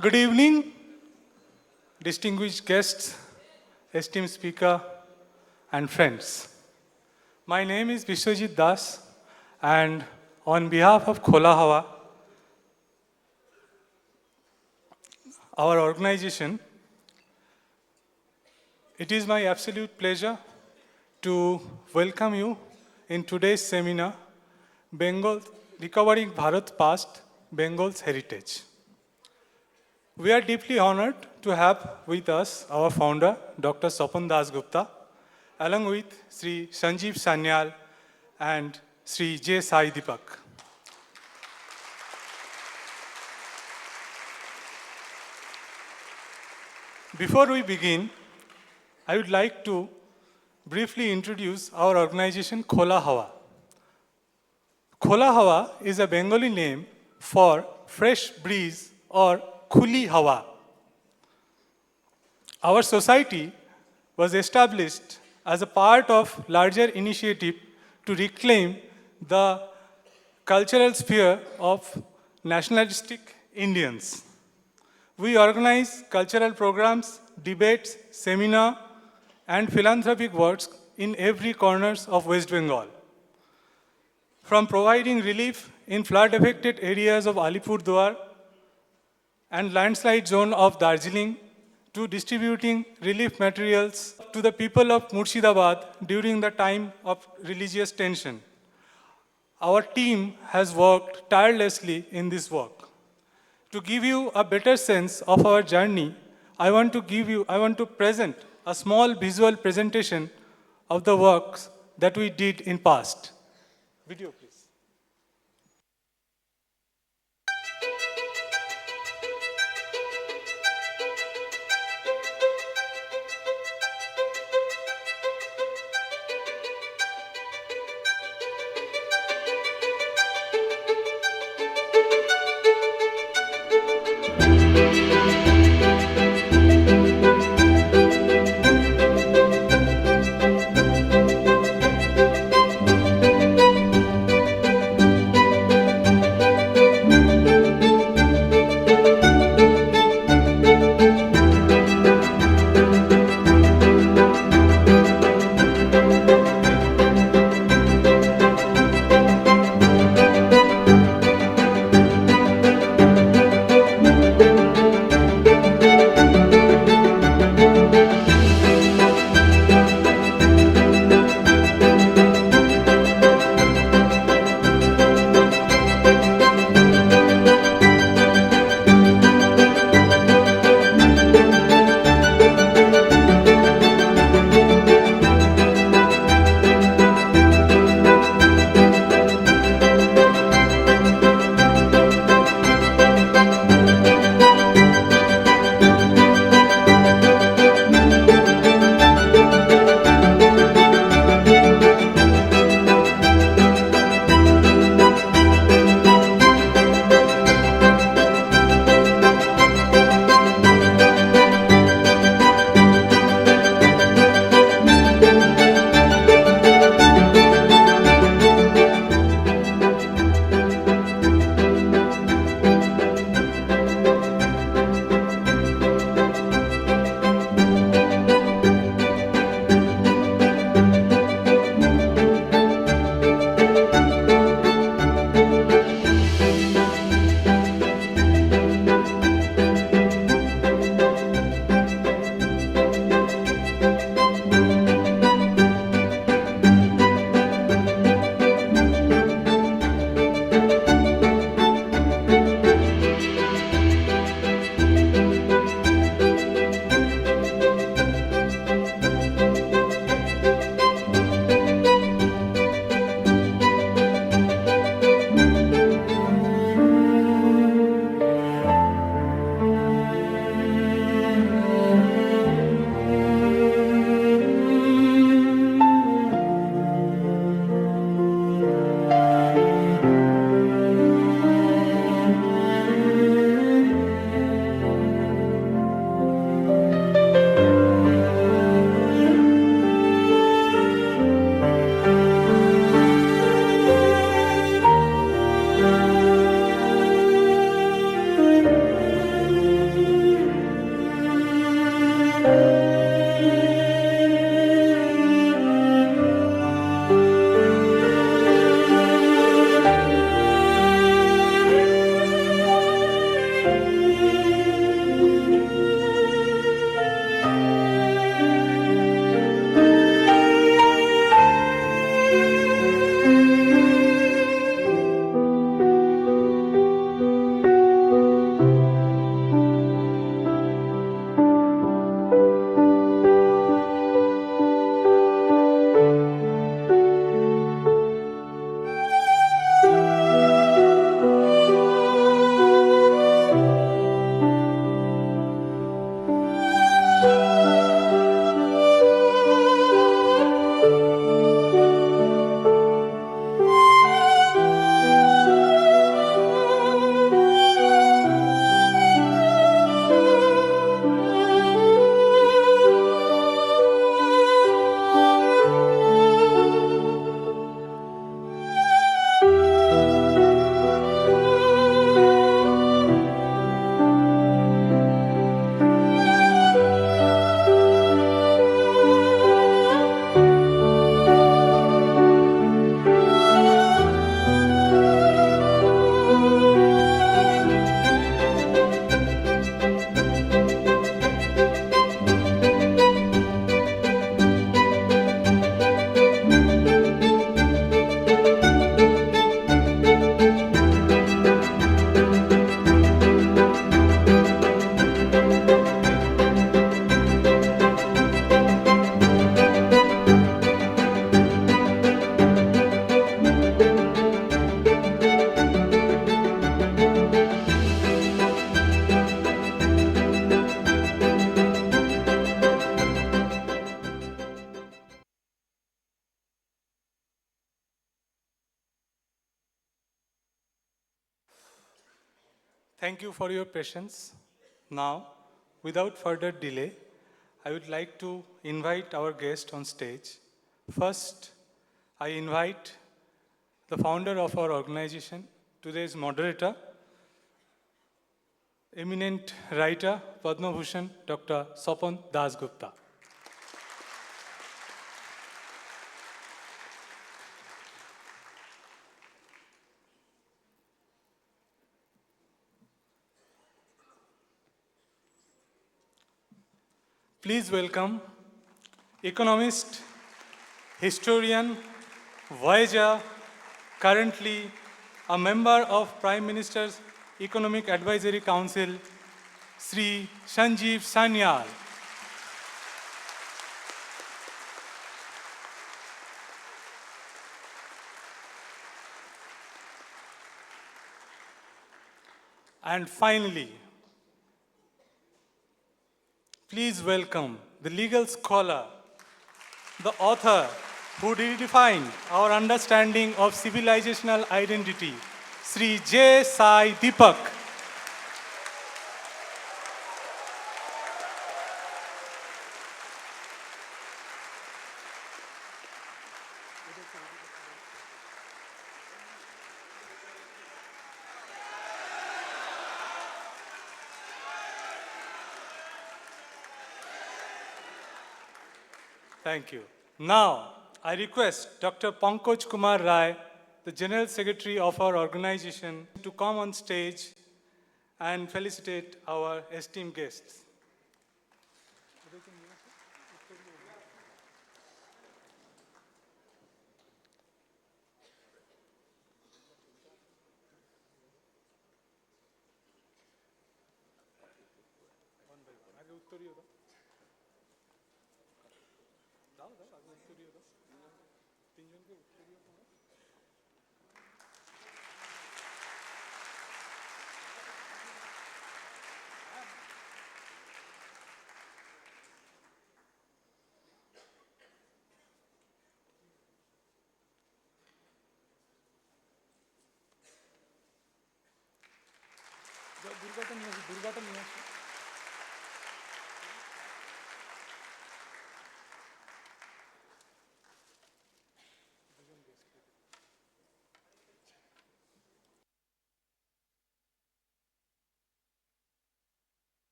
Good evening, distinguished guests, esteemed speaker, and friends. My name is Vishwajit Das, and on behalf of Khola Hawa, our organization, it is my absolute pleasure to welcome you in today's seminar, Bengal, Recovering Bharat's Past, Bengal's Heritage. We are deeply honored to have with us our founder, Dr. Swapan Das Gupta, along with Sri Sanjeev Sanyal and Sri J. Sai Deepak. Before we begin, I would like to briefly introduce our organization, Khola Hawa. Khola Hawa is a Bengali name for fresh breeze or Khuli Hawa. Our society was established as a part of larger initiative to reclaim the cultural sphere of nationalistic Indians. We organize cultural programs, debates, seminar, and philanthropic works in every corner of West Bengal. From providing relief in flood-affected areas of Alipurduar and landslide zone of Darjeeling, to distributing relief materials to the people of Murshidabad during the time of religious tension. Our team has worked tirelessly in this work. To give you a better sense of our journey, I want to present a small visual presentation of the works that we did in past. Video, please. Thank you for your patience. Now, without further delay, I would like to invite our guest on stage. First, I invite the founder of our organization, today's moderator, eminent writer, Padma Bhushan, Dr. Sapan Dasgupta. Please welcome economist, historian, voyager, currently a member of Prime Minister's Economic Advisory Council, Sri Sanjeev Sanyal. And finally, please welcome the legal scholar, the author who redefined our understanding of civilizational identity, Sri J. Sai Deepak. Thank you. Now, I request Dr. Pankaj Kumar Rai, the General Secretary of our organization, to come on stage and felicitate our esteemed guests.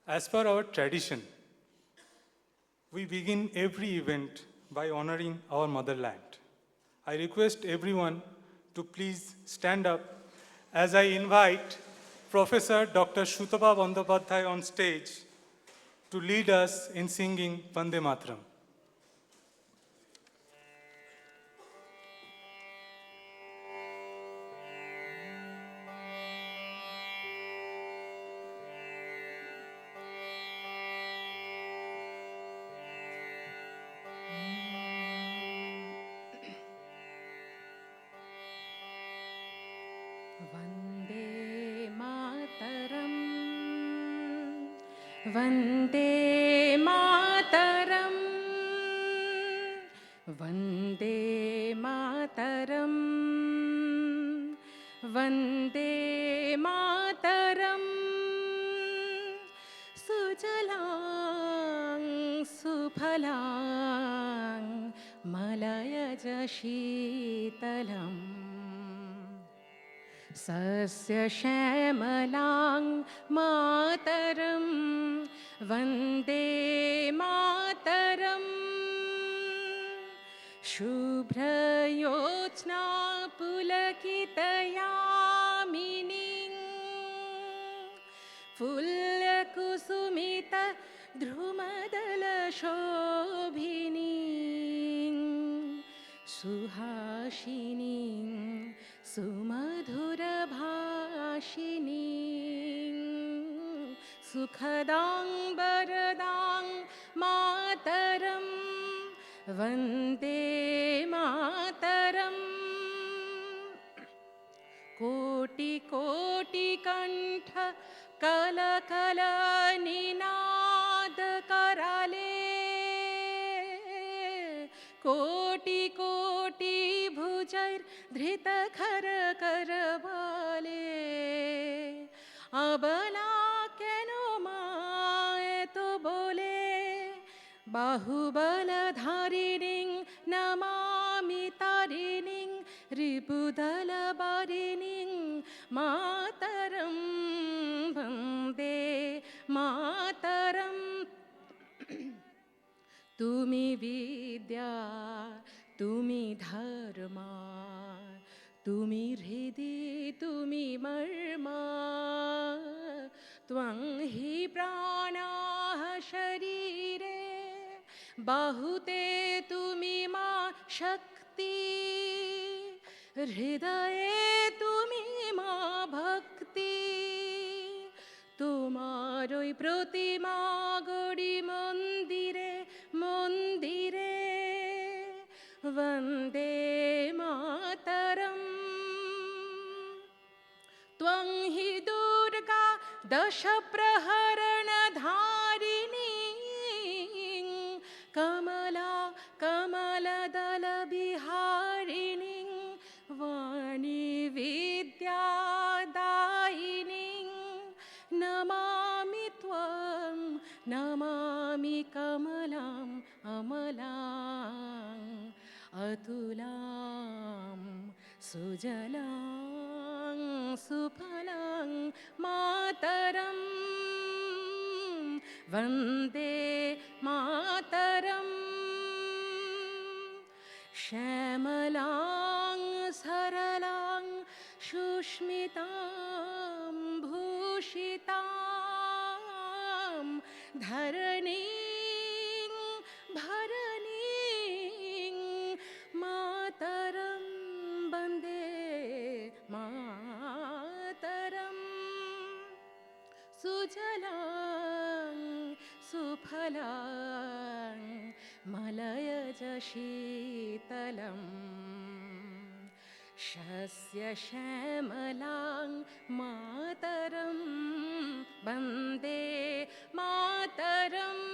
As per our tradition, we begin every event by honoring our motherland. I request everyone to please stand up as I invite Professor Dr. Shutaba Bandyopadhyay on stage to lead us in singing Vande Mataram. Vande Mataram, Vande Mataram, Vande Mataram, Vande Mataram, Sujalang Suphalang Malayaj Sheetalam Sasya Shyaamalang Mataram Vande Mataram Shubhrayot फुल्लकुसुमित द्रुमदलशोभिनीं सुहासिनीं सुमधुरभाषिणीं सुखदां वरदां मातरं वन्दे मातरम् कोटि कोटि कंठ कल कल निनाद कराले कोटि कोटि भुजैर धृत खर कर बाले अबला केनो माए तो बोले बाहुबलधारिणीं नमामि तारिणीं रिपुदलबारिणीं मातरं वन्दे मातरम् तुमि विद्या तुमि धर्मा तुमि हृदि तुमि मर्मा त्वं हि प्राणाः शरीरे बाहुते तुमि मा शक्ति हृदये तुमि मा भक्ति তোমারই প্রতিমা গড়ি মন্দিরে মন্দিরে বন্দে মাতরম ত্বং হি দুর্গা দশ প্রহরণ ধারিণী কমলা কমলদল বিহারিণী वाणी विद्यादायिनी नमामि त्वं नमामि कमलाम् अमलाम् अतुलां सुजलां सुफलां मातरं वन्दे मातरम् श्यामलां सरलां सुष्मितां भूषितां धरणीं भरणीं मातरं वन्दे मातरम् सुजलां सुफलां मलयज शीतलम् शस्य श्यामलां मातरं Vande Mataram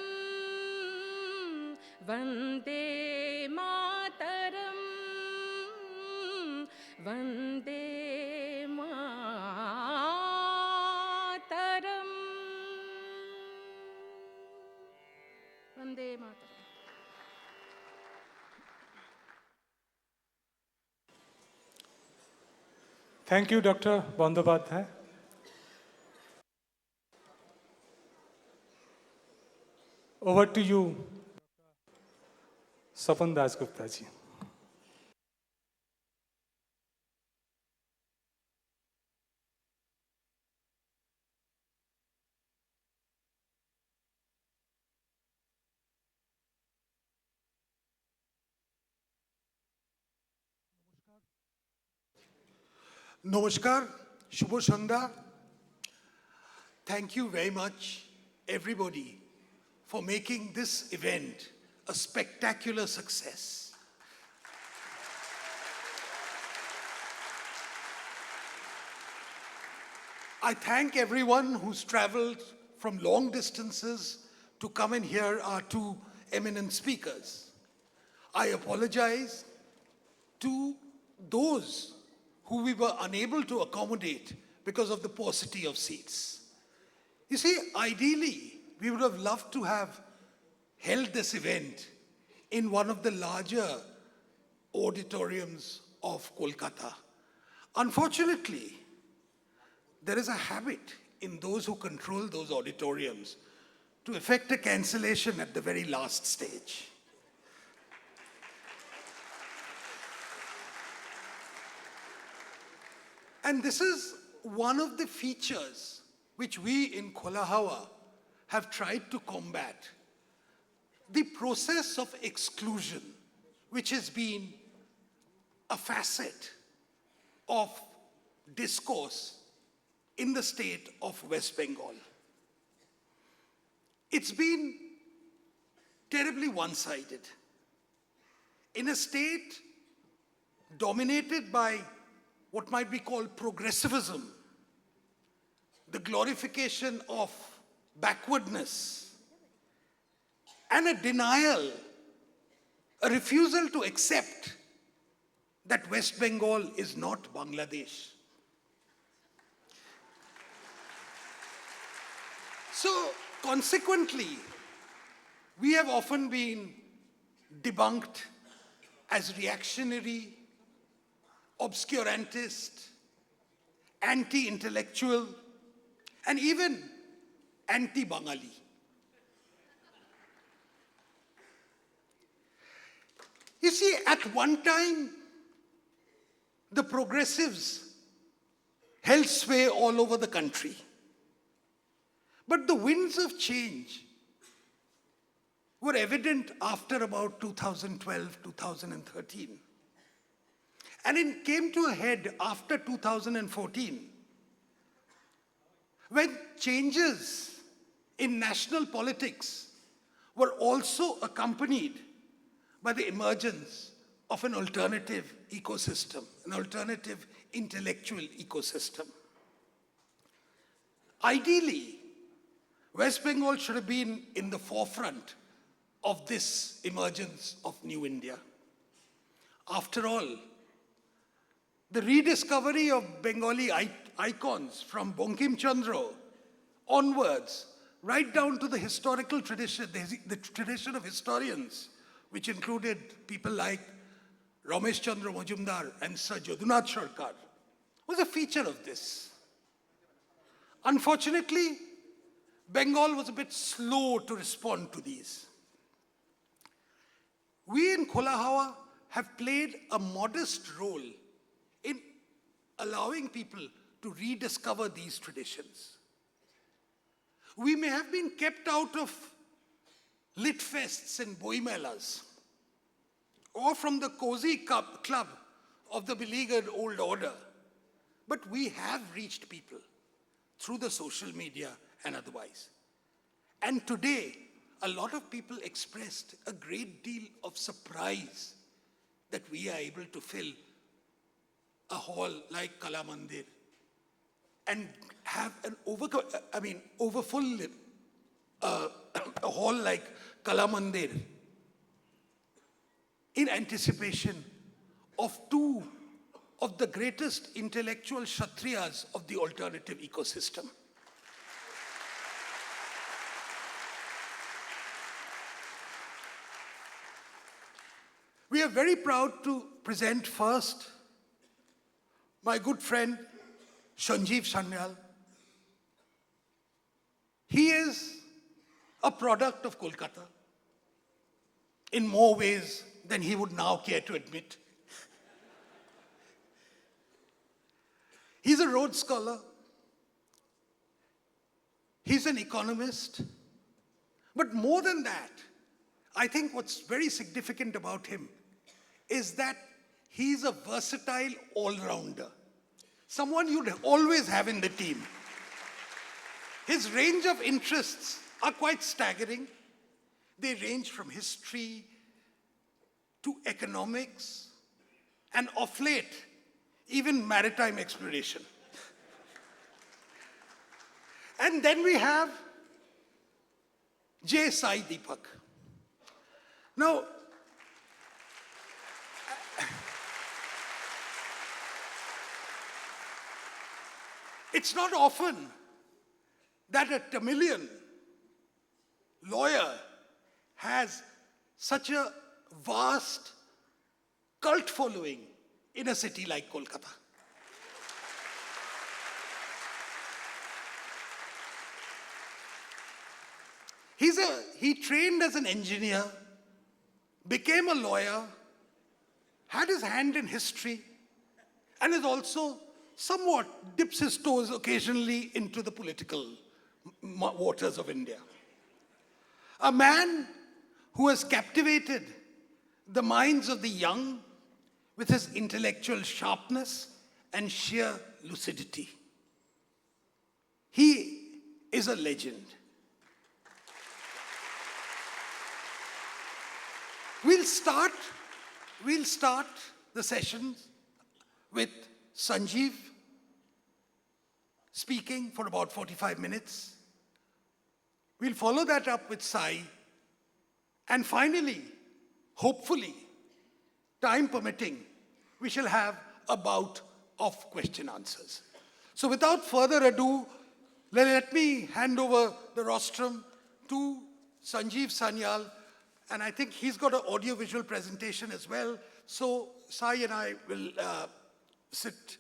Vande Mataram Vande Mataram Vande Mataram Thank you, Dr. Bandyopadhyay. Over to you, Sapan Dasgupta ji. Namaskar, Shubho Sandhya. Thank you very much, everybody, for making this event a spectacular success. I thank everyone who's traveled from long distances to come and hear our two eminent speakers. I apologize to those who we were unable to accommodate because of the paucity of seats. You see, ideally, we would have loved to have held this event in one of the larger auditoriums of Kolkata. Unfortunately, there is a habit in those who control those auditoriums to effect a cancellation at the very last stage. And this is one of the features which we in Khola Hawa have tried to combat, the process of exclusion, which has been a facet of discourse in the state of West Bengal. It's been terribly one-sided. In a state dominated by what might be called progressivism, the glorification of backwardness, and a denial, a refusal to accept that West Bengal is not Bangladesh. So, consequently, we have often been debunked as reactionary, obscurantist, anti-intellectual, and even anti-Bangali. You see, at one time, the progressives held sway all over the country. But the winds of change were evident after about 2012, 2013. And it came to a head after 2014, when changes in national politics were also accompanied by the emergence of an alternative ecosystem, an alternative intellectual ecosystem. Ideally, West Bengal should have been in the forefront of this emergence of New India. After all, the rediscovery of Bengali icons from Bankim Chandra onwards, right down to the historical tradition, the tradition of historians, which included people like Ramesh Chandra Majumdar and Sir Jadunath Sarkar, was a feature of this. Unfortunately, Bengal was a bit slow to respond to these. We in Khola Hawa have played a modest role in allowing people to rediscover these traditions. We may have been kept out of lit fests and boimelas, or from the cozy club of the beleaguered old order, but we have reached people through the social media and otherwise. And today, a lot of people expressed a great deal of surprise that we are able to fill a hall like Kala Mandir and have an overfull a hall like Kala Mandir in anticipation of two of the greatest intellectual Kshatriyas of the alternative ecosystem. We are very proud to present first my good friend Sanjeev Sanyal. He is a product of Kolkata in more ways than he would now care to admit. He's a Rhodes Scholar. He's an economist. But more than that, I think what's very significant about him is that he's a versatile all-rounder. Someone you'd always have in the team. His range of interests are quite staggering. They range from history to economics, and of late, even maritime exploration. And then we have J. Sai Deepak. Now, it's not often that a Tamilian lawyer has such a vast cult following in a city like Kolkata. He trained as an engineer, became a lawyer, had his hand in history, and is also somewhat dips his toes occasionally into the political waters of India. A man who has captivated the minds of the young with his intellectual sharpness and sheer lucidity. He is a legend. We'll start the sessions with Sanjeev speaking for about 45 minutes. We'll follow that up with Sai. And finally, hopefully, time permitting, we shall have a bout of question answers. So without further ado, let me hand over the rostrum to Sanjeev Sanyal. And I think he's got an audio-visual presentation as well. So Sai and I will sit.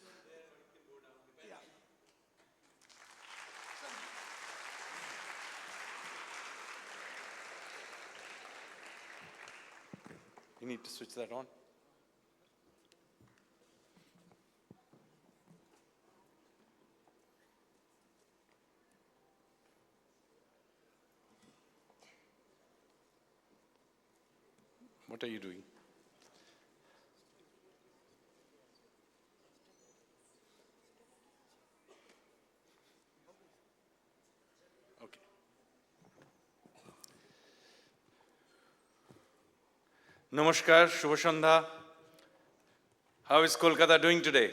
You need to switch that on. What are you doing? Okay. Namaskar, Shubha Sandhya. How is Kolkata doing today?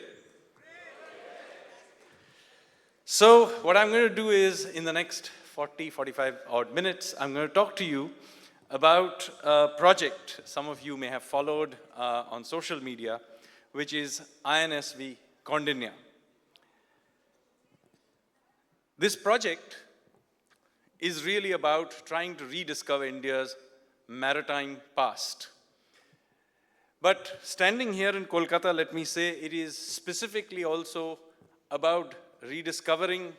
So what I'm going to do is, in the next 45 odd minutes, I'm going to talk to you about a project some of you may have followed on social media, which is INSV Kaundinya. This project is really about trying to rediscover India's maritime past. But standing here in Kolkata, let me say, it is specifically also about rediscovering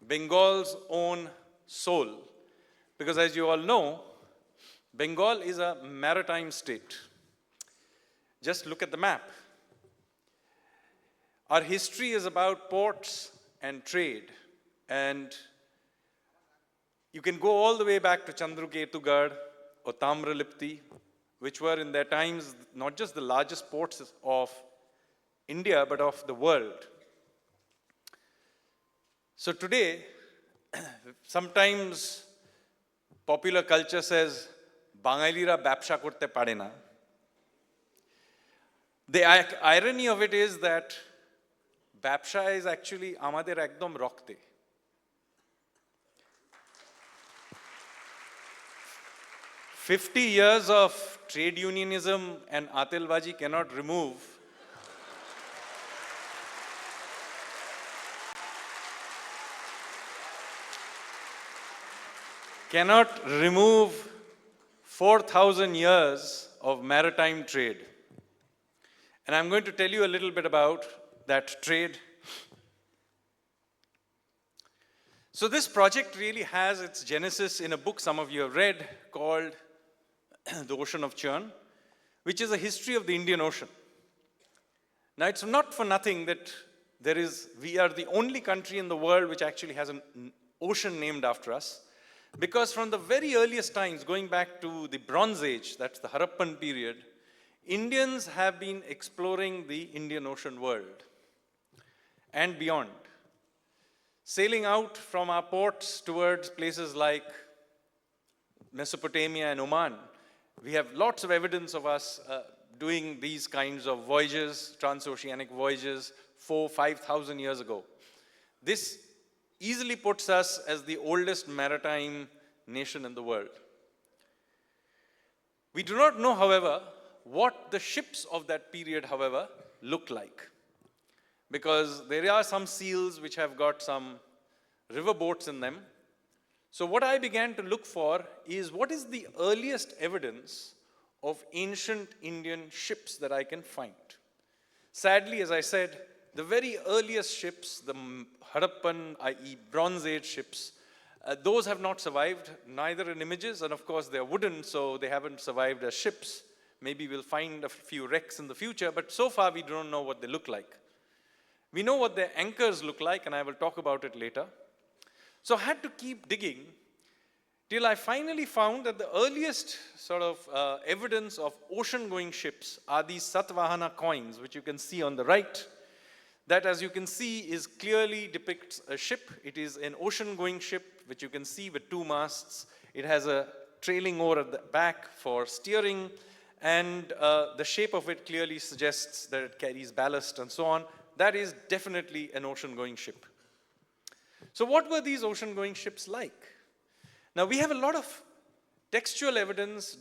Bengal's own soul. Because as you all know, Bengal is a maritime state. Just look at the map. Our history is about ports and trade. And you can go all the way back to Chandruketugarh or Tamralipti, which were in their times not just the largest ports of India, but of the world. So today, sometimes popular culture says, Bangalira ব্যবসা করতে পারে না. The irony of it is that ব্যবসা is actually আমাদের একদম রক্তে. "50 years of trade unionism and atilbaji cannot remove cannot remove 4,000 years of maritime trade." And I'm going to tell you a little bit about that trade. So this project really has its genesis in a book some of you have read called The Ocean of Churn, which is a history of the Indian Ocean. Now, it's not for nothing that we are the only country in the world which actually has an ocean named after us. Because from the very earliest times, going back to the Bronze Age, that's the Harappan period, Indians have been exploring the Indian Ocean world and beyond. Sailing out from our ports towards places like Mesopotamia and Oman, we have lots of evidence of us doing these kinds of voyages, transoceanic voyages, 4,000-5,000 years ago. This easily puts us as the oldest maritime nation in the world. We do not know, however, what the ships of that period, however, look like. Because there are some seals which have got some river boats in them. So what I began to look for is what is the earliest evidence of ancient Indian ships that I can find. Sadly, as I said, the very earliest ships, the Harappan, i.e. Bronze Age ships, those have not survived, neither in images, and of course they're wooden, so they haven't survived as ships. Maybe we'll find a few wrecks in the future, but so far we don't know what they look like. We know what their anchors look like, and I will talk about it later. So I had to keep digging till I finally found that the earliest sort of evidence of ocean-going ships are these Satvahana coins, which you can see on the right. That, as you can see, is clearly depicts a ship. It is an ocean-going ship, which you can see with 2 masts. It has a trailing oar at the back for steering, and the shape of it clearly suggests that it carries ballast and so on. That is definitely an ocean-going ship. So what were these ocean-going ships like? Now, we have a lot of textual evidence,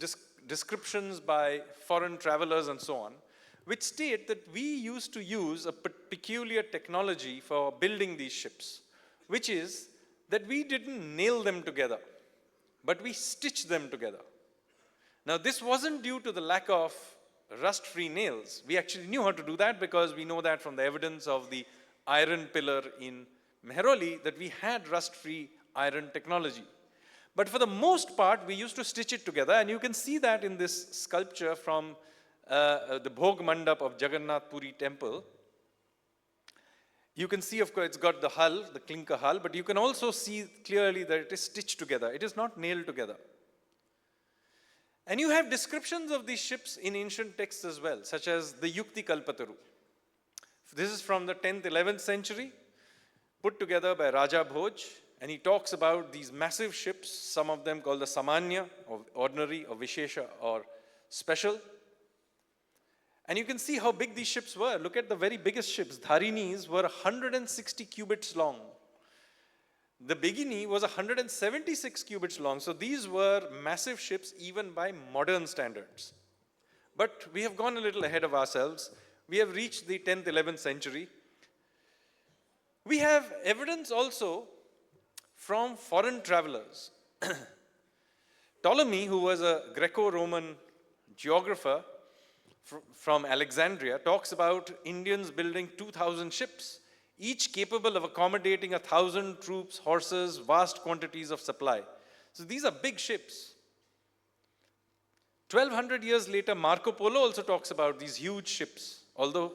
descriptions by foreign travelers and so on, which state that we used to use a peculiar technology for building these ships, which is that we didn't nail them together, but we stitched them together. Now, this wasn't due to the lack of rust-free nails. We actually knew how to do that because we know that from the evidence of the iron pillar in Mehrauli that we had rust-free iron technology. But for the most part, we used to stitch it together, and you can see that in this sculpture from the Bhog Mandap of Jagannath Puri temple. You can see, of course, it's got the hull, the clinker hull, but you can also see clearly that it is stitched together. It is not nailed together. And you have descriptions of these ships in ancient texts as well, such as the Yukti Kalpataru. This is from the 10th, 11th century, put together by Raja Bhoj, and he talks about these massive ships, some of them called the Samanya, or ordinary, or Vishesha, or special. And you can see how big these ships were. Look at the very biggest ships. Dharinis were 160 cubits long. The Begini was 176 cubits long. So these were massive ships even by modern standards. But we have gone a little ahead of ourselves. We have reached the 10th, 11th century. We have evidence also from foreign travelers. Ptolemy, who was a Greco-Roman geographer from Alexandria, talks about Indians building 2,000 ships, each capable of accommodating 1,000 troops, horses, vast quantities of supply. So these are big ships. 1,200 years later, Marco Polo also talks about these huge ships. Although,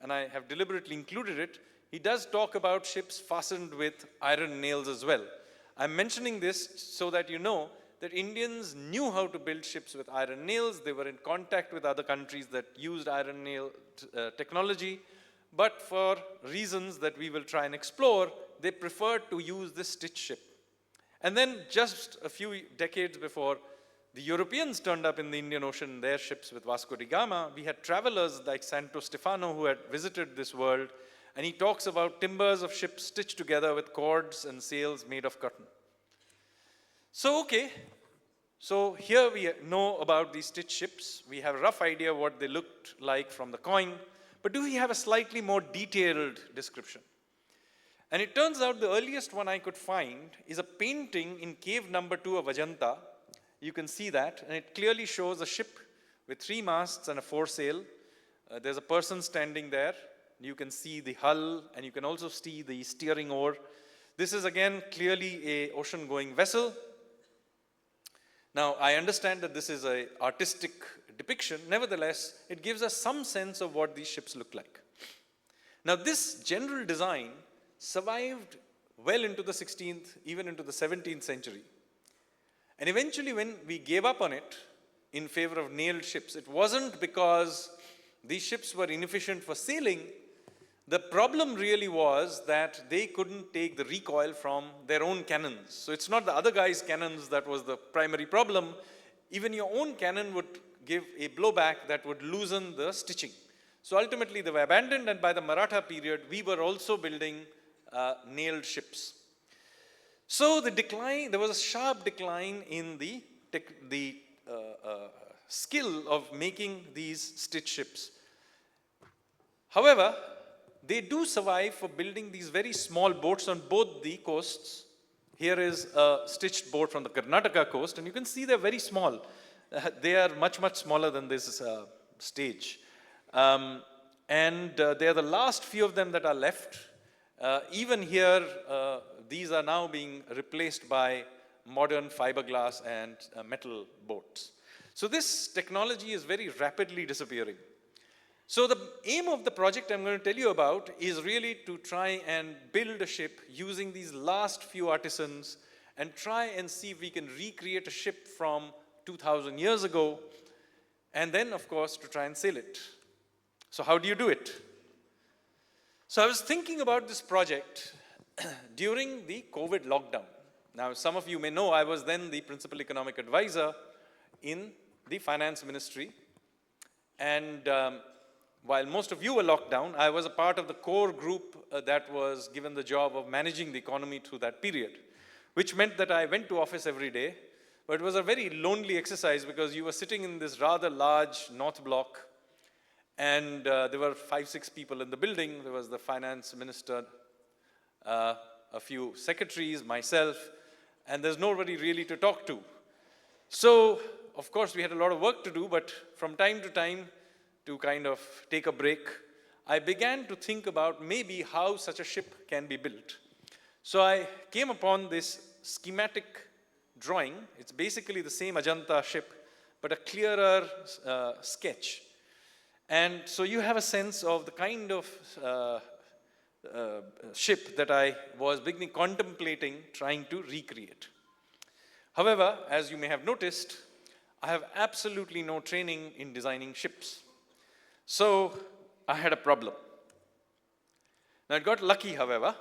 and I have deliberately included it, he does talk about ships fastened with iron nails as well. I'm mentioning this so that you know that Indians knew how to build ships with iron nails. They were in contact with other countries that used iron nail technology. But for reasons that we will try and explore, they preferred to use this stitch ship. And then just a few decades before the Europeans turned up in the Indian Ocean in their ships with Vasco da Gama, we had travelers like Santo Stefano who had visited this world, and he talks about timbers of ships stitched together with cords and sails made of cotton. So, okay, so here we know about these stitched ships. We have a rough idea what they looked like from the coin, but do we have a slightly more detailed description? And it turns out the earliest one I could find is a painting in cave number 2 of Ajanta. You can see that, and it clearly shows a ship with 3 masts and a foresail. There's a person standing there. You can see the hull, and you can also see the steering oar. This is again clearly an ocean-going vessel. Now, I understand that this is an artistic depiction. Nevertheless, it gives us some sense of what these ships look like. Now, this general design survived well into the 16th, even into the 17th century. And eventually, when we gave up on it in favor of nailed ships, it wasn't because these ships were inefficient for sailing. The problem really was that they couldn't take the recoil from their own cannons. So it's not the other guy's cannons that was the primary problem. Even your own cannon would give a blowback that would loosen the stitching. So ultimately they were abandoned, and by the Maratha period, we were also building nailed ships. So the decline, there was a sharp decline in the skill of making these stitched ships. However, they do survive for building these very small boats on both the coasts. Here is a stitched boat from the Karnataka coast, and you can see they're very small. They are much, much smaller than this stage. They are the last few of them that are left. Even here, these are now being replaced by modern fiberglass and metal boats. So this technology is very rapidly disappearing. So the aim of the project I'm going to tell you about is really to try and build a ship using these last few artisans and try and see if we can recreate a ship from 2000 years ago, and then of course to try and sail it. So how do you do it? So I was thinking about this project during the COVID lockdown. Now some of you may know I was then the principal economic advisor in the finance ministry, and while most of you were locked down, I was a part of the core group that was given the job of managing the economy through that period, which meant that I went to office every day, but it was a very lonely exercise because you were sitting in this rather large north block, and there were 5-6 people in the building. There was the finance minister, a few secretaries, myself, and there's nobody really to talk to. So, of course, we had a lot of work to do, but from time to time, to kind of take a break, I began to think about maybe how such a ship can be built. So I came upon this schematic drawing. It's basically the same Ajanta ship, but a clearer sketch. And so you have a sense of the kind of ship that I was beginning contemplating trying to recreate. However, as you may have noticed, I have absolutely no training in designing ships. So I had a problem. Now I got lucky, however,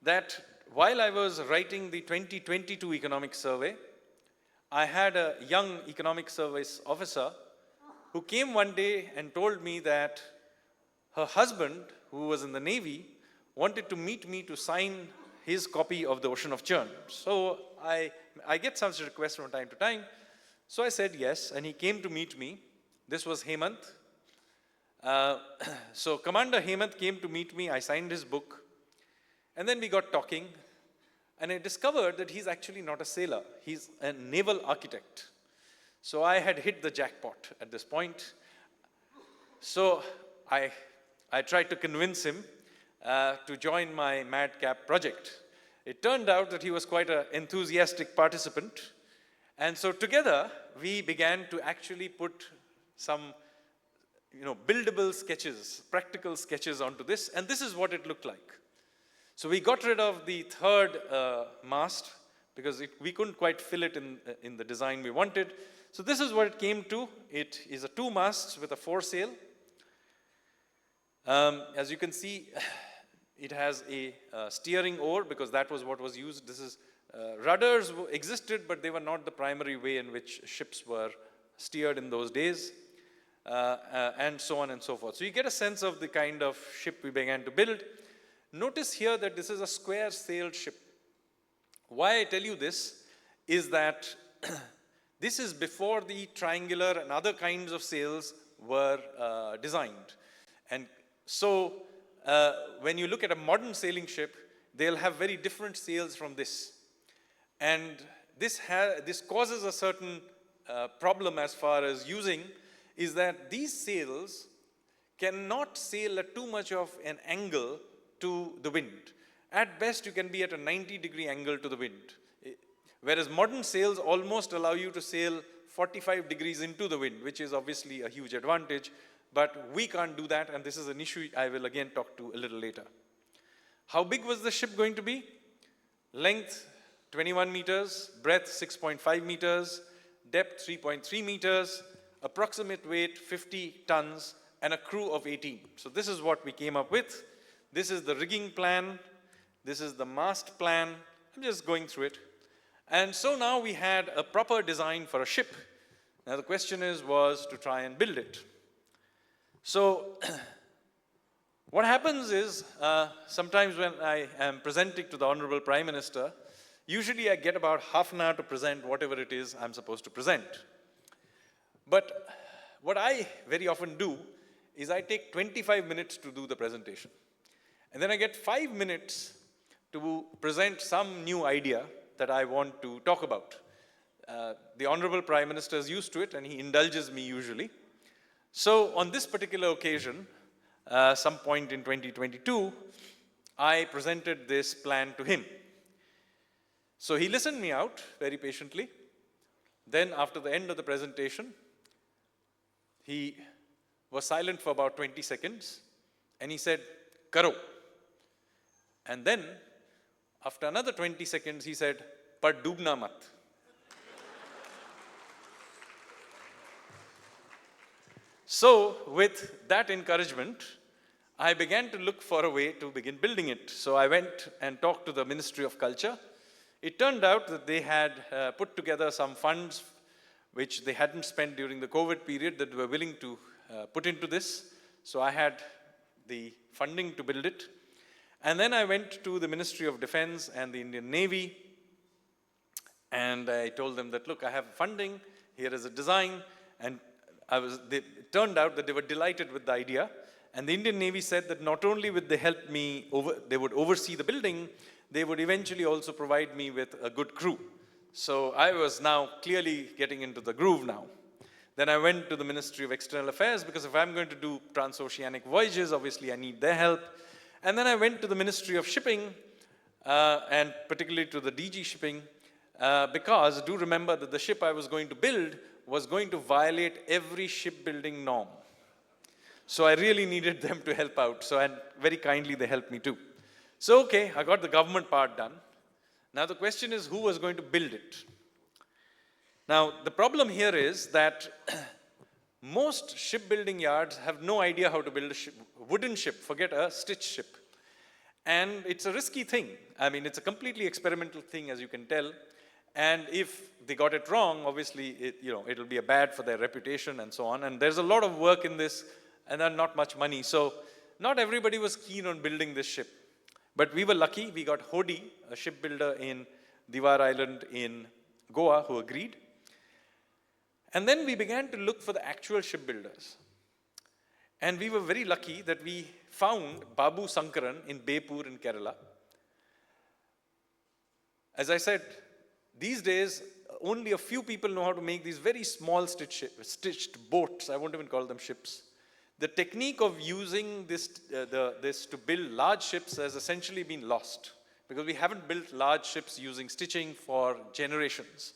that while I was writing the 2022 economic survey, I had a young economic service officer who came one day and told me that her husband, who was in the Navy, wanted to meet me to sign his copy of The Ocean of Churn. So I get such requests from time to time. So I said yes, and he came to meet me. This was Hemant. So Commander Hemant came to meet me. I signed his book. And then we got talking. And I discovered that he's actually not a sailor. He's a naval architect. So I had hit the jackpot at this point. So I tried to convince him to join my madcap project. It turned out that he was quite an enthusiastic participant. And so together, we began to actually put some buildable sketches, practical sketches onto this, and this is what it looked like. So we got rid of the third mast because we couldn't quite fill it in the design we wanted. So this is what it came to. It is a 2 masts with a foresail. As you can see, it has a steering oar because that was what was used. This is rudders existed, but they were not the primary way in which ships were steered in those days, and so on and so forth. So you get a sense of the kind of ship we began to build. Notice here that this is a square-sailed ship. Why I tell you this is that this is before the triangular and other kinds of sails were designed. And so when you look at a modern sailing ship, they'll have very different sails from this. And this causes a certain problem as far as using, is that these sails cannot sail at too much of an angle to the wind. At best, you can be at a 90-degree angle to the wind. Whereas modern sails almost allow you to sail 45 degrees into the wind, which is obviously a huge advantage. But we can't do that, and this is an issue I will again talk to a little later. How big was the ship going to be? Length, 21 meters, breadth, 6.5 meters, depth, 3.3 meters, approximate weight, 50 tons, and a crew of 18. So this is what we came up with. This is the rigging plan. This is the mast plan. I'm just going through it. And so now we had a proper design for a ship. Now the question was to try and build it. So what happens is, sometimes when I am presenting to the Honorable Prime Minister, usually I get about half an hour to present whatever it is I'm supposed to present. But what I very often do is I take 25 minutes to do the presentation. And then I get 5 minutes to present some new idea that I want to talk about. The Honorable Prime Minister is used to it, and he indulges me usually. So on this particular occasion, some point in 2022, I presented this plan to him. So he listened me out very patiently. Then after the end of the presentation, he was silent for about 20 seconds, and he said, "Karo." And then, after another 20 seconds, he said, "Par doobna mat." So, with that encouragement, I began to look for a way to begin building it. So I went and talked to the Ministry of Culture. It turned out that they had put together some funds which they hadn't spent during the COVID period that were willing to put into this. So I had the funding to build it. And then I went to the Ministry of Defense and the Indian Navy, and I told them that, look, I have funding, here is a design, and it turned out that they were delighted with the idea. And the Indian Navy said that not only would they help me, they would oversee the building, they would eventually also provide me with a good crew. So I was now clearly getting into the groove now. Then I went to the Ministry of External Affairs, because if I'm going to do transoceanic voyages, obviously I need their help. And then I went to the Ministry of Shipping, and particularly to the DG Shipping, because do remember that the ship I was going to build was going to violate every shipbuilding norm. So I really needed them to help out. So, and very kindly they helped me too. So, okay, I got the government part done. Now the question is, who was going to build it? Now, the problem here is that most shipbuilding yards have no idea how to build a wooden ship, forget a stitched ship. And it's a risky thing. I mean, it's a completely experimental thing, as you can tell. And if they got it wrong, obviously, it'll be bad for their reputation and so on. And there's a lot of work in this, and not much money. So not everybody was keen on building this ship. But we were lucky. We got Hodi, a shipbuilder in Diwar Island in Goa, who agreed. And then we began to look for the actual shipbuilders. And we were very lucky that we found Babu Sankaran in Bepur in Kerala. As I said, these days, only a few people know how to make these very small stitched boats. I won't even call them ships. The technique of using this to build large ships has essentially been lost, because we haven't built large ships using stitching for generations.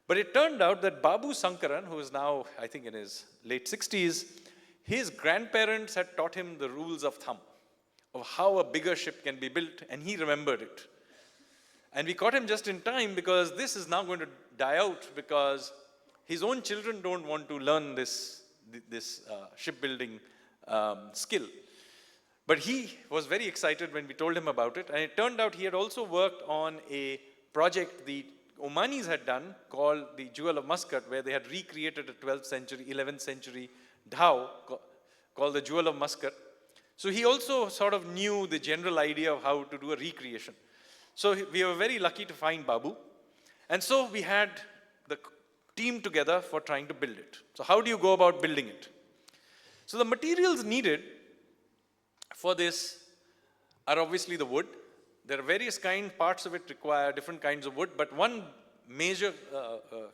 But it turned out that Babu Sankaran, who is now, I think, in his late 60s, his grandparents had taught him the rules of thumb, of how a bigger ship can be built, and he remembered it. And we caught him just in time, because this is now going to die out, because his own children don't want to learn this shipbuilding skill. But he was very excited when we told him about it. And it turned out he had also worked on a project the Omanis had done called the Jewel of Muscat, where they had recreated a 12th century, 11th century dhow called the Jewel of Muscat. So he also sort of knew the general idea of how to do a recreation. So we were very lucky to find Babu. And so we had the team together for trying to build it. So how do you go about building it? So the materials needed for this are obviously the wood. There are various parts of it require different kinds of wood, but one major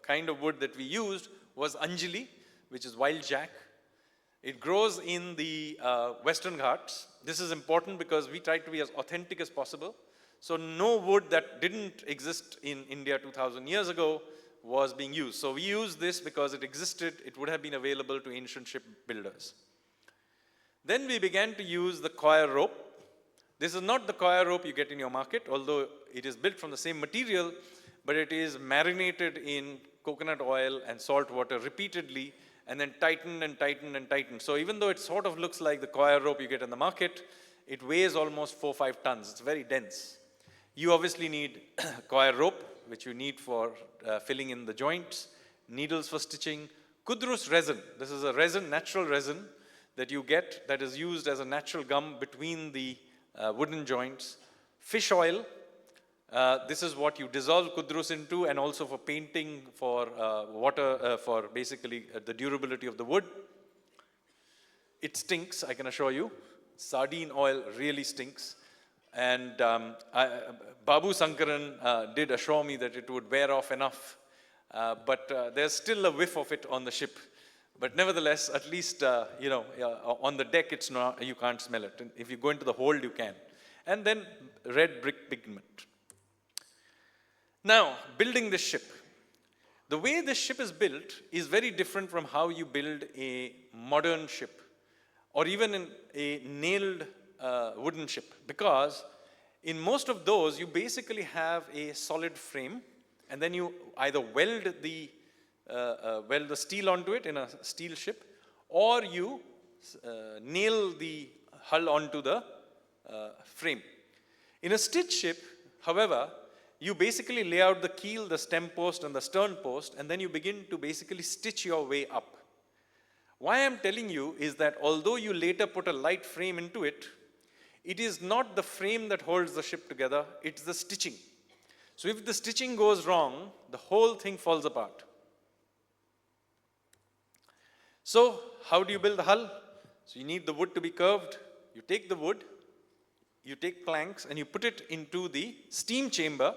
kind of wood that we used was Anjali, which is wild jack. It grows in the Western Ghats. This is important because we tried to be as authentic as possible. So no wood that didn't exist in India 2,000 years ago was being used. So we used this because it existed. It would have been available to ancient ship builders. Then we began to use the coir rope. This is not the coir rope you get in your market, although it is built from the same material, but it is marinated in coconut oil and salt water repeatedly, and then tightened and tightened and tightened. So even though it sort of looks like the coir rope you get in the market, it weighs almost 4 or 5 tons. It's very dense. You obviously need coir rope, which you need for filling in the joints, needles for stitching, kudrus resin. This is a resin, natural resin, that you get that is used as a natural gum between the wooden joints. Fish oil. This is what you dissolve kudrus into, and also for painting, for water, for basically the durability of the wood. It stinks, I can assure you. Sardine oil really stinks. And Babu Sankaran did assure me that it would wear off enough, but there's still a whiff of it on the ship. But nevertheless, at least, on the deck, it's not, you can't smell it. And if you go into the hold, you can. And then red brick pigment. Now, building this ship. The way this ship is built is very different from how you build a modern ship. or even in a nailed wooden ship, because in most of those, you basically have a solid frame, and then you either weld the steel onto it in a steel ship, or you nail the hull onto the frame. In a stitch ship, however, you basically lay out the keel, the stem post, and the stern post, and then you begin to basically stitch your way up. Why I'm telling you is that although you later put a light frame into it, it is not the frame that holds the ship together, it's the stitching. So if the stitching goes wrong, the whole thing falls apart. So how do you build the hull? So you need the wood to be curved. You take the wood, you take planks, and you put it into the steam chamber,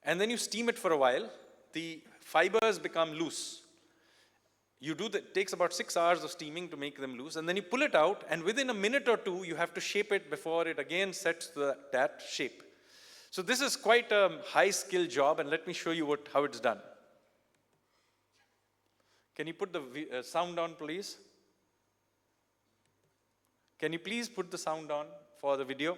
and then you steam it for a while. The fibers become loose. You do that, it takes about 6 hours of steaming to make them loose, and then you pull it out, and within a minute or two, you have to shape it before it again sets that shape. So this is quite a high-skill job, and let me show you how it's done. Can you put the sound on, please? Can you please put the sound on for the video?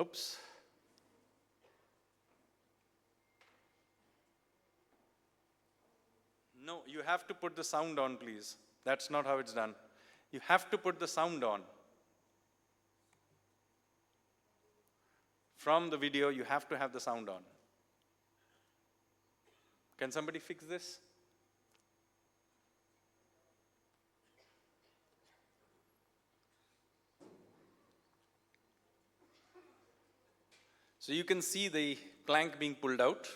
Oops. No, you have to put the sound on, please. That's not how it's done. You have to put the sound on. From the video, you have to have the sound on. Can somebody fix this? So you can see the plank being pulled out.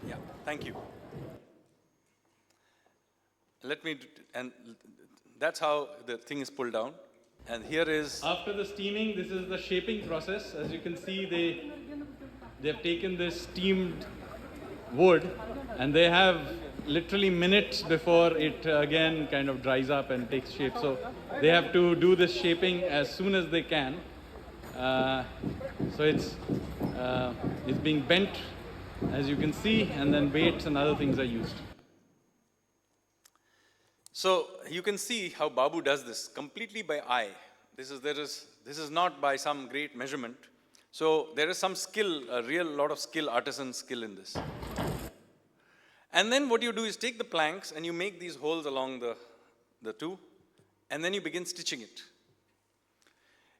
Yeah, thank you. And that's how the thing is pulled down. And here is... After the steaming, this is the shaping process. As you can see, they have taken this steamed wood, and they have literally minutes before it again kind of dries up and takes shape. So they have to do this shaping as soon as they can. So it's being bent, as you can see, and then weights and other things are used. So you can see how Babu does this completely by eye. This is not by some great measurement. So there is some skill, a real lot of skill, artisan skill in this. And then what you do is take the planks and you make these holes along the two, and then you begin stitching it.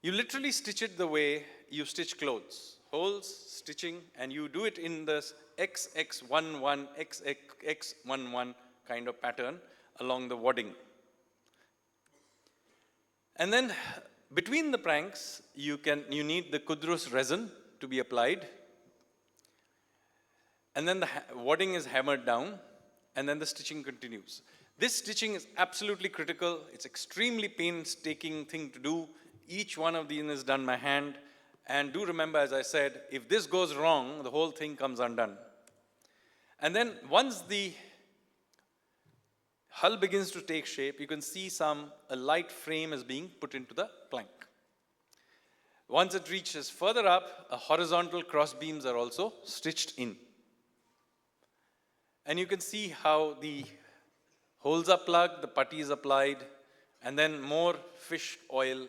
You literally stitch it the way you stitch clothes. Holes, stitching, and you do it in this XX11, XX11 kind of pattern along the wadding. And then between the planks, you need the kudrus resin to be applied. And then the wadding is hammered down, and then the stitching continues. This stitching is absolutely critical. It's extremely painstaking thing to do. Each one of these is done by hand. And do remember, as I said, if this goes wrong, the whole thing comes undone. And then once the hull begins to take shape, you can see a light frame is being put into the plank. Once it reaches further up, a horizontal cross beams are also stitched in. And you can see how the holes are plugged, the putty is applied, and then more fish oil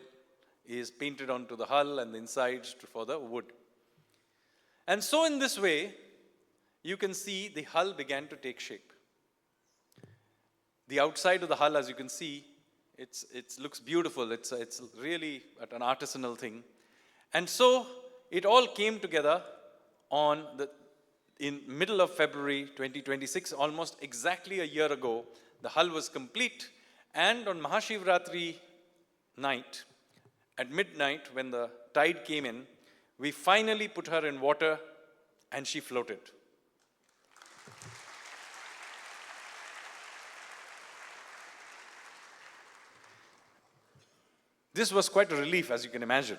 is painted onto the hull and the insides for the wood. And so in this way, you can see the hull began to take shape. The outside of the hull, as you can see, it looks beautiful. It's really an artisanal thing. And so it all came together in middle of February 2026, almost exactly a year ago. The hull was complete, and on Mahashivratri night, at midnight, when the tide came in, we finally put her in water, and she floated. This was quite a relief, as you can imagine.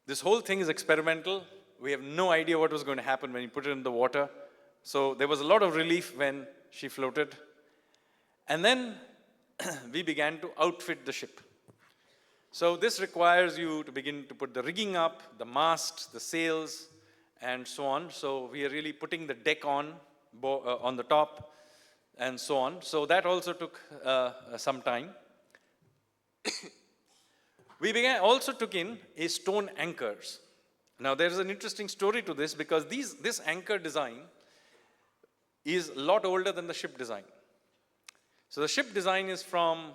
This whole thing is experimental. We have no idea what was going to happen when you put it in the water. So there was a lot of relief when she floated. And then we began to outfit the ship. So this requires you to begin to put the rigging up, the mast, the sails, and so on. So we are really putting the deck on the top, and so on. So that also took some time. We also took in a stone anchors. Now there is an interesting story to this, because this anchor design is a lot older than the ship design. So the ship design is from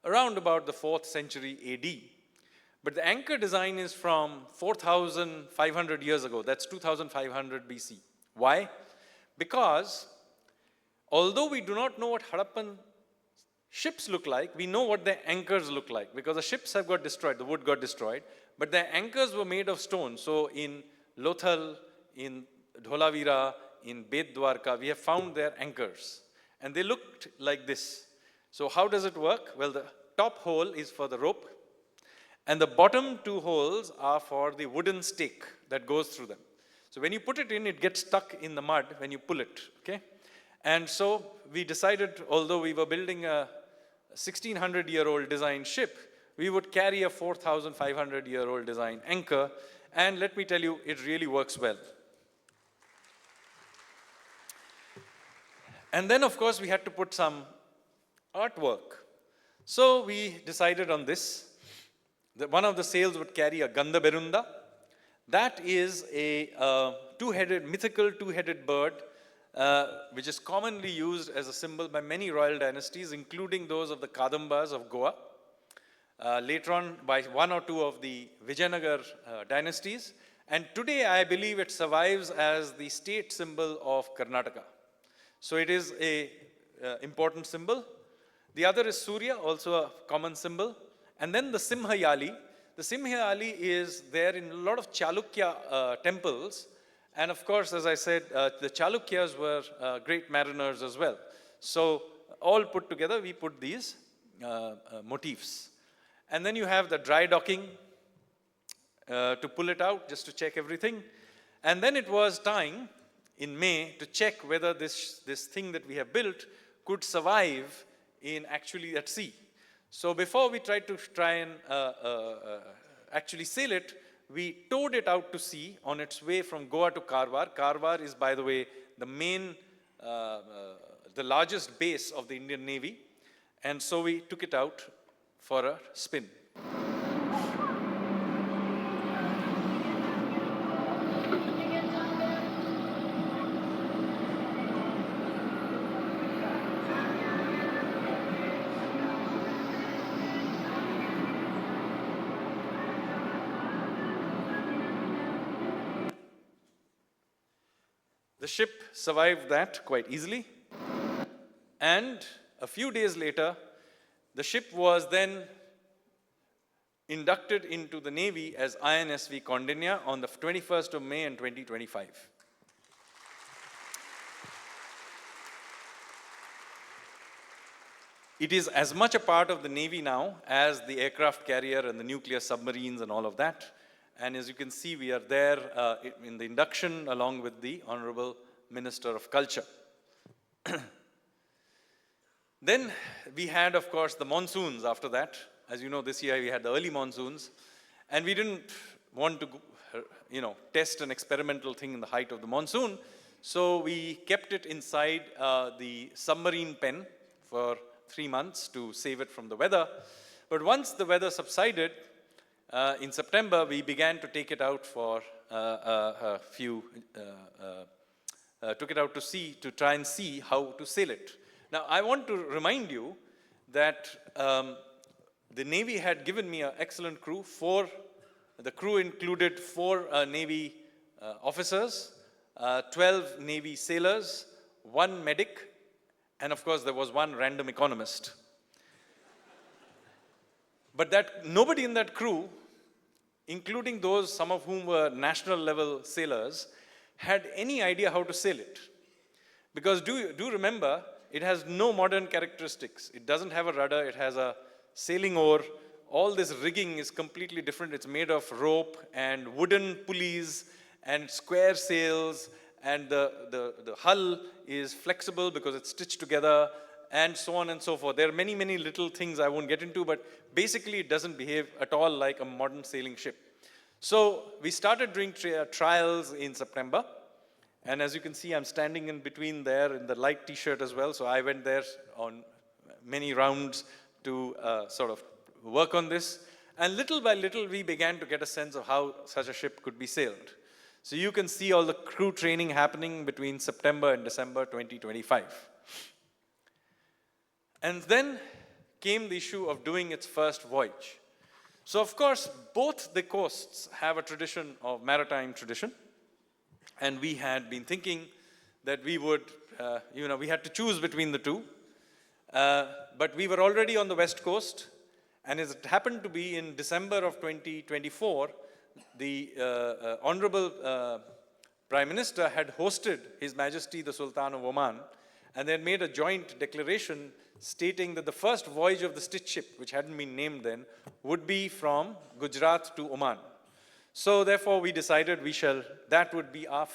around about the 4th century AD. But the anchor design is from 4,500 years ago. That's 2,500 BC. Why? Because although we do not know what Harappan ships look like, we know what their anchors look like, because the ships have got destroyed, the wood got destroyed, but their anchors were made of stone. So in Lothal, in Dholavira, in Bet Dwarka, we have found their anchors. And they looked like this. So how does it work? Well, the top hole is for the rope, and the bottom 2 holes are for the wooden stake that goes through them. So when you put it in, it gets stuck in the mud when you pull it, okay? And so we decided, although we were building a 1,600-year-old design ship, we would carry a 4,500-year-old design anchor, and let me tell you, it really works well. And then, of course, we had to put some artwork. So we decided on this, that one of the sails would carry a Ganda Berunda. That is a mythical two-headed bird, which is commonly used as a symbol by many royal dynasties, including those of the Kadambas of Goa. Later on by 1 or 2 of the Vijayanagar dynasties. And today I believe it survives as the state symbol of Karnataka. So it is a important symbol. The other is Surya, also a common symbol. And then the Simhayali. The Simhayali is there in a lot of Chalukya temples. And of course, as I said, the Chalukyas were great mariners as well. So all put together, we put these motifs. And then you have the dry docking to pull it out, just to check everything. And then it was time in May to check whether this thing that we have built could survive actually at sea. So before we tried to and actually sail it, we towed it out to sea on its way from Goa to Karwar. Karwar is, by the way, the main, the largest base of the Indian Navy. And so we took it out for a spin. The ship survived that quite easily. And a few days later, the ship was then inducted into the Navy as INSV Kaundi on the 21st of May in 2025. It is as much a part of the Navy now as the aircraft carrier and the nuclear submarines and all of that. And as you can see, we are there in the induction along with the Honorable Minister of Culture. Then we had, of course, the monsoons after that. As you know, this year we had the early monsoons. And we didn't want to, test an experimental thing in the height of the monsoon. So we kept it inside the submarine pen for 3 months to save it from the weather. But once the weather subsided, in September, we began to take it out for took it out to sea to try and see how to sail it. Now, I want to remind you that the Navy had given me an excellent crew. The crew included 4 Navy officers, 12 Navy sailors, 1 medic, and of course, there was 1 random economist. But nobody in that crew, including those, some of whom were national level sailors, had any idea how to sail it. Because do remember, it has no modern characteristics. It doesn't have a rudder, it has a sailing oar. All this rigging is completely different. It's made of rope and wooden pulleys and square sails, and the hull is flexible because it's stitched together. and so on and so forth. There are many, many little things I won't get into, but basically it doesn't behave at all like a modern sailing ship. So we started doing trials in September. And as you can see, I'm standing in between there in the light t-shirt as well. So I went there on many rounds to sort of work on this. And little by little, we began to get a sense of how such a ship could be sailed. So you can see all the crew training happening between September and December 2025. And then came the issue of doing its first voyage. So of course, both the coasts have a tradition of maritime tradition. And we had been thinking that we would, we had to choose between the two. But we were already on the west coast. And as it happened to be in December of 2024, the Honorable Prime Minister had hosted His Majesty the Sultan of Oman, and they had made a joint declaration stating that the first voyage of the Stitch ship, which hadn't been named then, would be from Gujarat to Oman. So therefore we decided that would be our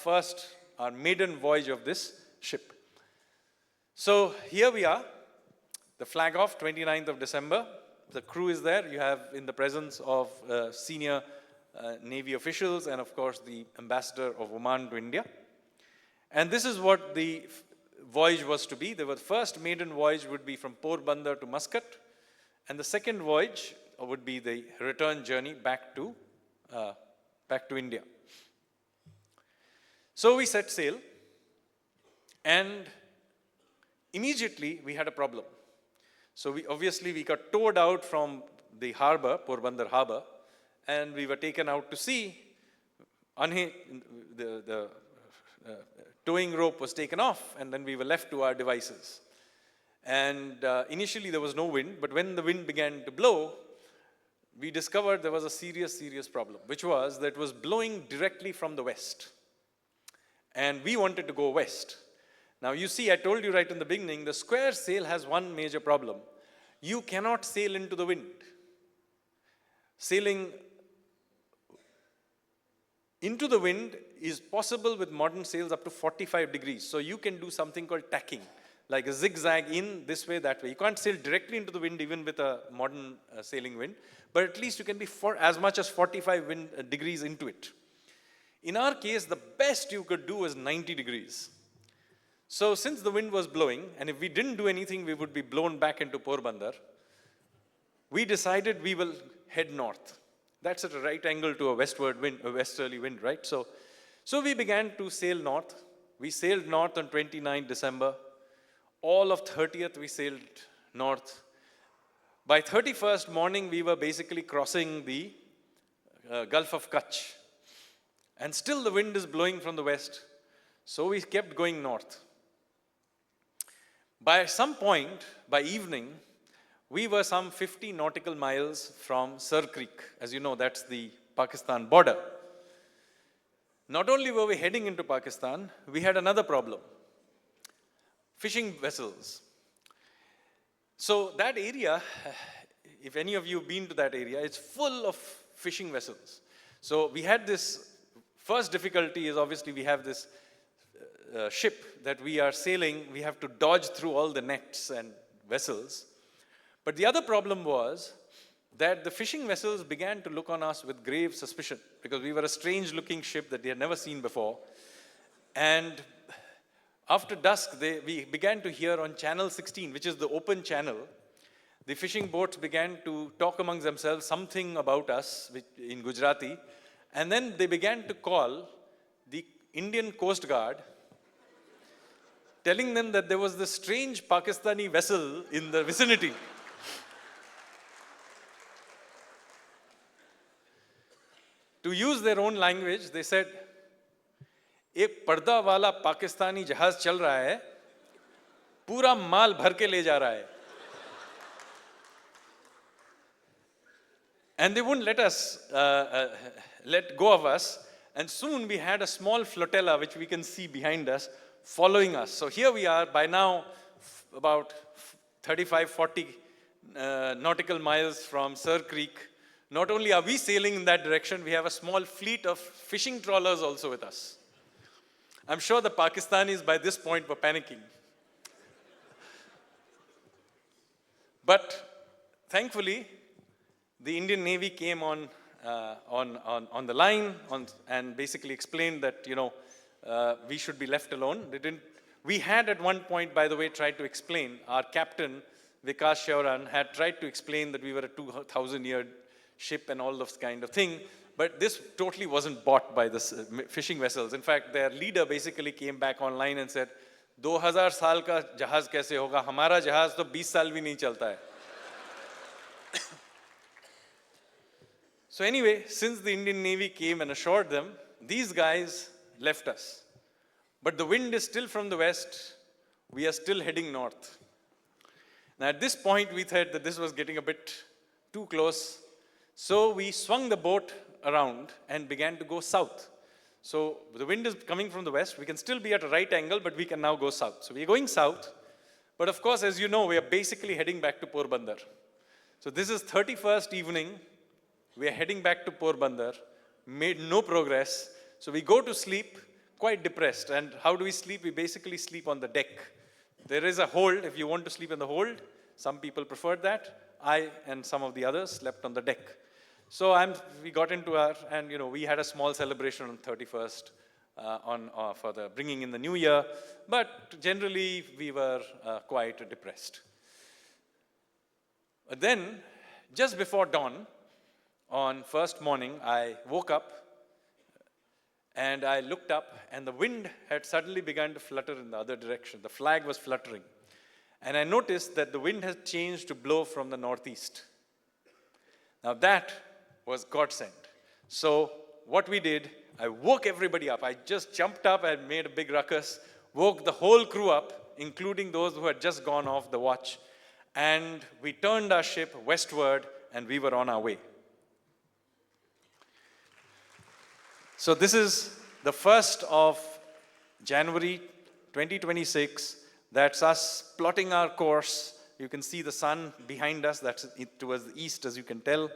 maiden voyage of this ship. So here we are, the flag off, 29th of December. The crew is there. You have in the presence of senior Navy officials and of course the ambassador of Oman to India. And this is what the voyage was to be. The first maiden voyage would be from Porbandar to Muscat, and the second voyage would be the return journey back to India. So we set sail, and immediately we had a problem. So we got towed out from the harbor, Porbandar harbor, and we were taken out to sea. The towing rope was taken off, and then we were left to our devices. And initially there was no wind, but when the wind began to blow, we discovered there was a serious, serious problem, which was that it was blowing directly from the west. And we wanted to go west. Now you see, I told you right in the beginning, the square sail has one major problem. You cannot sail into the wind. Sailing into the wind is possible with modern sails up to 45 degrees. So you can do something called tacking, like a zigzag in this way, that way. You can't sail directly into the wind even with a modern sailing wind, but at least you can be as much as 45 degrees into it. In our case, the best you could do was 90 degrees. So since the wind was blowing, and if we didn't do anything, we would be blown back into Porbandar, we decided we will head north. That's at a right angle to a westerly wind, right? So we began to sail north. We sailed north on 29th December. All of 30th, we sailed north. By 31st morning, we were basically crossing the Gulf of Kutch. And still the wind is blowing from the west. So we kept going north. By some point, by evening, we were some 50 nautical miles from Sir Creek. As you know, that's the Pakistan border. Not only were we heading into Pakistan, we had another problem. Fishing vessels. So that area, if any of you have been to that area, it's full of fishing vessels. So we had this, first difficulty is obviously we have this ship that we are sailing, we have to dodge through all the nets and vessels. But the other problem was that the fishing vessels began to look on us with grave suspicion because we were a strange looking ship that they had never seen before. And after dusk, we began to hear on channel 16, which is the open channel, the fishing boats began to talk amongst themselves something about us in Gujarati. And then they began to call the Indian Coast Guard, telling them that there was this strange Pakistani vessel in the vicinity. To use their own language, they said, एक पर्दा वाला पाकिस्तानी जहाज चल रहा है, पूरा माल भर के ले जा रहा है. And they wouldn't let go of us. And soon we had a small flotilla, which we can see behind us, following us. So here we are, by now about 35, 40 nautical miles from Sir Creek. Not only are we sailing in that direction, we have a small fleet of fishing trawlers also with us. I'm sure the Pakistanis by this point were panicking. But thankfully, the Indian Navy came on the line and basically explained that, we should be left alone. We had at one point, by the way, tried to explain, our captain, Vikas Shauran, had tried to explain that we were a 2,000-year ship and all those kind of thing. But this totally wasn't bought by the fishing vessels. In fact, their leader basically came back online and said, 2000 साल का जहाज कैसे होगा? हमारा जहाज तो 20 साल भी नहीं चलता है. So anyway, since the Indian Navy came and assured them, these guys left us. But the wind is still from the west. We are still heading north. Now at this point, we thought that this was getting a bit too close. So we swung the boat around and began to go south. So the wind is coming from the west. We can still be at a right angle, but we can now go south. So we are going south. But of course, as you know, we are basically heading back to Porbandar. So this is 31st evening. We are heading back to Porbandar. Made no progress. So we go to sleep quite depressed. And how do we sleep? We basically sleep on the deck. There is a hold. If you want to sleep in the hold, some people preferred that. I and some of the others slept on the deck. So we got into and we had a small celebration on 31st for the bringing in the new year. But generally, we were quite depressed. But then, just before dawn, on first morning, I woke up and I looked up and the wind had suddenly begun to flutter in the other direction. The flag was fluttering. And I noticed that the wind had changed to blow from the northeast. Now that was godsend. So what we did, I woke everybody up. I just jumped up and made a big ruckus, woke the whole crew up, including those who had just gone off the watch. And we turned our ship westward and we were on our way. So this is the 1st of January 2026. That's us plotting our course. You can see the sun behind us. That's towards the east, as you can tell.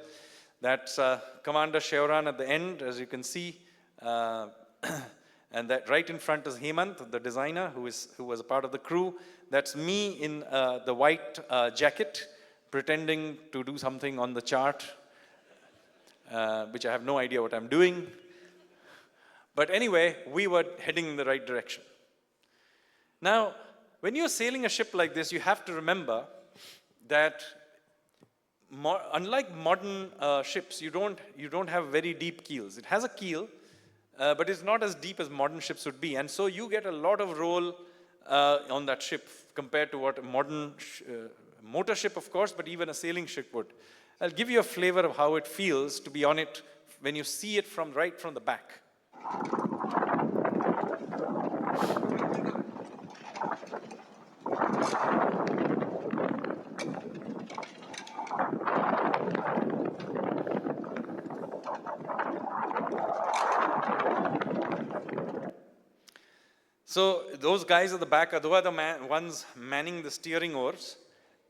That's Commander Shauran at the end, as you can see. And that right in front is Hemant, the designer, who was a part of the crew. That's me in the white jacket, pretending to do something on the chart, which I have no idea what I'm doing. But anyway, we were heading in the right direction. Now, when you're sailing a ship like this, you have to remember that unlike modern ships, you don't have very deep keels. It has a keel, but it's not as deep as modern ships would be. And so you get a lot of roll on that ship compared to what a modern motor ship, of course, but even a sailing ship would. I'll give you a flavor of how it feels to be on it when you see it right from the back. So those guys at the back are the ones manning the steering oars.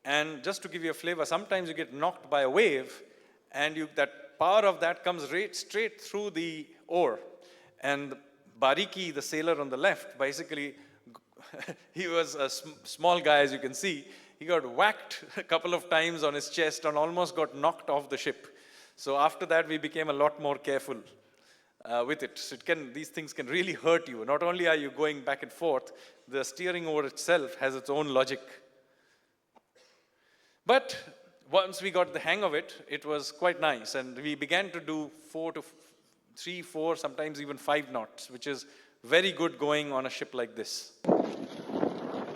And just to give you a flavor, sometimes you get knocked by a wave and that power of that comes right straight through the oar. And Bariki, the sailor on the left, basically, he was a small guy, as you can see. He got whacked a couple of times on his chest and almost got knocked off the ship. So after that, we became a lot more careful with it. So these things can really hurt you. Not only are you going back and forth, the steering oar itself has its own logic. But once we got the hang of it, it was quite nice. And we began to do 3, 4, sometimes even 5 knots, which is very good going on a ship like this.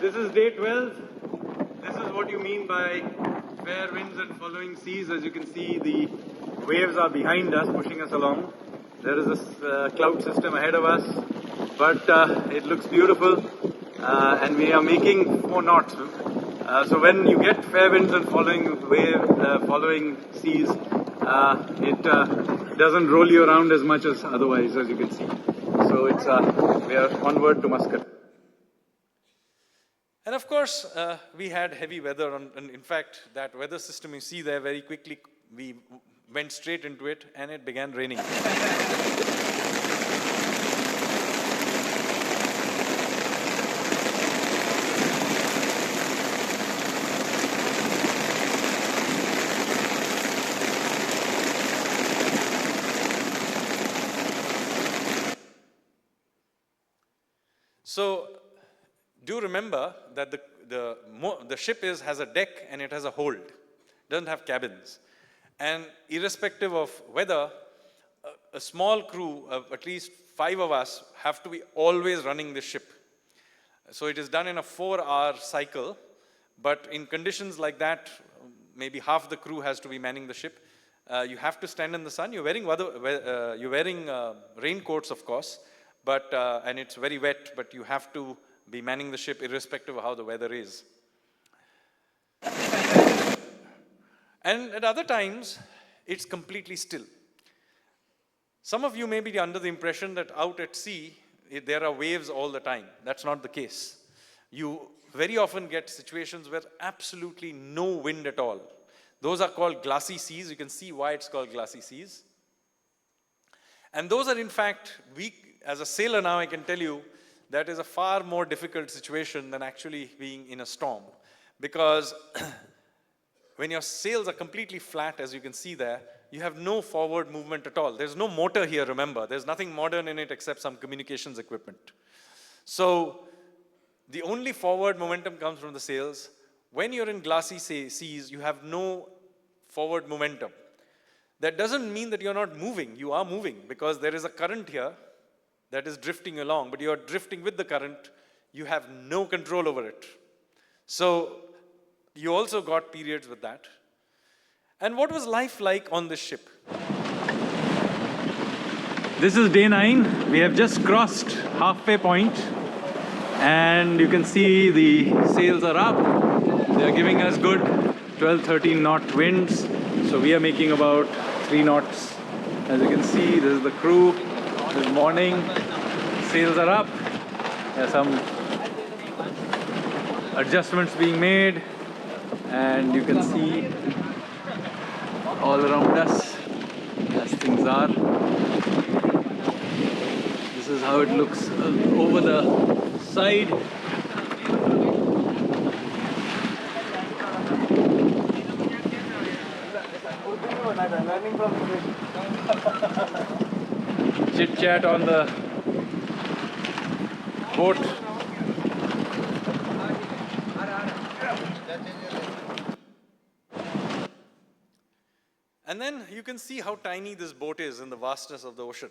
This is day 12. This is what you mean by fair winds and following seas. As you can see, the waves are behind us, pushing us along. There is this cloud system ahead of us, but it looks beautiful, and we are making 4 knots. So when you get fair winds and following seas, it doesn't roll you around as much as otherwise, as you can see. So we are onward to Muscat. And of course, we had heavy weather. And in fact, that weather system you see there, very quickly we went straight into it and it began raining. do remember that the ship has a deck and it has a hold. Doesn't have cabins. And irrespective of weather, a small crew of at least 5 of us have to be always running the ship. So it is done in a 4-hour cycle, but in conditions like that, maybe half the crew has to be manning the ship. You have to stand in the sun. You're wearing raincoats, of course, but and it's very wet, but you have to be manning the ship irrespective of how the weather is. And at other times, it's completely still. Some of you may be under the impression that out at sea, there are waves all the time. That's not the case. You very often get situations where absolutely no wind at all. Those are called glassy seas. You can see why it's called glassy seas. And those are in fact, as a sailor now, I can tell you, that is a far more difficult situation than actually being in a storm. Because when your sails are completely flat, as you can see there, you have no forward movement at all. There's no motor here, remember. There's nothing modern in it except some communications equipment. So the only forward momentum comes from the sails. When you're in glassy seas, you have no forward momentum. That doesn't mean that you're not moving. You are moving because there is a current here that is drifting along, but you're drifting with the current. You have no control over it. So you also got periods with that. And what was life like on this ship? This is day 9. We have just crossed halfway point, and you can see the sails are up. They are giving us good 12-13 knot winds. So we are making about 3 knots. As you can see, this is the crew. This morning, sails are up. There are some adjustments being made, and you can see all around us as things are. This is how it looks over the side. Chit chat on the boat. And then you can see how tiny this boat is in the vastness of the ocean.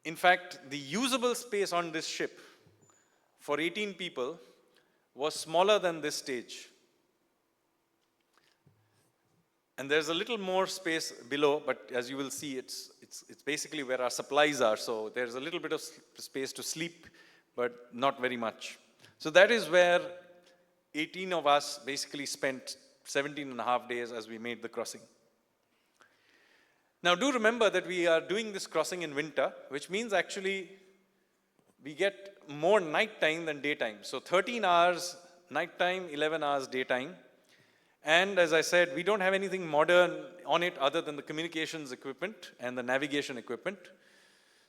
In fact, the usable space on this ship for 18 people was smaller than this stage. And there's a little more space below, but as you will see, it's basically where our supplies are. So there's a little bit of space to sleep, but not very much. So that is where 18 of us basically spent 17.5 days as we made the crossing. Now do remember that we are doing this crossing in winter, which means actually we get more nighttime than daytime. So 13 hours nighttime, 11 hours daytime. And as I said, we don't have anything modern on it other than the communications equipment and the navigation equipment.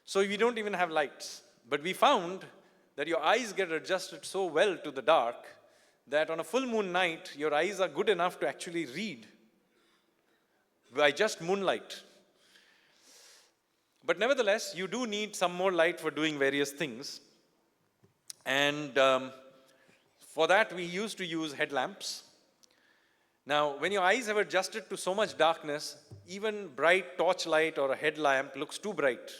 So we don't even have lights. But we found that your eyes get adjusted so well to the dark that on a full moon night, your eyes are good enough to actually read by just moonlight. But nevertheless, you do need some more light for doing various things. And for that, we used to use headlamps. Now, when your eyes have adjusted to so much darkness, even bright torchlight or a headlamp looks too bright.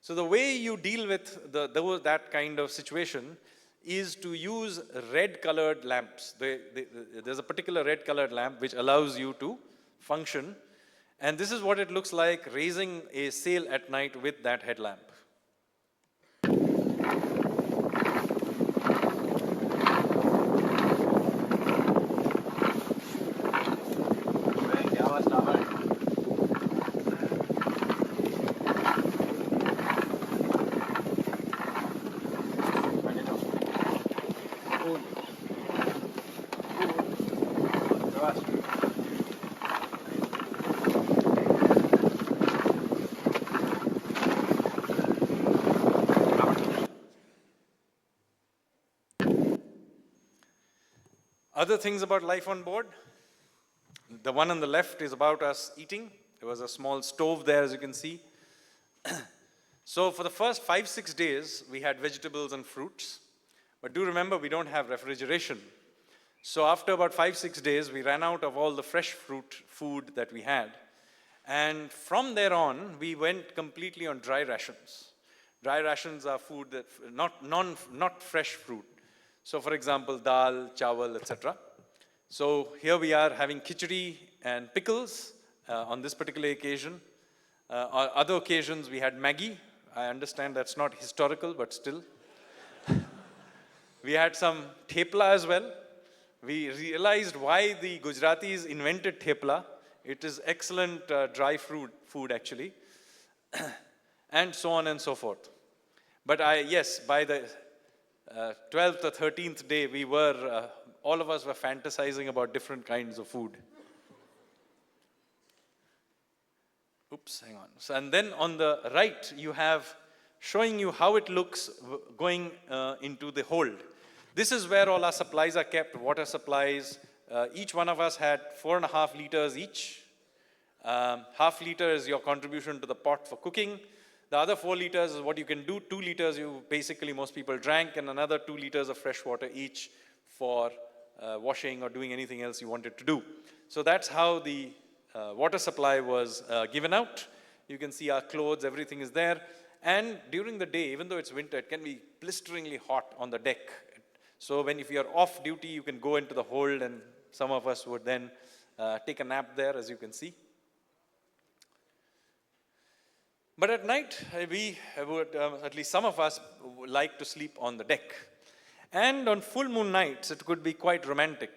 So the way you deal with that kind of situation is to use red-colored lamps. There's a particular red-colored lamp which allows you to function. And this is what it looks like raising a sail at night with that headlamp. Other things about life on board. The one on the left is about us eating. There was a small stove there, as you can see. So for the first 5-6 days, we had vegetables and fruits. But do remember, we don't have refrigeration. So after about 5-6 days, we ran out of all the fresh food that we had. And from there on, we went completely on dry rations. Dry rations are food that, not fresh fruit. So for example, dal, chawal, etc. So here we are having khichdi and pickles on this particular occasion. On other occasions, we had Maggi. I understand that's not historical, but still. We had some thepla as well. We realized why the Gujaratis invented thepla. It is excellent dry food actually. And so on and so forth. But yes, by the 12th or 13th day, we were, all of us were fantasizing about different kinds of food. Oops, hang on. So, and then on the right, you have showing you how it looks going into the hold. This is where all our supplies are kept, water supplies. Each one of us had 4.5 liters each. Half liter is your contribution to the pot for cooking. The other 4 liters is what you can do. 2 liters you basically most people drank, and another 2 liters of fresh water each for washing or doing anything else you wanted to do. So that's how the water supply was given out. You can see our clothes, everything is there. And during the day, even though it's winter, it can be blisteringly hot on the deck. So if you're off duty, you can go into the hold, and some of us would then take a nap there, as you can see. But at night, we would, at least some of us, would like to sleep on the deck. And on full moon nights, it could be quite romantic.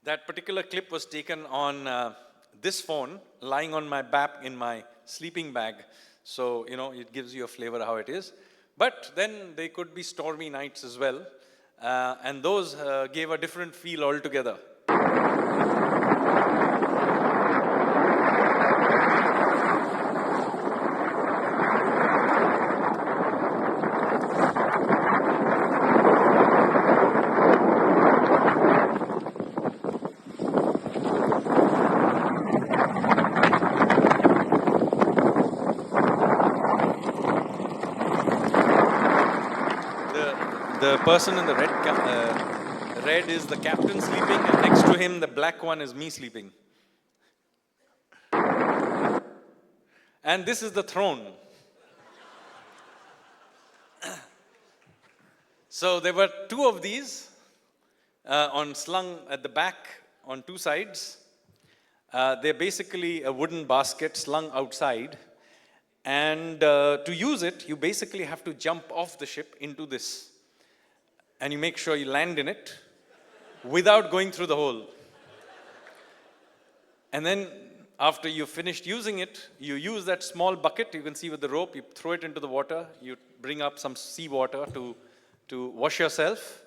That particular clip was taken on this phone, lying on my back in my sleeping bag. So, it gives you a flavor how it is. But then they could be stormy nights as well. And those gave a different feel altogether. The person in the red is the captain sleeping, and next to him, the black one is me sleeping. And this is the throne. So there were 2 of these slung at the back on 2 sides. They're basically a wooden basket slung outside. And to use it, you basically have to jump off the ship into this. And you make sure you land in it without going through the hole. And then after you've finished using it, you use that small bucket, you can see with the rope, you throw it into the water, you bring up some seawater to wash yourself.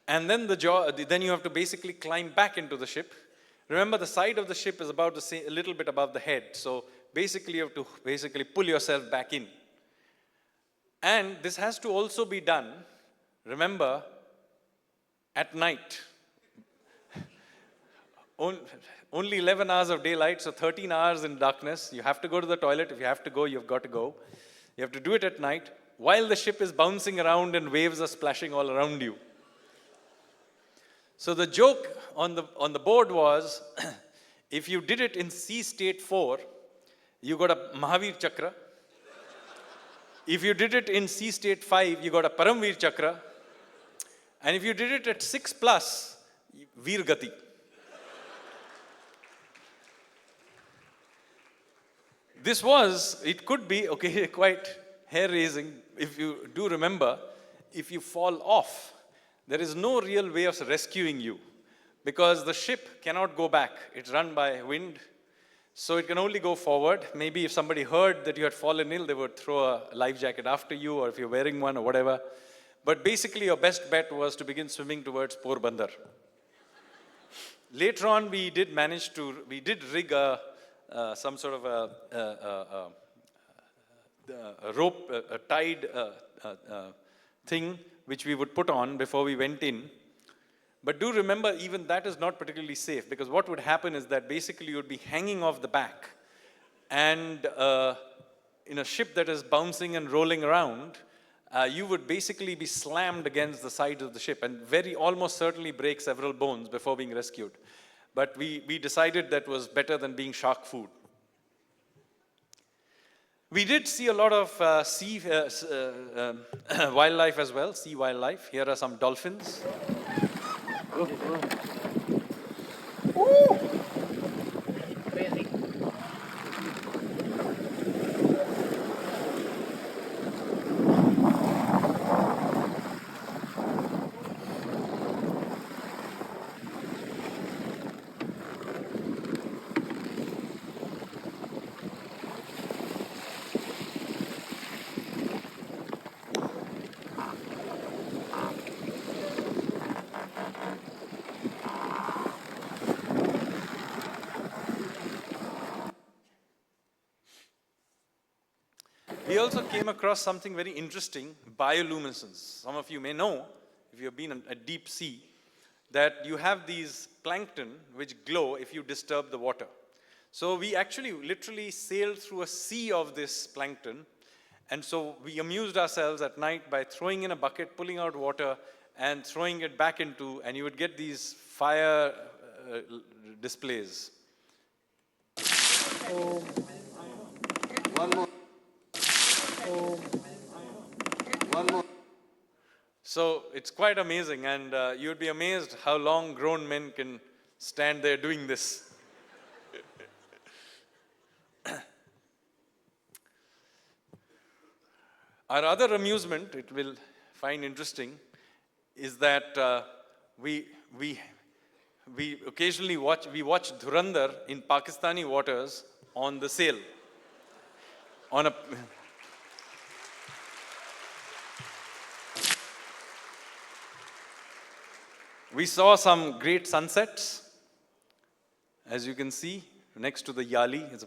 And then then you have to basically climb back into the ship. Remember, the side of the ship is about a little bit above the head. So basically, you have to pull yourself back in. And this has to also be done, remember, at night. Only 11 hours of daylight, so 13 hours in darkness. You have to go to the toilet. If you have to go, you've got to go. You have to do it at night while the ship is bouncing around and waves are splashing all around you. So the joke on the board was, if you did it in sea state 4, you got a Mahavir Chakra. If you did it in sea state 5, you got a Paramvir Chakra. And if you did it at 6+, Veer Gati. It could be, quite hair-raising. If you do remember, if you fall off, there is no real way of rescuing you because the ship cannot go back. It's run by wind, so it can only go forward. Maybe if somebody heard that you had fallen ill, they would throw a life jacket after you, or if you're wearing one or whatever. But basically, your best bet was to begin swimming towards Porbandar. Later on, we did rig some sort of a a rope, a tied thing which we would put on before we went in. But do remember, even that is not particularly safe, because what would happen is that basically you would be hanging off the back, and in a ship that is bouncing and rolling around, you would basically be slammed against the sides of the ship and almost certainly break several bones before being rescued. But we decided that was better than being shark food. We did see a lot of sea wildlife as well, sea wildlife. Here are some dolphins. We also came across something very interesting, bioluminescence. Some of you may know, if you have been at deep sea, that you have these plankton which glow if you disturb the water. So we actually literally sailed through a sea of this plankton, and so we amused ourselves at night by throwing in a bucket, pulling out water, and throwing it back into, and you would get these fire displays. One more. So it's quite amazing, and you would be amazed how long grown men can stand there doing this. Our other amusement, it will find interesting, is that we occasionally watch Dhurandhar in Pakistani waters on the sail. We saw some great sunsets, as you can see, next to the Yali.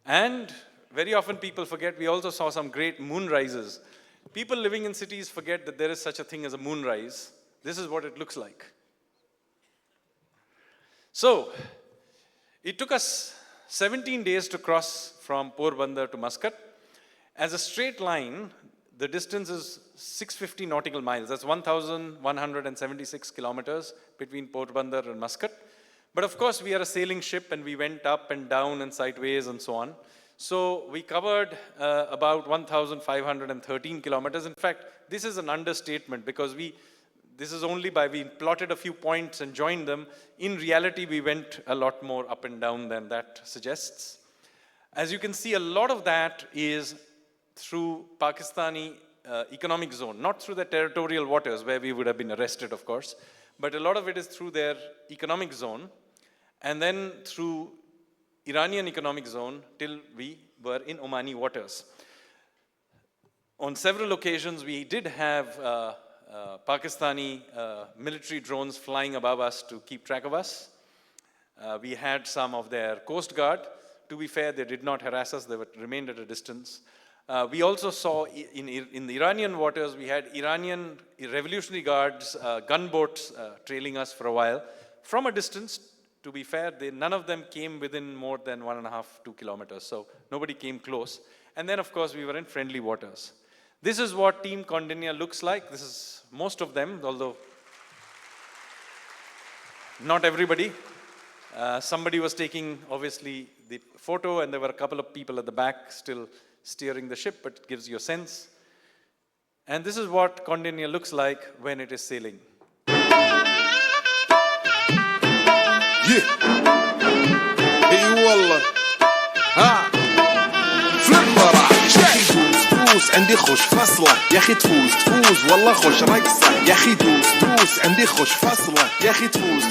And very often people forget, we also saw some great moonrises. People living in cities forget that there is such a thing as a moonrise. This is what it looks like. So, it took us 17 days to cross from Porbandar to Muscat. As a straight line, the distance is 650 nautical miles. That's 1,176 kilometers between Porbandar and Muscat. But of course, we are a sailing ship, and we went up and down and sideways and so on. So we covered about 1,513 kilometers. In fact, this is an understatement, because this is only we plotted a few points and joined them. In reality, we went a lot more up and down than that suggests. As you can see, a lot of that is through Pakistani economic zone, not through the territorial waters where we would have been arrested, of course, but a lot of it is through their economic zone, and then through Iranian economic zone till we were in Omani waters. On several occasions, we did have Pakistani military drones flying above us to keep track of us. We had some of their Coast Guard. To be fair, they did not harass us, they remained at a distance. We also saw in the Iranian waters, we had Iranian Revolutionary Guards, gunboats trailing us for a while. From a distance, to be fair, none of them came within more than 1.5, 2 kilometers. So nobody came close. And then, of course, we were in friendly waters. This is what Team Condinia looks like. This is most of them, although not everybody. Somebody was taking, obviously, the photo, and there were a couple of people at the back still steering the ship, but it gives you a sense. And this is what Condinia looks like when it is sailing. Yeah. اي والله ها فلبرة دوس عندي خوش فصلة يا اخي تفوز والله خوش رقصة يا اخي دوس عندي خوش فصلة يا اخي تفوز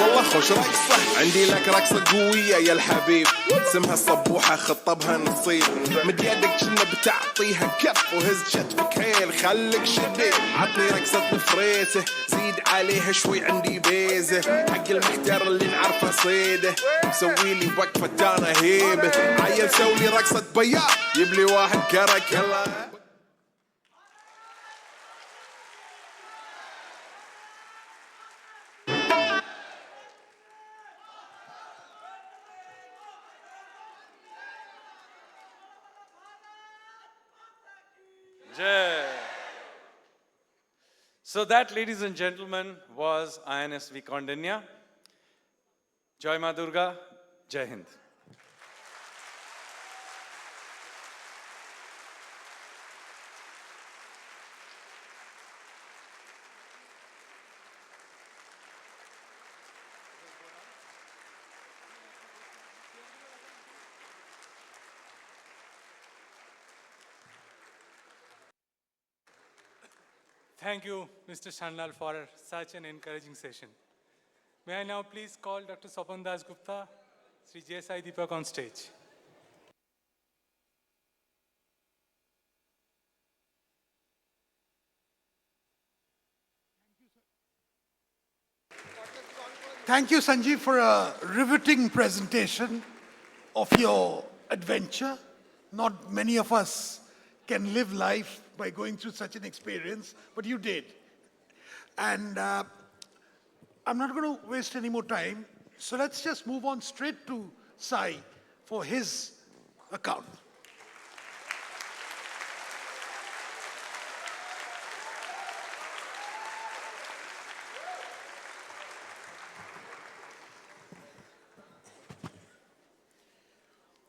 والله خوش رقصة عندي لك رقصة قوية يا الحبيب اسمها الصبوحة خطبها نصيب مد يدك كنا بتعطيها كف وهز شتفك هيل خليك شديد عطني رقصة نفريته زي زيد عليها شوي عندي بيزة حق المحتار اللي نعرفه صيده مسوي لي وقفة انا هيبة عيل سوي رقصة بياض يبلي واحد كرك يلا Jai. So that, ladies and gentlemen, was INS Vikondanya. Joy Ma Durga, Jai Hind. Thank you, Mr. Sanyal, for such an encouraging session. May I now please call Dr. Swapan Das Gupta, Sri JSI Deepak on stage. Thank you, Sanjeev, for a riveting presentation of your adventure. Not many of us can live life by going through such an experience, but you did. And I'm not going to waste any more time, so let's just move on straight to Sai for his account.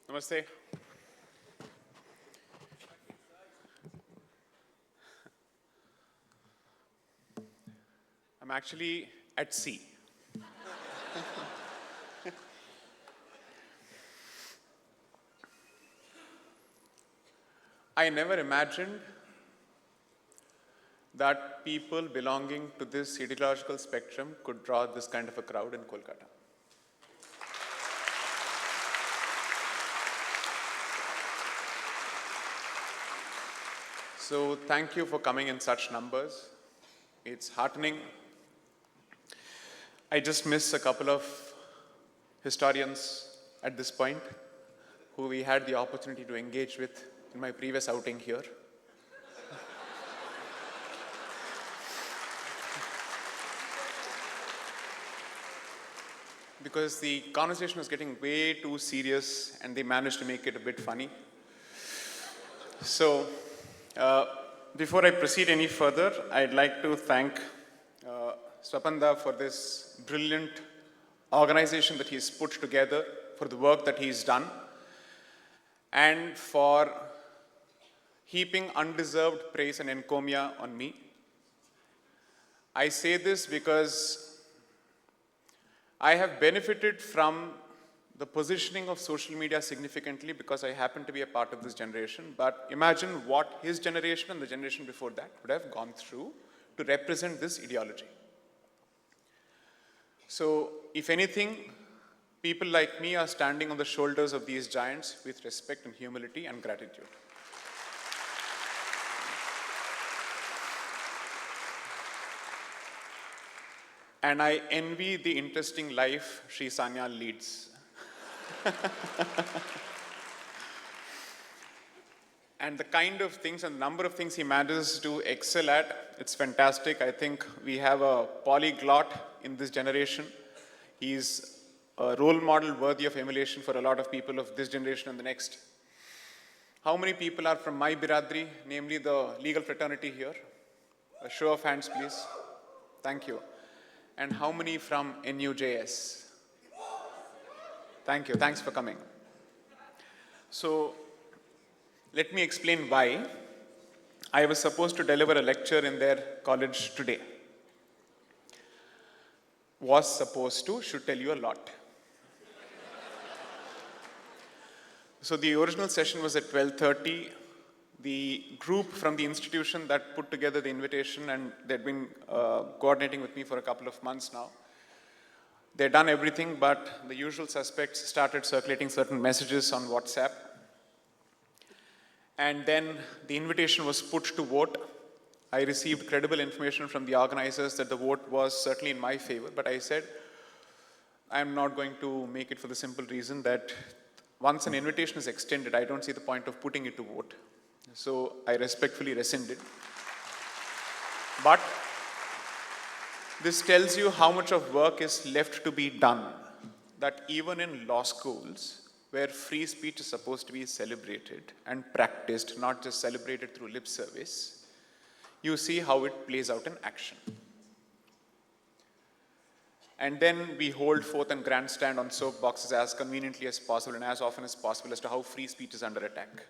Namaste. I'm actually at sea. I never imagined that people belonging to this ideological spectrum could draw this kind of a crowd in Kolkata. So thank you for coming in such numbers. It's heartening. I just miss a couple of historians at this point who we had the opportunity to engage with in my previous outing here. Because the conversation was getting way too serious and they managed to make it a bit funny. So, before I proceed any further, I'd like to thank Swapanda for this brilliant organization that he's put together, for the work that he's done, and for heaping undeserved praise and encomia on me. I say this because I have benefited from the positioning of social media significantly because I happen to be a part of this generation. But imagine what his generation and the generation before that would have gone through to represent this ideology. So, if anything, people like me are standing on the shoulders of these giants with respect and humility and gratitude. And I envy the interesting life Sri Sanyal leads. And the kind of things and number of things he manages to excel at, it's fantastic. I think we have a polyglot in this generation. He's a role model worthy of emulation for a lot of people of this generation and the next. How many people are from my Biradri, namely the legal fraternity here? A show of hands, please. Thank you. And how many from NUJS? Thank you. Thanks for coming. So, let me explain why I was supposed to deliver a lecture in their college today. Was supposed to, should tell you a lot. So the original session was at 12:30. The group from the institution that put together the invitation, and they'd been coordinating with me for a couple of months now. They'd done everything, but the usual suspects started circulating certain messages on WhatsApp. And then the invitation was put to vote, I received credible information from the organizers that the vote was certainly in my favor, but I said, I'm not going to make it for the simple reason that once an invitation is extended, I don't see the point of putting it to vote. So I respectfully rescinded. But this tells you how much of work is left to be done. That even in law schools, where free speech is supposed to be celebrated and practiced, not just celebrated through lip service, you see how it plays out in action. And then we hold forth and grandstand on soapboxes as conveniently as possible and as often as possible as to how free speech is under attack.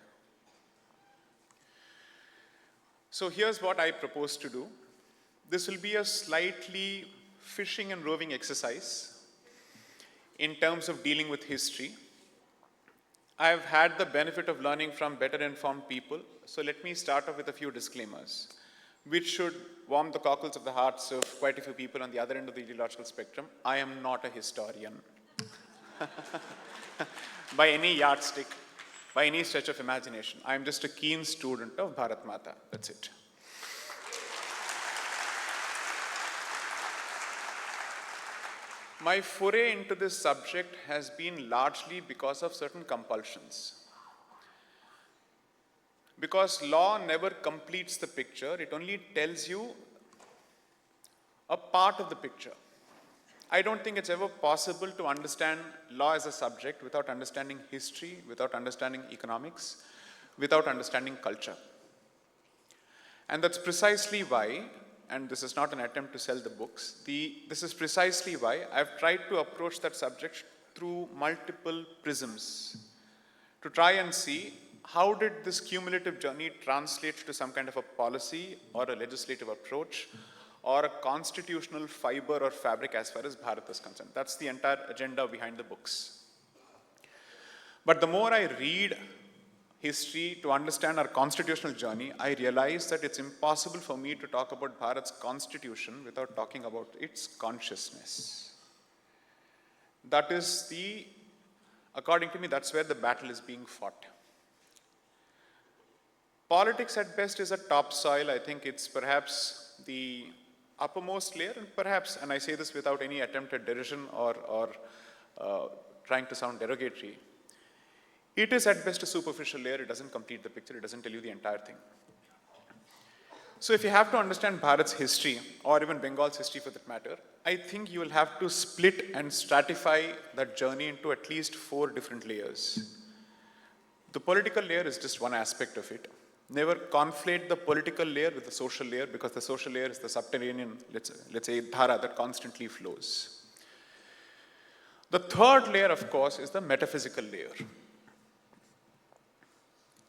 So here's what I propose to do. This will be a slightly fishing and roving exercise in terms of dealing with history. I've had the benefit of learning from better informed people, so let me start off with a few disclaimers, which should warm the cockles of the hearts of quite a few people on the other end of the ideological spectrum. I am not a historian by any yardstick, by any stretch of imagination. I am just a keen student of Bharat Mata, that's it. My foray into this subject has been largely because of certain compulsions. Because law never completes the picture, it only tells you a part of the picture. I don't think it's ever possible to understand law as a subject without understanding history, without understanding economics, without understanding culture. And that's precisely why, and this is not an attempt to sell the books, this is precisely why I've tried to approach that subject through multiple prisms to try and see how did this cumulative journey translate to some kind of a policy or a legislative approach or a constitutional fiber or fabric as far as Bharat is concerned. That's the entire agenda behind the books. But the more I read history to understand our constitutional journey, I realize that it's impossible for me to talk about Bharat's constitution without talking about its consciousness. That is according to me, that's where the battle is being fought. Politics at best is a topsoil. I think it's perhaps the uppermost layer, and perhaps, and I say this without any attempt at derision or trying to sound derogatory, it is at best a superficial layer. It doesn't complete the picture. It doesn't tell you the entire thing. So if you have to understand Bharat's history, or even Bengal's history for that matter, I think you will have to split and stratify that journey into at least 4 different layers. The political layer is just one aspect of it. Never conflate the political layer with the social layer, because the social layer is the subterranean, let's say, dhara that constantly flows. The third layer, of course, is the metaphysical layer.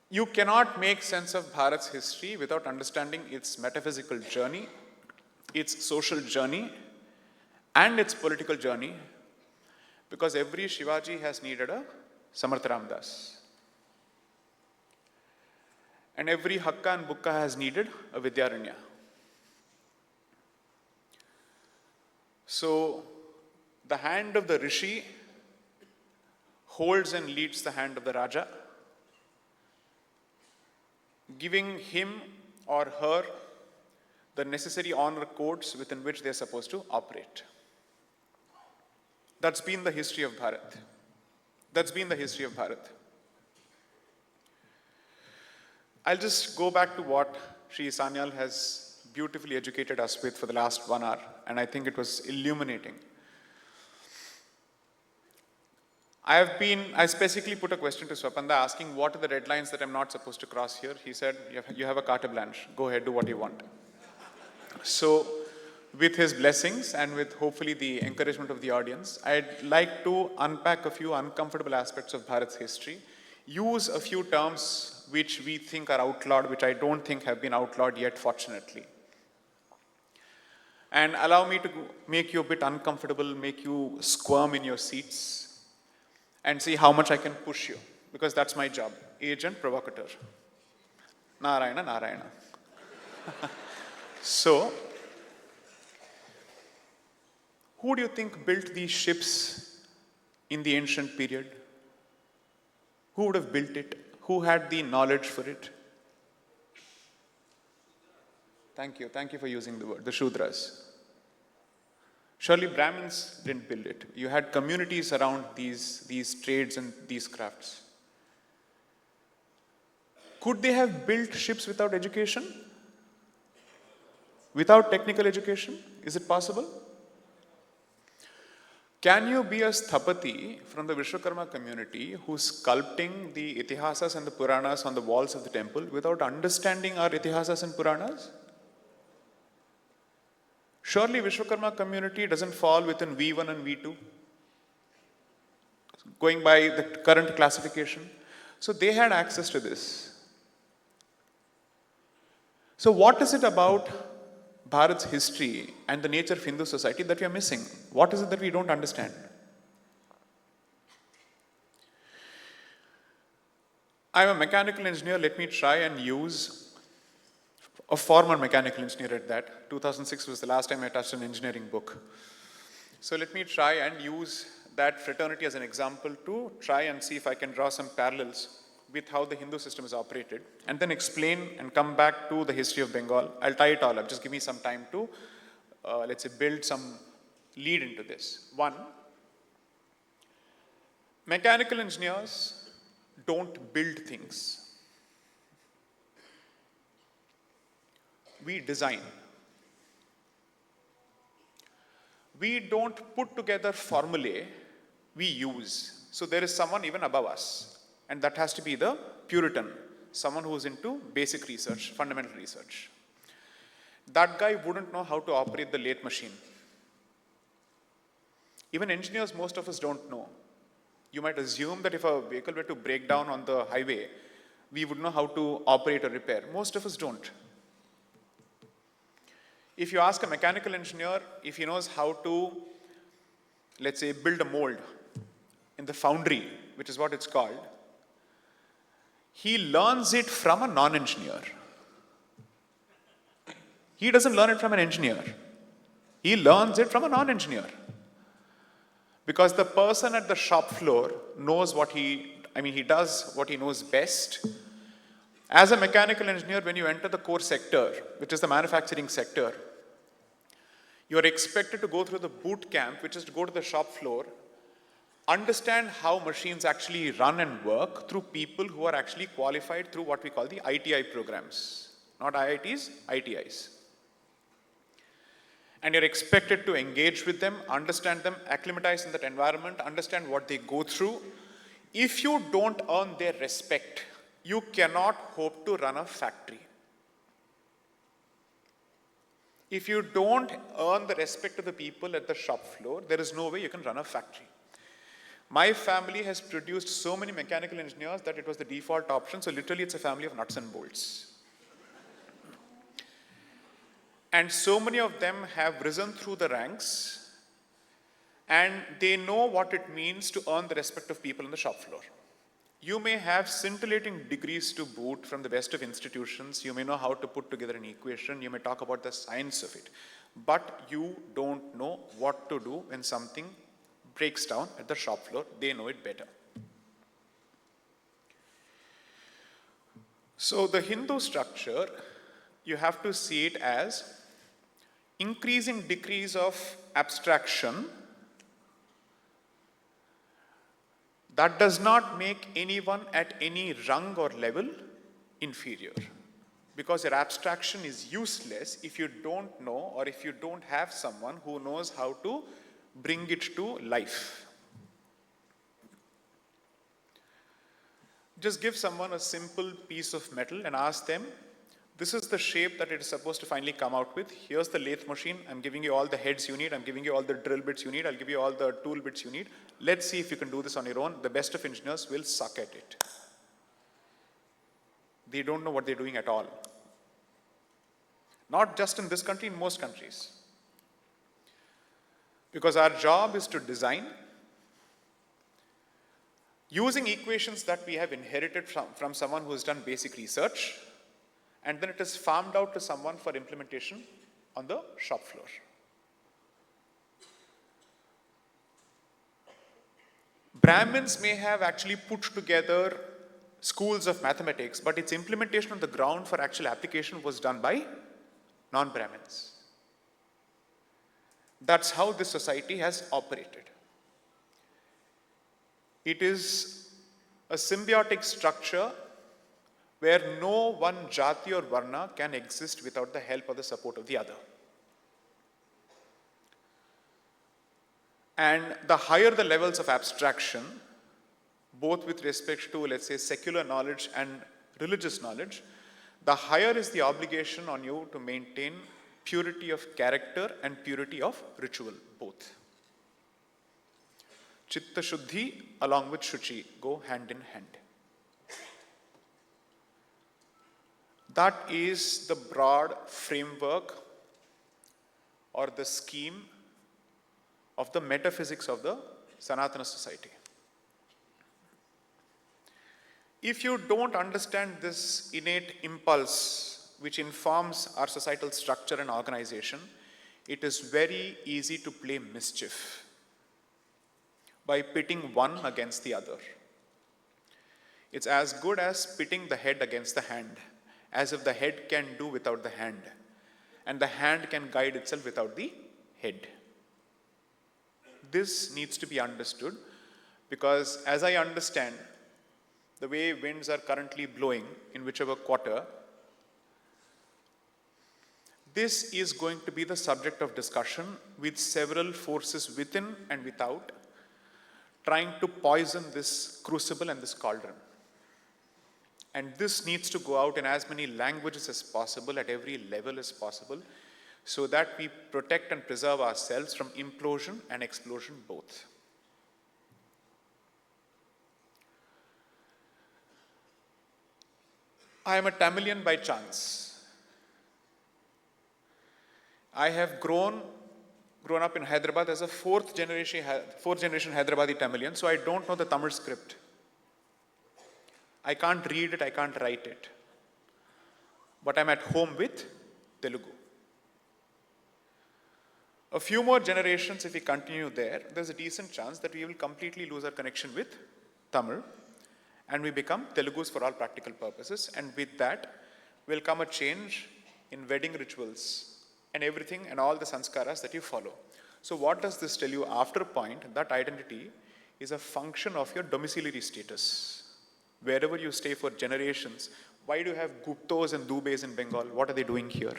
You cannot make sense of Bharat's history without understanding its metaphysical journey, its social journey, and its political journey, because every Shivaji has needed a Samarth Ramdas. And every Hakka and Bukka has needed a Vidyaranya. So, the hand of the Rishi holds and leads the hand of the Raja, giving him or her the necessary honor codes within which they are supposed to operate. That's been the history of Bharat. That's been the history of Bharat. I'll just go back to what Sri Sanyal has beautifully educated us with for the last 1 hour, and I think it was illuminating. I specifically put a question to Swapanda asking what are the red lines that I'm not supposed to cross here. He said, you have a carte blanche, go ahead, do what you want. So, with his blessings and with hopefully the encouragement of the audience, I'd like to unpack a few uncomfortable aspects of Bharat's history, use a few terms which we think are outlawed, which I don't think have been outlawed yet, fortunately. And allow me to make you a bit uncomfortable, make you squirm in your seats, and see how much I can push you, because that's my job, agent provocateur. Narayana, Narayana. So, who do you think built these ships in the ancient period? Who would have built it? Who had the knowledge for it? Thank you. Thank you for using the word, the Shudras. Surely Brahmins didn't build it. You had communities around these trades and these crafts. Could they have built ships without education? Without technical education? Is it possible? Can you be a sthapati from the Vishwakarma community who's sculpting the Itihasas and the Puranas on the walls of the temple without understanding our Itihasas and Puranas? Surely Vishwakarma community doesn't fall within V1 and V2, going by the current classification. So they had access to this. So what is it about Bharat's history and the nature of Hindu society that we are missing? What is it that we don't understand? I'm a mechanical engineer. Let me try and use a former mechanical engineer at that. 2006 was the last time I touched an engineering book. So let me try and use that fraternity as an example to try and see if I can draw some parallels with how the Hindu system is operated, and then explain and come back to the history of Bengal. I'll tie it all up. Just give me some time to, let's say, build some lead into this. One, mechanical engineers don't build things. We design. We don't put together formulae, we use. So there is someone even above us. And that has to be the Puritan, someone who is into basic research, fundamental research. That guy wouldn't know how to operate the lathe machine. Even engineers, most of us don't know. You might assume that if a vehicle were to break down on the highway, we would know how to operate or repair. Most of us don't. If you ask a mechanical engineer if he knows how to, let's say, build a mold in the foundry, which is what it's called, he learns it from a non-engineer. He doesn't learn it from an engineer. He learns it from a non-engineer. Because the person at the shop floor knows he does what he knows best. As a mechanical engineer, when you enter the core sector, which is the manufacturing sector, you are expected to go through the boot camp, which is to go to the shop floor, understand how machines actually run and work through people who are actually qualified through what we call the ITI programs. Not IITs, ITIs. And you're expected to engage with them, understand them, acclimatize in that environment, understand what they go through. If you don't earn their respect, you cannot hope to run a factory. If you don't earn the respect of the people at the shop floor, there is no way you can run a factory. My family has produced so many mechanical engineers that it was the default option. So literally it's a family of nuts and bolts. And so many of them have risen through the ranks and they know what it means to earn the respect of people on the shop floor. You may have scintillating degrees to boot from the best of institutions. You may know how to put together an equation. You may talk about the science of it. But you don't know what to do when something breaks down at the shop floor. They know it better. So the Hindu structure, you have to see it as increasing degrees of abstraction. That does not make anyone at any rung or level inferior. Because your abstraction is useless if you don't know or if you don't have someone who knows how to bring it to life. Just give someone a simple piece of metal and ask them, this is the shape that it is supposed to finally come out with. Here's the lathe machine. I'm giving you all the heads you need. I'm giving you all the drill bits you need. I'll give you all the tool bits you need. Let's see if you can do this on your own. The best of engineers will suck at it. They don't know what they're doing at all. Not just in this country, in most countries. Because our job is to design using equations that we have inherited from someone who has done basic research, and then it is farmed out to someone for implementation on the shop floor. Brahmins may have actually put together schools of mathematics, but its implementation on the ground for actual application was done by non-Brahmins. That's how this society has operated. It is a symbiotic structure where no one jati or varna can exist without the help or the support of the other. And the higher the levels of abstraction, both with respect to, let's say, secular knowledge and religious knowledge, the higher is the obligation on you to maintain purity of character and purity of ritual, both. Chitta Shuddhi along with Shuchi go hand in hand. That is the broad framework or the scheme of the metaphysics of the Sanatana society. If you don't understand this innate impulse which informs our societal structure and organization, it is very easy to play mischief by pitting one against the other. It's as good as pitting the head against the hand, as if the head can do without the hand, and the hand can guide itself without the head. This needs to be understood because, as I understand, the way winds are currently blowing in whichever quarter, this is going to be the subject of discussion with several forces within and without trying to poison this crucible and this cauldron. And this needs to go out in as many languages as possible, at every level as possible, so that we protect and preserve ourselves from implosion and explosion both. I am a Tamilian by chance. I have grown up in Hyderabad as a fourth generation Hyderabadi Tamilian, so I don't know the Tamil script. I can't read it, I can't write it. But I'm at home with Telugu. A few more generations, if we continue there, there's a decent chance that we will completely lose our connection with Tamil and we become Telugus for all practical purposes. And with that will come a change in wedding rituals and everything and all the sanskaras that you follow. So what does this tell you? After a point, that identity is a function of your domiciliary status. Wherever you stay for generations, why do you have Guptos and Dubes in Bengal? What are they doing here?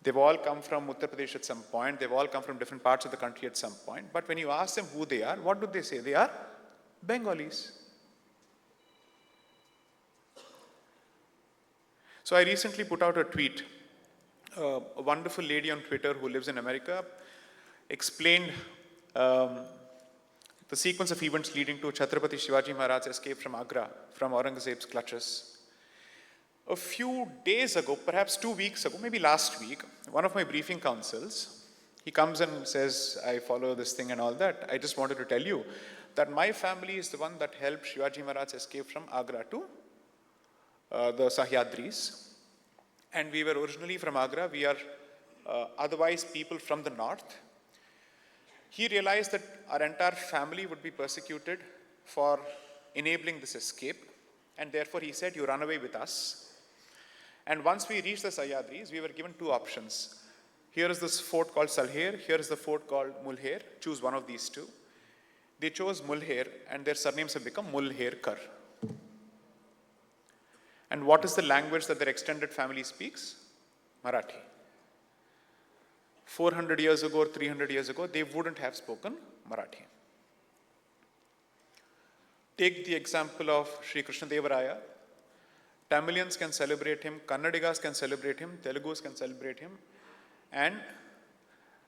They've all come from Uttar Pradesh at some point. They've all come from different parts of the country at some point. But when you ask them who they are, what do they say? They are Bengalis. So I recently put out a tweet. A wonderful lady on Twitter who lives in America explained the sequence of events leading to Chhatrapati Shivaji Maharaj's escape from Agra, from Aurangzeb's clutches. A few days ago, perhaps 2 weeks ago, maybe last week, one of my briefing counsels, he comes and says, I follow this thing and all that. I just wanted to tell you that my family is the one that helped Shivaji Maharaj escape from Agra to the Sahyadris. And we were originally from Agra. We are otherwise people from the north. He realized that our entire family would be persecuted for enabling this escape. And therefore he said, you run away with us. And once we reached the Sahyadris, we were given two options. Here is this fort called Salher. Here is the fort called Mulher. Choose one of these two. They chose Mulher and their surnames have become Mulherkar. And what is the language that their extended family speaks? Marathi. 400 years ago or 300 years ago, they wouldn't have spoken Marathi. Take the example of Sri Krishna Deva Raya. Tamilians can celebrate him, Kannadigas can celebrate him, Telugus can celebrate him, and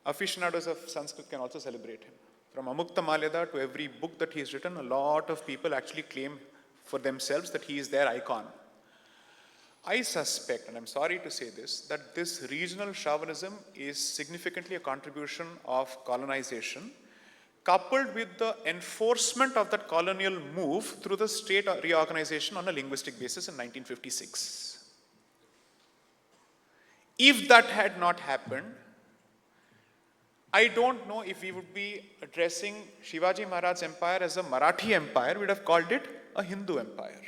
aficionados of Sanskrit can also celebrate him. From Amukta Malyada to every book that he has written, a lot of people actually claim for themselves that he is their icon. I suspect, and I'm sorry to say this, that this regional chauvinism is significantly a contribution of colonization, coupled with the enforcement of that colonial move through the state reorganization on a linguistic basis in 1956. If that had not happened, I don't know if we would be addressing Shivaji Maharaj's empire as a Marathi empire. We would have called it a Hindu empire.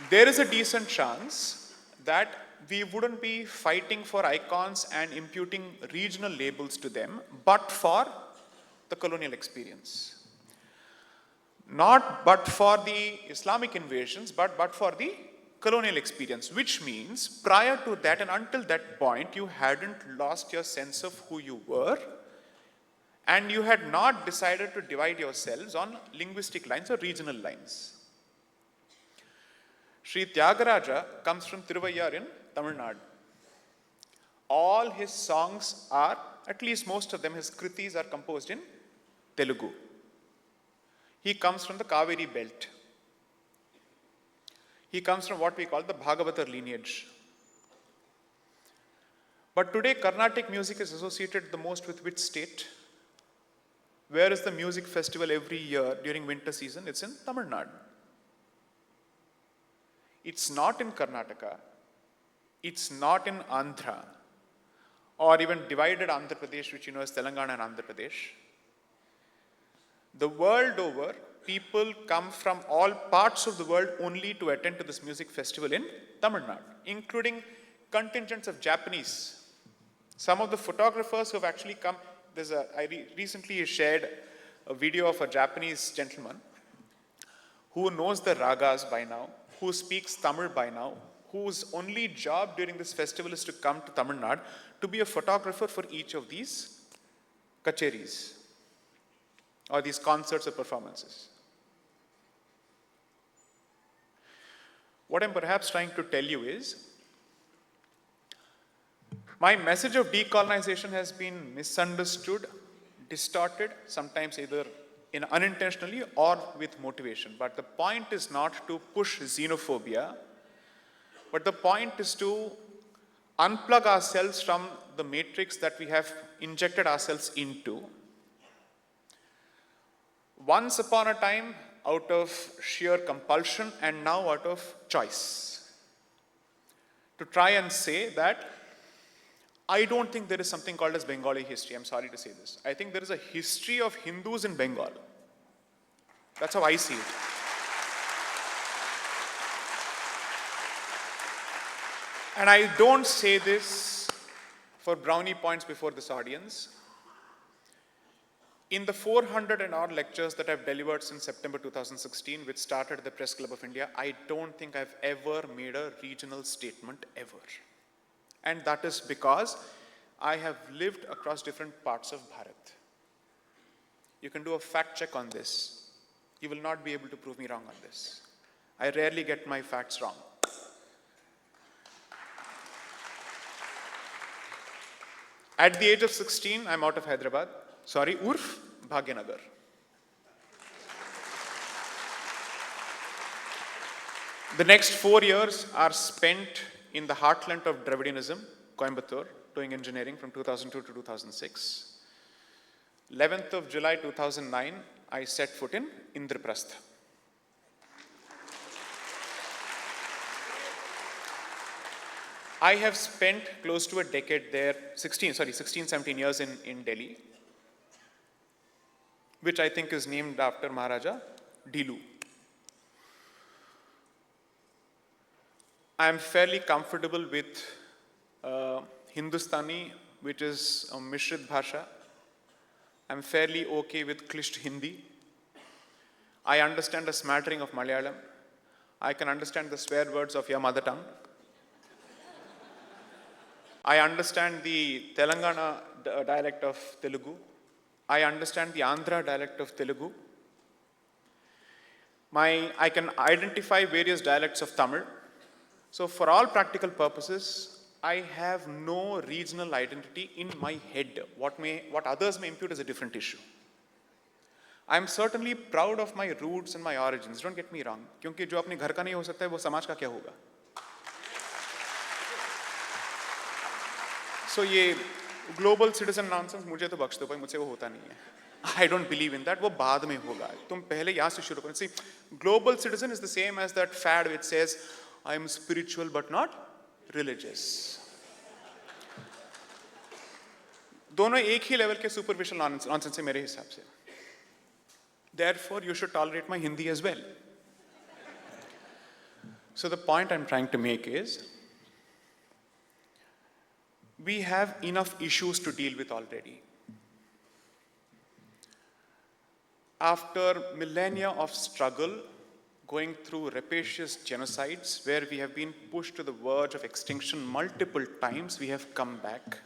there is a decent chance that we wouldn't be fighting for icons and imputing regional labels to them, but for the colonial experience. Not but for the Islamic invasions, but for the colonial experience, which means prior to that and until that point, you hadn't lost your sense of who you were, and you had not decided to divide yourselves on linguistic lines or regional lines. Sri Tyagaraja comes from Tiruvayar in Tamil Nadu. All his songs are, at least most of them, his kritis are composed in Telugu. He comes from the Kaveri belt. He comes from what we call the Bhagavatar lineage. But today, Carnatic music is associated the most with which state? Where is the music festival every year during winter season? It's in Tamil Nadu. It's not in Karnataka. It's not in Andhra, or even divided Andhra Pradesh, which you know as Telangana and Andhra Pradesh. The world over, people come from all parts of the world only to attend to this music festival in Tamil Nadu, including contingents of Japanese. Some of the photographers who have actually come, I recently shared a video of a Japanese gentleman who knows the ragas by now, who speaks Tamil by now, whose only job during this festival is to come to Tamil Nadu to be a photographer for each of these kacheris or these concerts or performances. What I'm perhaps trying to tell you is, my message of decolonization has been misunderstood, distorted, sometimes either unintentionally or with motivation. But the point is not to push xenophobia, but the point is to unplug ourselves from the matrix that we have injected ourselves into. Once upon a time, out of sheer compulsion, and now out of choice. To try and say that I don't think there is something called as Bengali history. I'm sorry to say this. I think there is a history of Hindus in Bengal. That's how I see it. And I don't say this for brownie points before this audience. In the 400 and odd lectures that I've delivered since September 2016, which started at the Press Club of India, I don't think I've ever made a regional statement ever. And that is because I have lived across different parts of Bharat. You can do a fact check on this. You will not be able to prove me wrong on this. I rarely get my facts wrong. At the age of 16, I'm out of Hyderabad. Sorry, Urf, Bhagyanagar. The next 4 years are spent in the heartland of Dravidianism, Coimbatore, doing engineering from 2002 to 2006. 11th of July 2009, I set foot in Indraprastha. I have spent close to a decade there, 16, 17 years in Delhi, which I think is named after Maharaja Dilu. I am fairly comfortable with Hindustani, which is a Mishrit Bhasha. I'm fairly okay with Klisht Hindi. I understand a smattering of Malayalam. I can understand the swear words of your mother tongue. I understand the Telangana dialect of Telugu. I understand the Andhra dialect of Telugu. I can identify various dialects of Tamil. So for all practical purposes, I have no regional identity in my head. What others may impute is a different issue. I'm certainly proud of my roots and my origins. Don't get me wrong. क्योंकि जो अपने घर का नहीं हो सकता है, वो समाज का क्या होगा? So ये global citizen nonsense मुझे तो बख्श दो भाई, मुझसे वो होता नहीं है. I don't believe in that. वो बाद में होगा. तुम पहले यहाँ से शुरू करो. See, global citizen is the same as that fad which says, I am spiritual but not religious. दोनों एक ही लेवल के superficial nonsense है मेरे हिसाब से. Therefore, you should tolerate my Hindi as well. So the point I'm trying to make is, we have enough issues to deal with already. After millennia of struggle, going through rapacious genocides, where we have been pushed to the verge of extinction multiple times, we have come back.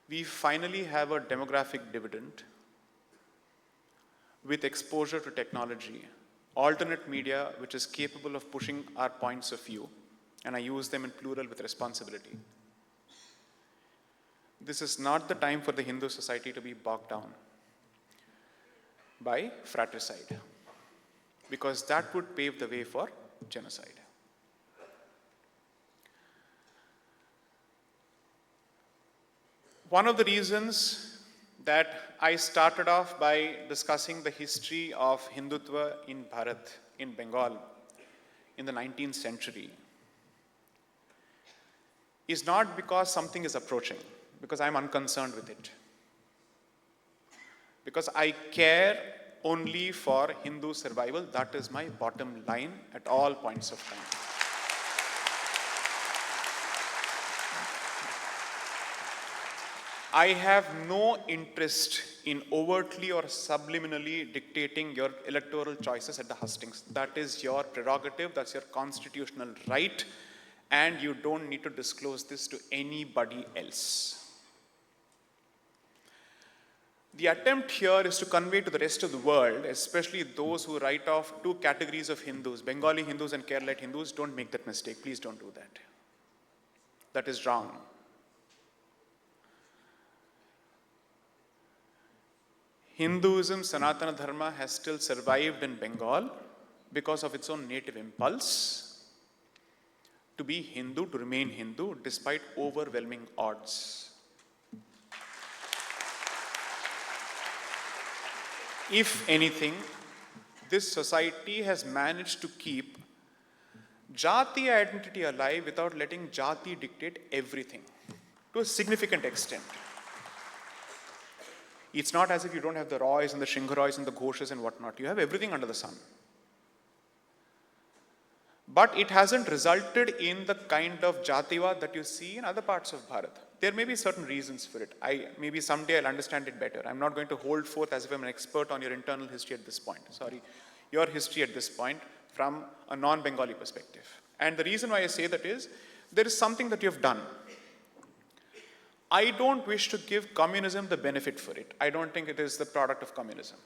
We finally have a demographic dividend with exposure to technology, alternate media which is capable of pushing our points of view, and I use them in plural with responsibility. This is not the time for the Hindu society to be bogged down by fratricide, because that would pave the way for genocide. One of the reasons that I started off by discussing the history of Hindutva in Bharat, in Bengal, in the 19th century, is not because something is approaching, because I'm unconcerned with it. Because I care only for Hindu survival. That is my bottom line at all points of time. I have no interest in overtly or subliminally dictating your electoral choices at the hustings. That is your prerogative, that's your constitutional right, and you don't need to disclose this to anybody else. The attempt here is to convey to the rest of the world, especially those who write off two categories of Hindus, Bengali Hindus and Kerala Hindus, don't make that mistake. Please don't do that. That is wrong. Hinduism, Sanatana Dharma, has still survived in Bengal because of its own native impulse to be Hindu, to remain Hindu, despite overwhelming odds. If anything, this society has managed to keep Jati identity alive without letting Jati dictate everything, to a significant extent. It's not as if you don't have the Roys and the Shingharoys and the Ghoshas and whatnot. You have everything under the sun. But it hasn't resulted in the kind of Jativad that you see in other parts of Bharat. There may be certain reasons for it. Maybe someday I'll understand it better. I'm not going to hold forth as if I'm an expert on your internal history at this point. Your history at this point from a non-Bengali perspective. And the reason why I say that is, there is something that you have done. I don't wish to give communism the benefit for it. I don't think it is the product of communism.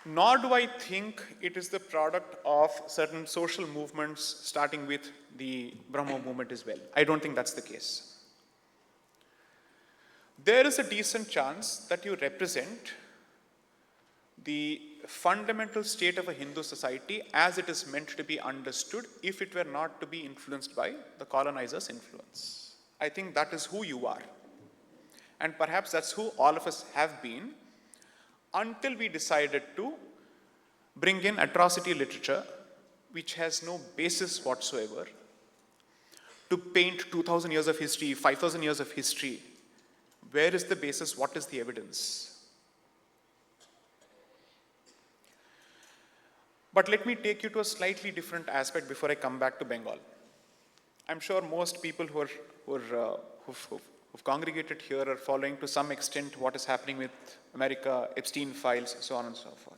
Nor do I think it is the product of certain social movements, starting with the Brahmo movement as well. I don't think that's the case. There is a decent chance that you represent the fundamental state of a Hindu society as it is meant to be understood if it were not to be influenced by the colonizer's influence. I think that is who you are. And perhaps that's who all of us have been, until we decided to bring in atrocity literature, which has no basis whatsoever, to paint 2,000 years of history, 5,000 years of history. Where is the basis? What is the evidence? But let me take you to a slightly different aspect before I come back to Bengal. I'm sure most people who've congregated here are following to some extent what is happening with America, Epstein files, so on and so forth.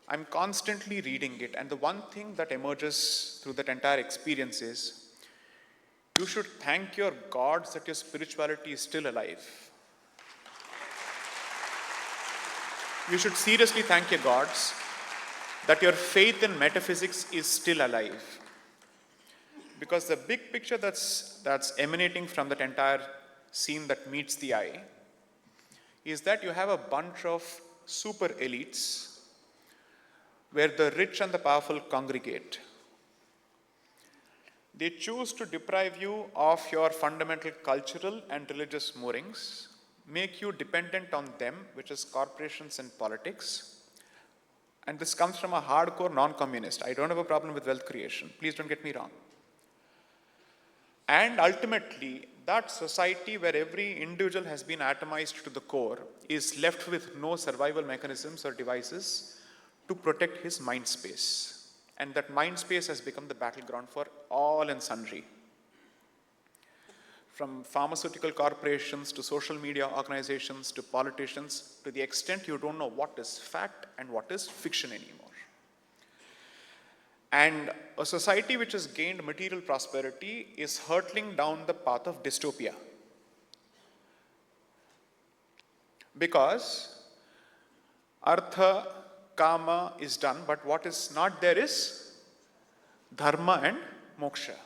I'm constantly reading it, and the one thing that emerges through that entire experience is, you should thank your gods that your spirituality is still alive. You should seriously thank your gods that your faith in metaphysics is still alive. Because the big picture that's emanating from that entire scene that meets the eye is that you have a bunch of super elites where the rich and the powerful congregate. They choose to deprive you of your fundamental cultural and religious moorings, make you dependent on them, which is corporations and politics. And this comes from a hardcore non-communist. I don't have a problem with wealth creation. Please don't get me wrong. And ultimately, that society where every individual has been atomized to the core is left with no survival mechanisms or devices to protect his mind space. And that mind space has become the battleground for all and sundry. From pharmaceutical corporations to social media organizations to politicians, to the extent you don't know what is fact and what is fiction anymore. And a society which has gained material prosperity is hurtling down the path of dystopia. Because artha, kama is done, but what is not there is dharma and moksha.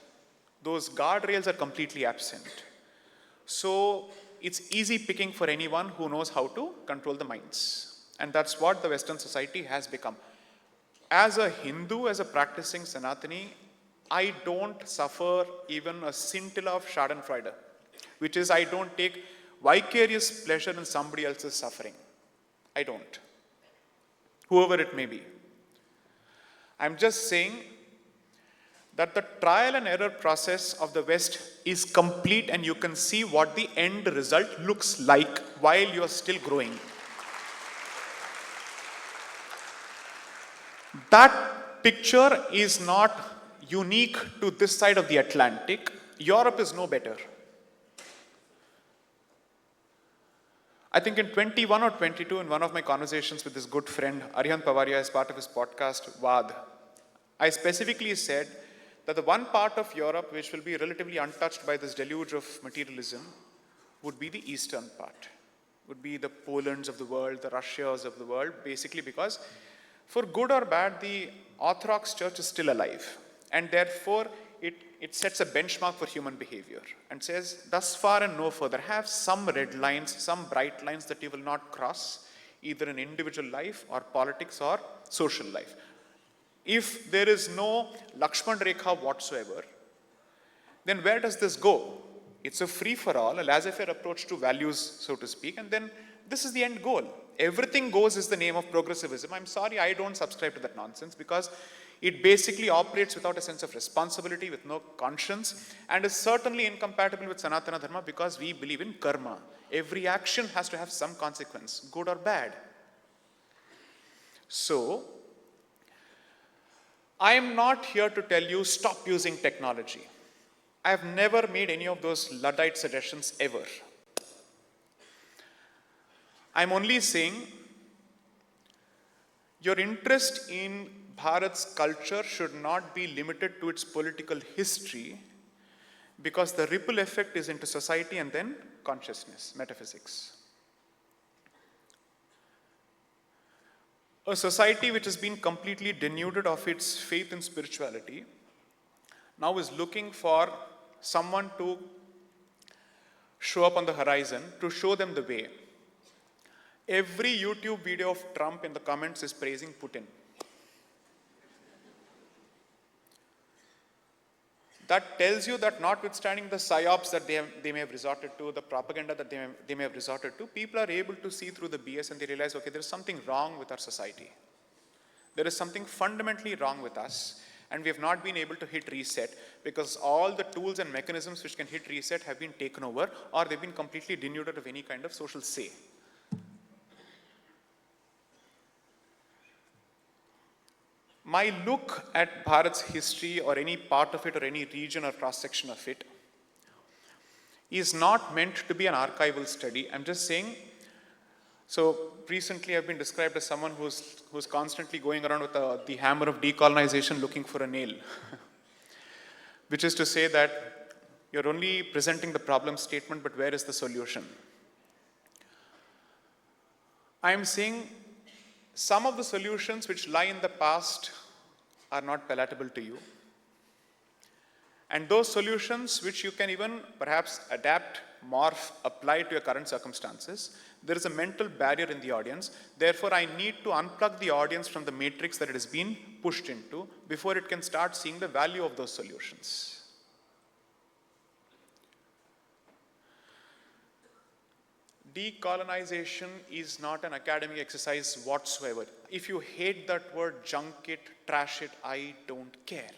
Those guardrails are completely absent. So it's easy picking for anyone who knows how to control the minds. And that's what the Western society has become. As a Hindu, as a practicing Sanatani, I don't suffer even a scintilla of schadenfreude, which is I don't take vicarious pleasure in somebody else's suffering. I don't. Whoever it may be. I'm just saying that the trial and error process of the West is complete and you can see what the end result looks like while you're still growing. That picture is not unique to this side of the Atlantic. Europe is no better. I think in 21 or 22, in one of my conversations with this good friend, Arihant Pavaria, as part of his podcast, VAD, I specifically said that the one part of Europe which will be relatively untouched by this deluge of materialism would be the eastern part, would be the Polands of the world, the Russias of the world, basically because for good or bad, the Orthodox Church is still alive. And therefore, it sets a benchmark for human behavior and says, thus far and no further. Have some red lines, some bright lines that you will not cross, either in individual life or politics or social life. If there is no Lakshman Rekha whatsoever, then where does this go? It's a free-for-all, a laissez-faire approach to values, so to speak, and then this is the end goal. Everything goes is the name of progressivism. I'm sorry, I don't subscribe to that nonsense because it basically operates without a sense of responsibility, with no conscience, and is certainly incompatible with Sanatana Dharma because we believe in karma. Every action has to have some consequence, good or bad. So, I am not here to tell you stop using technology. I have never made any of those Luddite suggestions ever. I'm only saying your interest in Bharat's culture should not be limited to its political history because the ripple effect is into society and then consciousness, metaphysics. A society which has been completely denuded of its faith in spirituality now is looking for someone to show up on the horizon, to show them the way. Every YouTube video of Trump in the comments is praising Putin. That tells you that notwithstanding the psyops that they may have resorted to, the propaganda that they may have resorted to, people are able to see through the BS and they realize, okay, there's something wrong with our society. There is something fundamentally wrong with us, and we have not been able to hit reset because all the tools and mechanisms which can hit reset have been taken over or they've been completely denuded of any kind of social say. My look at Bharat's history or any part of it or any region or cross-section of it is not meant to be an archival study. I'm just saying, so recently I've been described as someone who's constantly going around with the hammer of decolonization looking for a nail. Which is to say that you're only presenting the problem statement, but where is the solution? I'm saying some of the solutions which lie in the past are not palatable to you. And those solutions which you can even perhaps adapt, morph, apply to your current circumstances, there is a mental barrier in the audience. Therefore, I need to unplug the audience from the matrix that it has been pushed into before it can start seeing the value of those solutions. Decolonization is not an academic exercise whatsoever. If you hate that word, junk it, trash it, I don't care.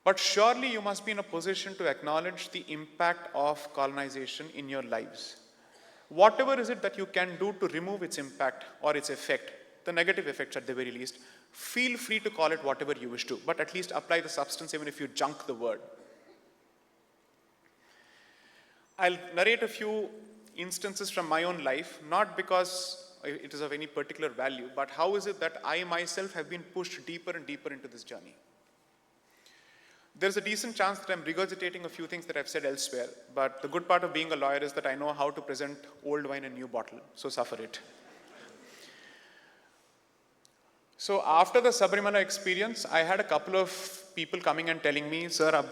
But surely you must be in a position to acknowledge the impact of colonization in your lives. Whatever is it that you can do to remove its impact or its effect, the negative effects at the very least, feel free to call it whatever you wish to, but at least apply the substance even if you junk the word. I'll narrate a few instances from my own life, not because it is of any particular value, but how is it that I myself have been pushed deeper and deeper into this journey. There's a decent chance that I'm regurgitating a few things that I've said elsewhere, but the good part of being a lawyer is that I know how to present old wine in new bottle, so suffer it. So after the Sabrimala experience, I had a couple of people coming and telling me, sir,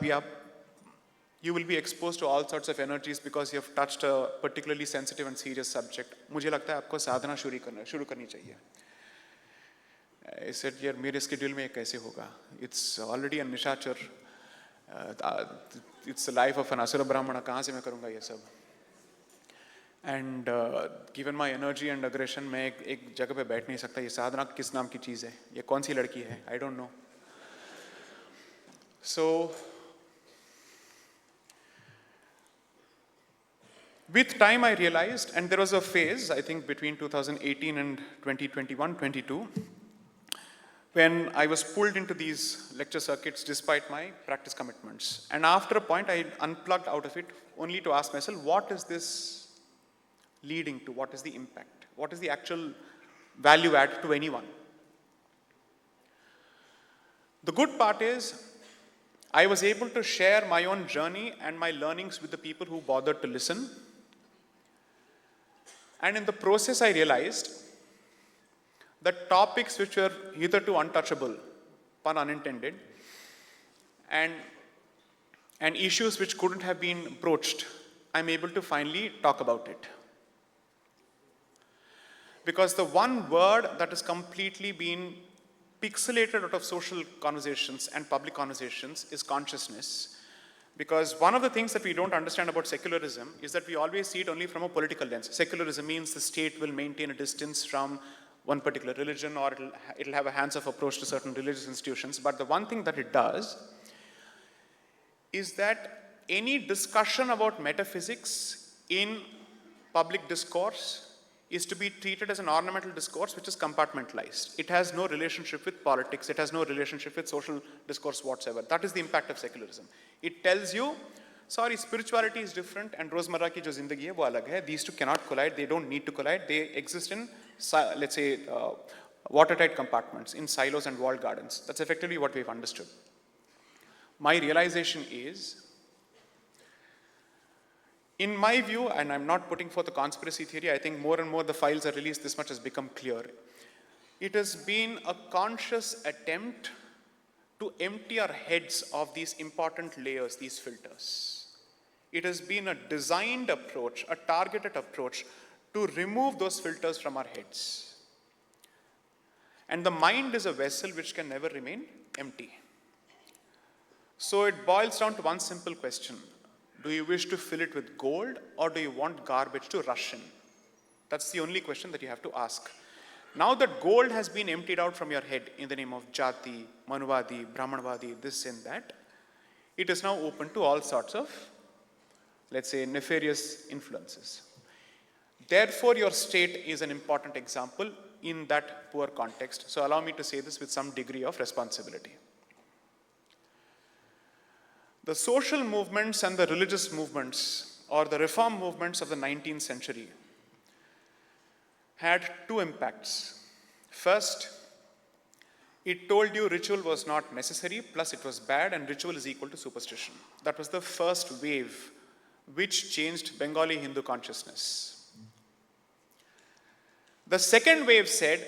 you will be exposed to all sorts of energies because you have touched a particularly sensitive and serious subject. मुझे लगता है आपको साधना शुरू करनी चाहिए. I said, यार मेरे schedule में ये कैसे होगा? It's already a nishachar. It's the life of an asura brahmana. कहाँ से मैं करूँगा ये सब? And given my energy and aggression, मैं एक जगह पे बैठ नहीं सकता. ये साधना किस नाम की चीज़ है? ये कौन सी लड़की है? I don't know. So with time I realized, and there was a phase, I think between 2018 and 2021-22, when I was pulled into these lecture circuits despite my practice commitments. And after a point, I unplugged out of it only to ask myself, what is this leading to? What is the impact? What is the actual value add to anyone? The good part is, I was able to share my own journey and my learnings with the people who bothered to listen. And in the process, I realized that topics which were hitherto untouchable, pun unintended, and issues which couldn't have been broached, I'm able to finally talk about it. Because the one word that has completely been pixelated out of social conversations and public conversations is consciousness. Because one of the things that we don't understand about secularism is that we always see it only from a political lens. Secularism means the state will maintain a distance from one particular religion, or it'll have a hands-off approach to certain religious institutions. But the one thing that it does is that any discussion about metaphysics in public discourse is to be treated as an ornamental discourse which is compartmentalized. It has no relationship with politics. It has no relationship with social discourse whatsoever. That is the impact of secularism. It tells you, sorry, spirituality is different and Rozmarra ki jo zindagi hai, wo alag hai. These two cannot collide. They don't need to collide. They exist in, let's say, watertight compartments, in silos and walled gardens. That's effectively what we've understood. My realization is, in my view, and I'm not putting forth a conspiracy theory, I think more and more the files are released, this much has become clear. It has been a conscious attempt to empty our heads of these important layers, these filters. It has been a designed approach, a targeted approach to remove those filters from our heads. And the mind is a vessel which can never remain empty. So it boils down to one simple question. Do you wish to fill it with gold, or do you want garbage to rush in? That's the only question that you have to ask. Now that gold has been emptied out from your head in the name of Jati, Manuvadi, Brahmanvadi, this and that, it is now open to all sorts of, let's say, nefarious influences. Therefore, your state is an important example in that poor context. So allow me to say this with some degree of responsibility. The social movements and the religious movements, or the reform movements of the 19th century, had two impacts. First, it told you ritual was not necessary, plus it was bad, and ritual is equal to superstition. That was the first wave which changed Bengali Hindu consciousness. The second wave said,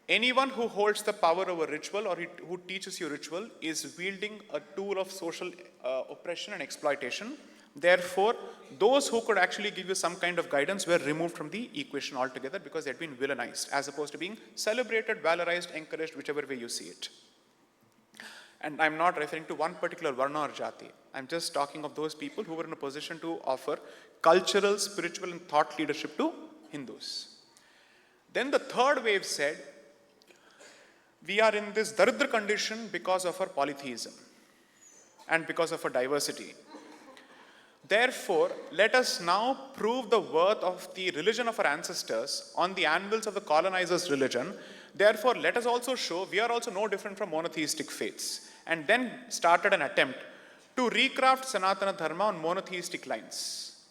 anyone who holds the power over ritual, or who teaches you ritual, is wielding a tool of social oppression and exploitation. Therefore, those who could actually give you some kind of guidance were removed from the equation altogether because they had been villainized, as opposed to being celebrated, valorized, encouraged, whichever way you see it. And I'm not referring to one particular varna or jati. I'm just talking of those people who were in a position to offer cultural, spiritual, and thought leadership to Hindus. Then the third wave said, we are in this daridra condition because of our polytheism. and because of our diversity. Therefore, let us now prove the worth of the religion of our ancestors on the anvils of the colonizers' religion. Therefore, let us also show we are also no different from monotheistic faiths. And then started an attempt to recraft Sanatana Dharma on monotheistic lines.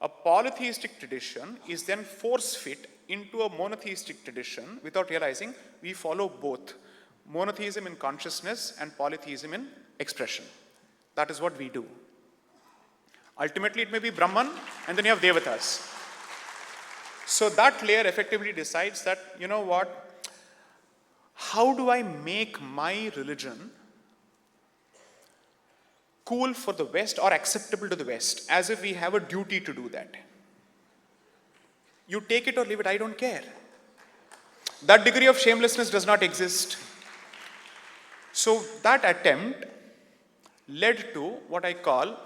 A polytheistic tradition is then force-fit into a monotheistic tradition without realizing we follow both monotheism in consciousness and polytheism in expression. That is what we do. Ultimately, it may be Brahman, and then you have Devatas. So that layer effectively decides that, you know what, how do I make my religion cool for the West or acceptable to the West, as if we have a duty to do that. You take it or leave it, I don't care. That degree of shamelessness does not exist. So that attempt led to what I call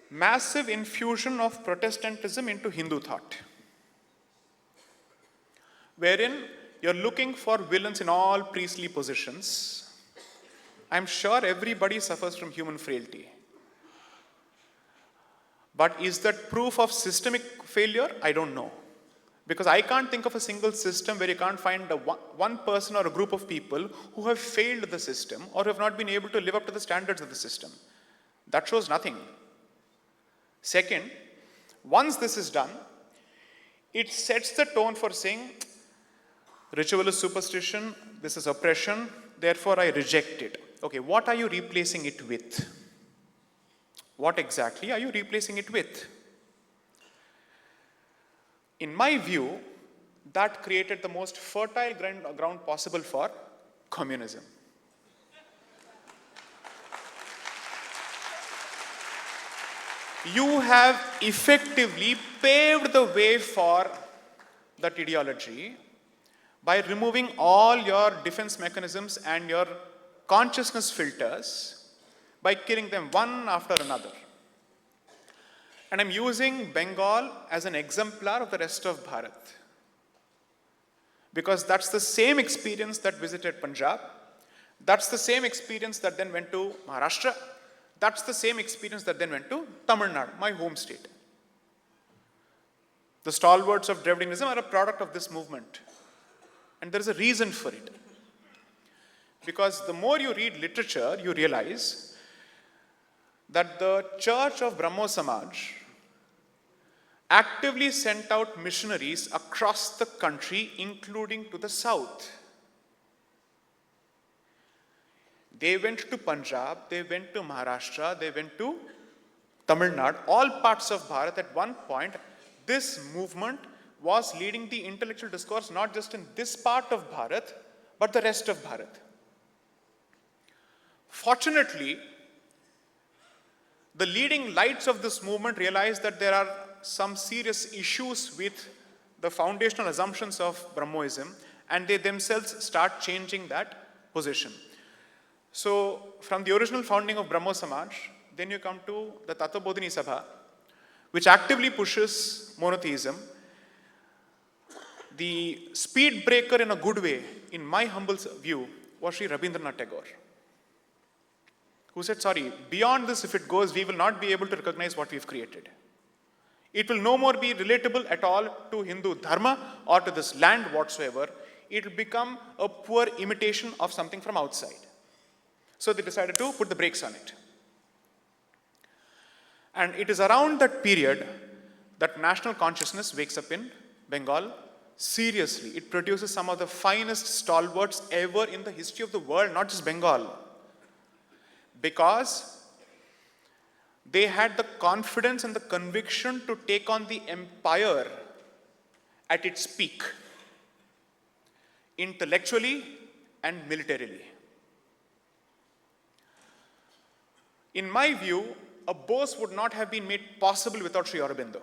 massive infusion of Protestantism into Hindu thought, wherein you're looking for villains in all priestly positions. I'm sure everybody suffers from human frailty. But is that proof of systemic failure? I don't know. Because I can't think of a single system where you can't find one person or a group of people who have failed the system or have not been able to live up to the standards of the system. That shows nothing. Second, once this is done, it sets the tone for saying, ritual is superstition, this is oppression, therefore I reject it. Okay, what are you replacing it with? What exactly are you replacing it with? In my view, that created the most fertile ground possible for communism. You have effectively paved the way for that ideology by removing all your defense mechanisms and your consciousness filters, by killing them one after another. And I'm using Bengal as an exemplar of the rest of Bharat, because that's the same experience that visited Punjab, that's the same experience that then went to Maharashtra, that's the same experience that then went to Tamil Nadu, my home state. The stalwarts of Dravidianism are a product of this movement, and there is a reason for it. Because the more you read literature, you realize that the Church of Brahmo Samaj actively sent out missionaries across the country, including to the south. They went to Punjab, they went to Maharashtra, they went to Tamil Nadu, all parts of Bharat. At one point, this movement was leading the intellectual discourse not just in this part of Bharat, but the rest of Bharat. Fortunately, the leading lights of this movement realized that there are some serious issues with the foundational assumptions of Brahmoism, and they themselves start changing that position. So, from the original founding of Brahmo Samaj, then you come to the Tattvabodhini Sabha, which actively pushes monotheism. The speed breaker in a good way, in my humble view, was Sri Rabindranath Tagore, who said, sorry, beyond this, if it goes, we will not be able to recognize what we've created. It will no more be relatable at all to Hindu dharma or to this land whatsoever. It will become a poor imitation of something from outside. So they decided to put the brakes on it. And it is around that period that national consciousness wakes up in Bengal. Seriously, it produces some of the finest stalwarts ever in the history of the world, not just Bengal. Because they had the confidence and the conviction to take on the empire at its peak, intellectually and militarily. In my view, a Bose would not have been made possible without Sri Aurobindo.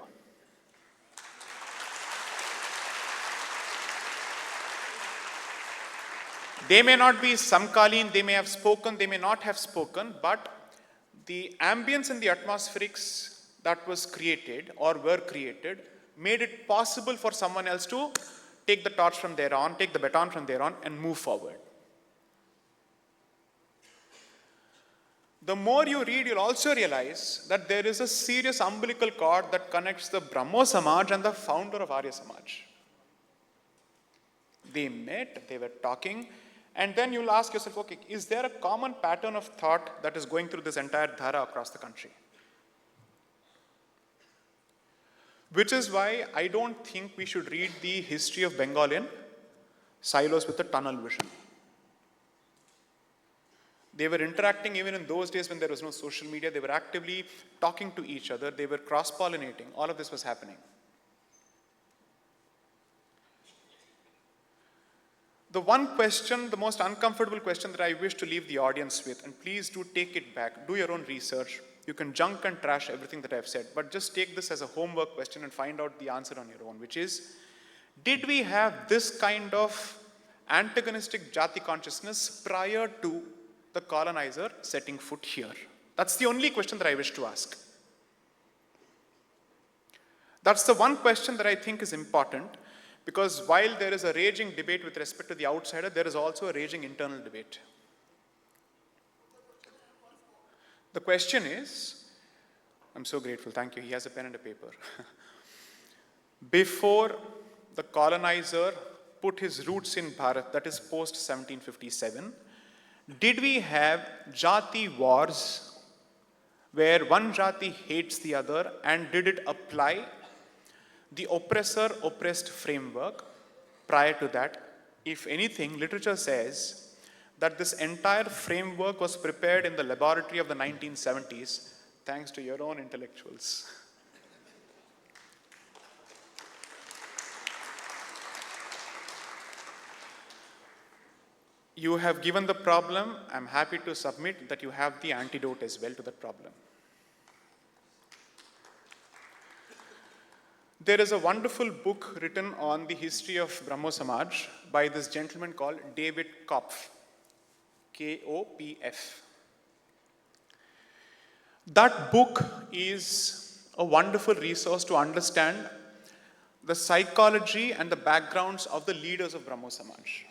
They may not be Samkaleen, they may have spoken, they may not have spoken, but the ambience and the atmospherics that was created or were created made it possible for someone else to take the torch from there on, take the baton from there on, and move forward. The more you read, you'll also realize that there is a serious umbilical cord that connects the Brahmo Samaj and the founder of Arya Samaj. They met, they were talking, and then you'll ask yourself, okay, is there a common pattern of thought that is going through this entire dhara across the country? Which is why I don't think we should read the history of Bengal in silos with a tunnel vision. They were interacting even in those days when there was no social media. They were actively talking to each other. They were cross-pollinating. All of this was happening. The one question, the most uncomfortable question that I wish to leave the audience with, and please do take it back, do your own research. You can junk and trash everything that I've said, but just take this as a homework question and find out the answer on your own, which is, did we have this kind of antagonistic jati consciousness prior to the colonizer setting foot here? That's the only question that I wish to ask. That's the one question that I think is important, because while there is a raging debate with respect to the outsider, there is also a raging internal debate. The question is, I'm so grateful, thank you, he has a pen and a paper. Before the colonizer put his roots in Bharat, that is post 1757, did we have jati wars where one jati hates the other, and did it apply the oppressor-oppressed framework prior to that? If anything, literature says that this entire framework was prepared in the laboratory of the 1970s, thanks to your own intellectuals. You have given the problem. I'm happy to submit that you have the antidote as well to that problem. There is a wonderful book written on the history of Brahmo Samaj by this gentleman called David Kopf, K-O-P-F. That book is a wonderful resource to understand the psychology and the backgrounds of the leaders of Brahmo Samaj.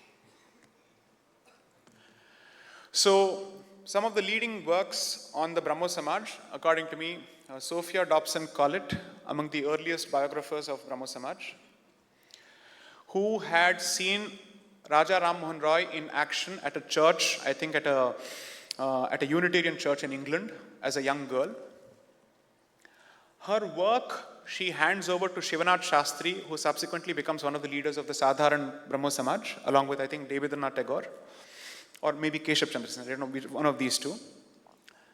So, some of the leading works on the Brahmo Samaj, according to me, Sophia Dobson Collett, among the earliest biographers of Brahmo Samaj, who had seen Raja Ram Mohan Roy in action at a church, I think at a Unitarian church in England, as a young girl. Her work she hands over to Shivanath Shastri, who subsequently becomes one of the leaders of the Sadharan Brahmo Samaj, along with, I think, Devedranath Tagore, or maybe Keshav Chandra Sen, I don't know, one of these two.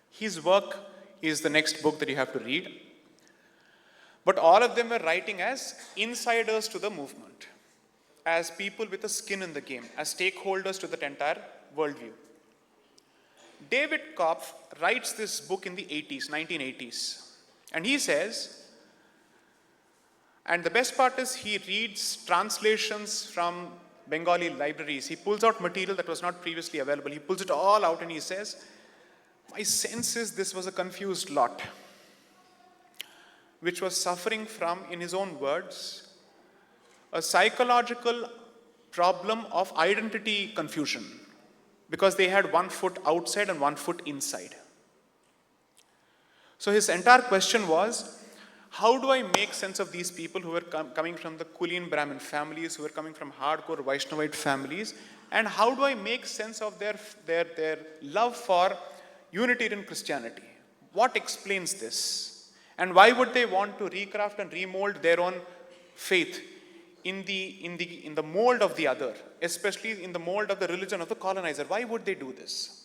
His work is the next book that you have to read. But all of them were writing as insiders to the movement, as people with a skin in the game, as stakeholders to that entire worldview. David Kopf writes this book in the 1980s. And he says, and the best part is he reads translations from Bengali libraries. He pulls out material that was not previously available. He pulls it all out and he says, my sense is this was a confused lot, which was suffering from, in his own words, a psychological problem of identity confusion, because they had one foot outside and one foot inside. So his entire question was, how do I make sense of these people who were coming from the Kulian Brahmin families, who were coming from hardcore Vaishnavite families, and how do I make sense of their love for Unitarian Christianity? What explains this? And why would they want to recraft and remold their own faith in the mold of the other, especially in the mold of the religion of the colonizer? Why would they do this?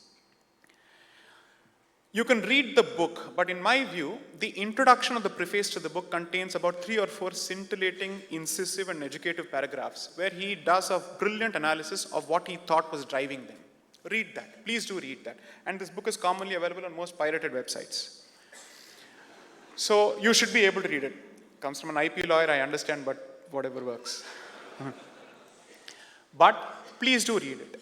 You can read the book, but in my view, the introduction of the preface to the book contains about 3 or 4 scintillating, incisive and educative paragraphs where he does a brilliant analysis of what he thought was driving them. Read that. Please do read that. And this book is commonly available on most pirated websites. So you should be able to read it. Comes from an IP lawyer, I understand, but whatever works. But please do read it.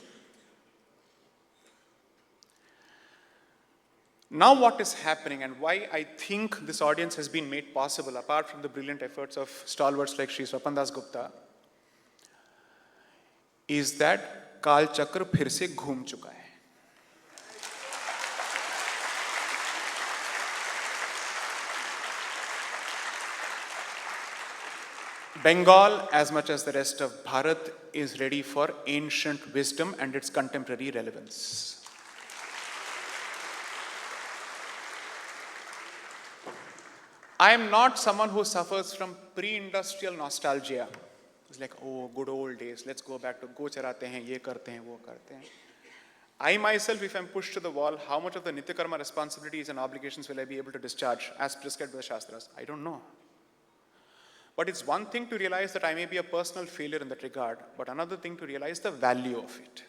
Now what is happening and why I think this audience has been made possible, apart from the brilliant efforts of stalwarts like Sri Swapan Das Gupta, is that Kal Chakra phir se ghoom chuka hai. Bengal, as much as the rest of Bharat, is ready for ancient wisdom and its contemporary relevance. I am not someone who suffers from pre-industrial nostalgia. It's like, oh, good old days, let's go back to go charate hain, ye karte hain, wo karte hain. I myself, if I'm pushed to the wall, how much of the Nitya Karma responsibilities and obligations will I be able to discharge as prescribed by the Shastras? I don't know. But it's one thing to realize that I may be a personal failure in that regard, but another thing to realize the value of it.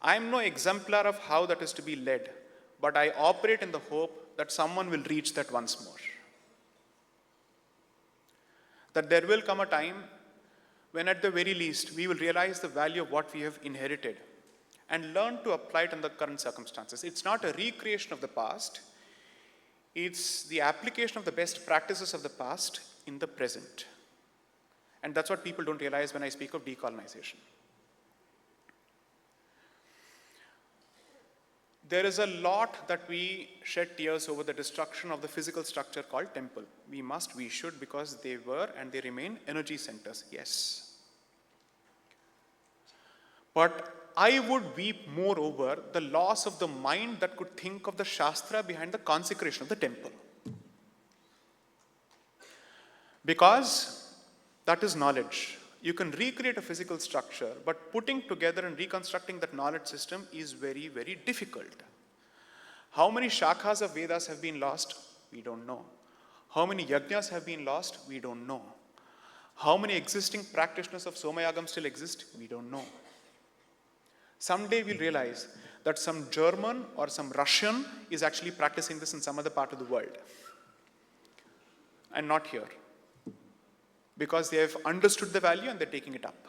I am no exemplar of how that is to be led, but I operate in the hope that someone will reach that once more. That there will come a time when at the very least we will realize the value of what we have inherited and learn to apply it in the current circumstances. It's not a recreation of the past, it's the application of the best practices of the past in the present. And that's what people don't realize when I speak of decolonization. There is a lot that we shed tears over the destruction of the physical structure called temple. We should, because they were and they remain energy centers, yes. But I would weep more over the loss of the mind that could think of the Shastra behind the consecration of the temple. Because that is knowledge. You can recreate a physical structure, but putting together and reconstructing that knowledge system is very, very difficult. How many shakhas of Vedas have been lost? We don't know. How many yajnas have been lost? We don't know. How many existing practitioners of Somayagam still exist? We don't know. Someday we'll realize that some German or some Russian is actually practicing this in some other part of the world. And not here. Because they have understood the value and they're taking it up.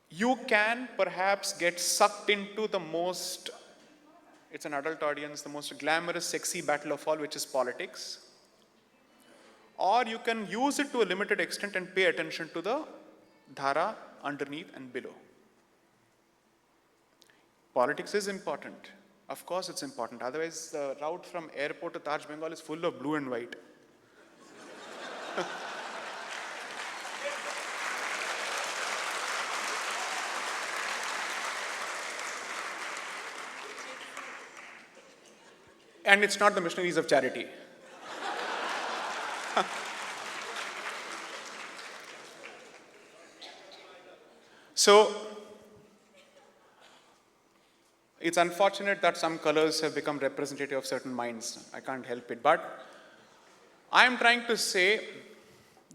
You can perhaps get sucked into the most, it's an adult audience, the most glamorous, sexy battle of all, which is politics. Or you can use it to a limited extent and pay attention to the dhara underneath and below. Politics is important. Of course it's important. Otherwise, the route from airport to Taj Bengal is full of blue and white. And it's not the missionaries of charity. So, it's unfortunate that some colors have become representative of certain minds. I can't help it. But I am trying to say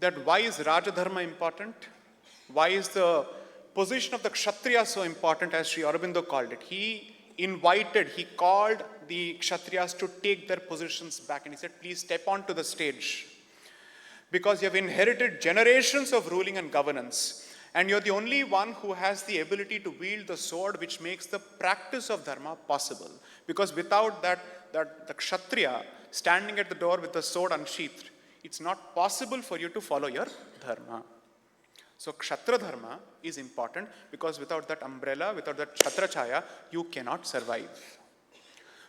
that why is Rajadharma important? Why is the position of the Kshatriya so important, as Sri Aurobindo called it? He called the Kshatriyas to take their positions back, and he said, please step onto the stage. Because you have inherited generations of ruling and governance. And you're the only one who has the ability to wield the sword, which makes the practice of dharma possible. Because without that, the Kshatriya standing at the door with the sword unsheathed, it's not possible for you to follow your dharma. So Kshatriya dharma is important, because without that umbrella, without that Kshatriya chaya, you cannot survive.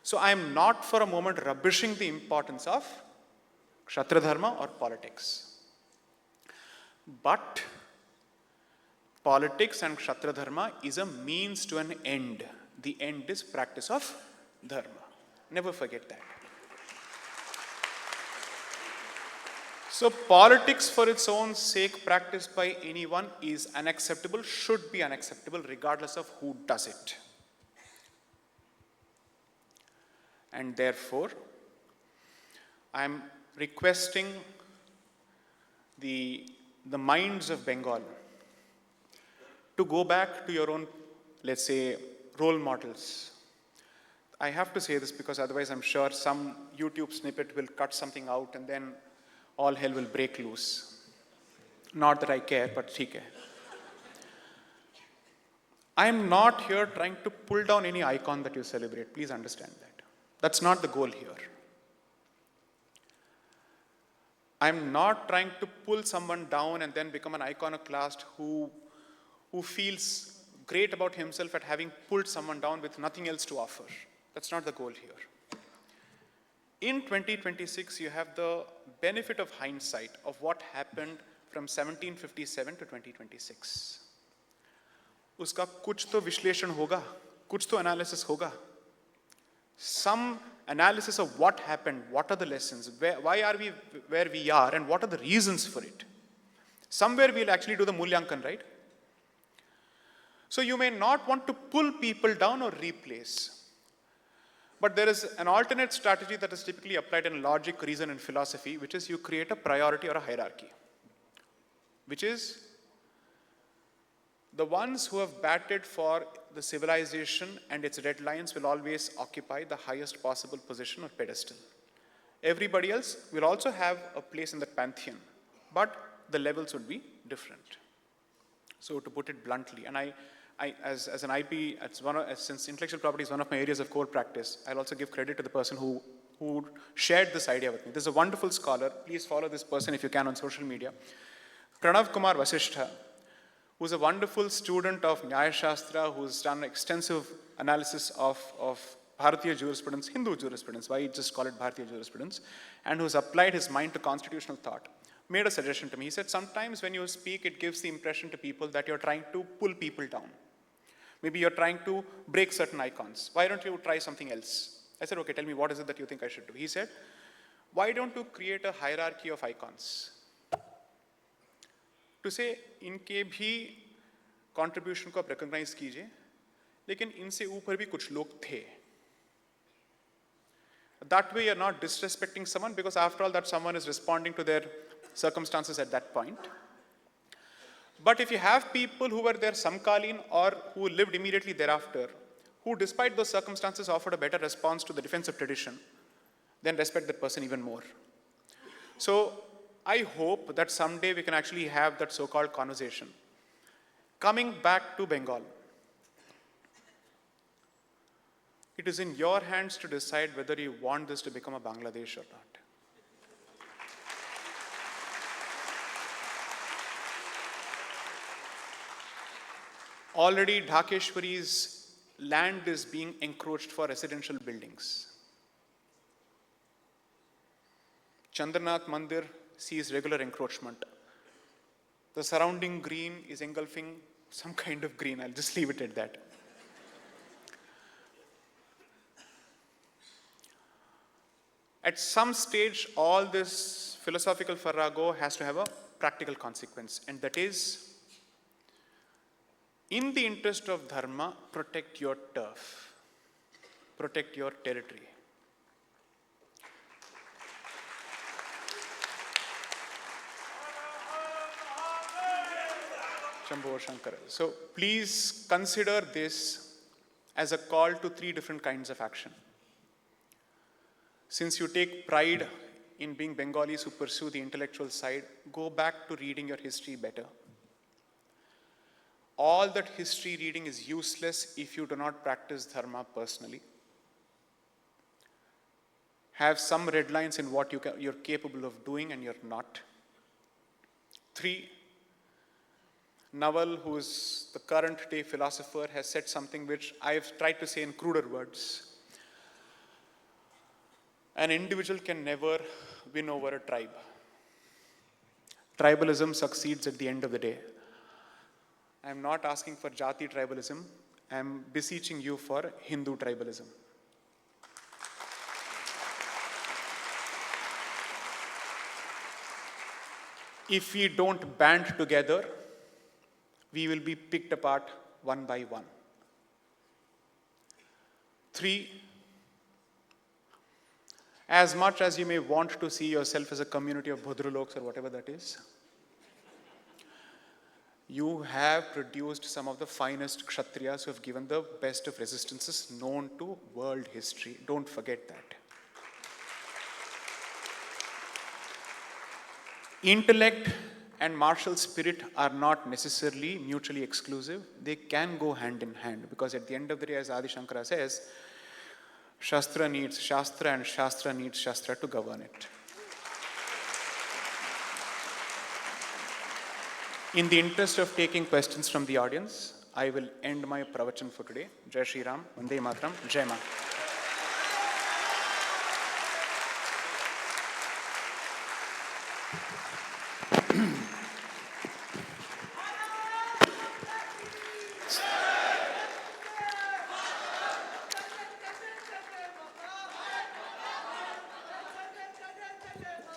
So I am not for a moment rubbishing the importance of Kshatriya dharma or politics. But politics and Kshatriya dharma is a means to an end. The end is practice of dharma. Never forget that. So politics for its own sake, practiced by anyone, is unacceptable, should be unacceptable, regardless of who does it. And therefore, I am requesting the minds of Bengal to go back to your own, let's say, role models. I have to say this because otherwise I'm sure some YouTube snippet will cut something out and then all hell will break loose. Not that I care, but theek hai. I am not here trying to pull down any icon that you celebrate. Please understand that. That's not the goal here. I'm not trying to pull someone down and then become an iconoclast who feels great about himself at having pulled someone down with nothing else to offer. That's not the goal here. In 2026, you have the benefit of hindsight of what happened from 1757 to 2026. उसका कुछ तो विश्लेषण होगा, कुछ तो analysis होगा. Some analysis of what happened, what are the lessons, why are we where we are, and what are the reasons for it. Somewhere we'll actually do the Mulyankan, right? So you may not want to pull people down or replace. But there is an alternate strategy that is typically applied in logic, reason, and philosophy, which is you create a priority or a hierarchy, which is the ones who have batted for the civilization and its red lines will always occupy the highest possible position or pedestal. Everybody else will also have a place in the pantheon, but the levels would be different. So to put it bluntly, and as an IP, since intellectual property is one of my areas of core practice, I'll also give credit to the person who shared this idea with me. This is a wonderful scholar. Please follow this person if you can on social media. Pranav Kumar Vasishtha, who's a wonderful student of Nyaya Shastra, who's done extensive analysis of Bharatiya jurisprudence, Hindu jurisprudence, why just call it Bharatiya jurisprudence, and who's applied his mind to constitutional thought, made a suggestion to me. He said, sometimes when you speak, it gives the impression to people that you're trying to pull people down. Maybe you're trying to break certain icons. Why don't you try something else? I said, okay, tell me, what is it that you think I should do? He said, why don't you create a hierarchy of icons? To say, इनके भी contribution को आप recognize कीजिए, लेकिन इनसे ऊपर भी कुछ लोग थे. That way you're not disrespecting someone, because after all that someone is responding to their circumstances at that point. But if you have people who were there samkaleen or who lived immediately thereafter, who despite those circumstances offered a better response to the defense of tradition, then respect that person even more. So I hope that someday we can actually have that so-called conversation. Coming back to Bengal, it is in your hands to decide whether you want this to become a Bangladesh or not. Already Dhakeshwari's land is being encroached for residential buildings. Chandranath Mandir sees regular encroachment. The surrounding green is engulfing some kind of green. I'll just leave it at that. At some stage, all this philosophical farrago has to have a practical consequence, and that is, in the interest of dharma, protect your turf, protect your territory. Shambho Shankara. So please consider this as a call to 3 different kinds of action. Since you take pride in being Bengalis who pursue the intellectual side, go back to reading your history better. All that history reading is useless if you do not practice dharma personally. Have some red lines in what you're capable of doing and you're not. 3, Naval, who is the current day philosopher, has said something which I've tried to say in cruder words. An individual can never win over a tribe. Tribalism succeeds at the end of the day. I'm not asking for Jati tribalism. I'm beseeching you for Hindu tribalism. If we don't band together, we will be picked apart one by one. 3, as much as you may want to see yourself as a community of Bhudraloks or whatever that is, you have produced some of the finest Kshatriyas who have given the best of resistances known to world history. Don't forget that. Intellect and martial spirit are not necessarily mutually exclusive. They can go hand in hand, because at the end of the day, as Adi Shankara says, Shastra needs Shastra and Shastra needs Shastra to govern it. In the interest of taking questions from the audience, I will end my pravachan for today. Jai Shri Ram, Vande Mataram, Jai Ma.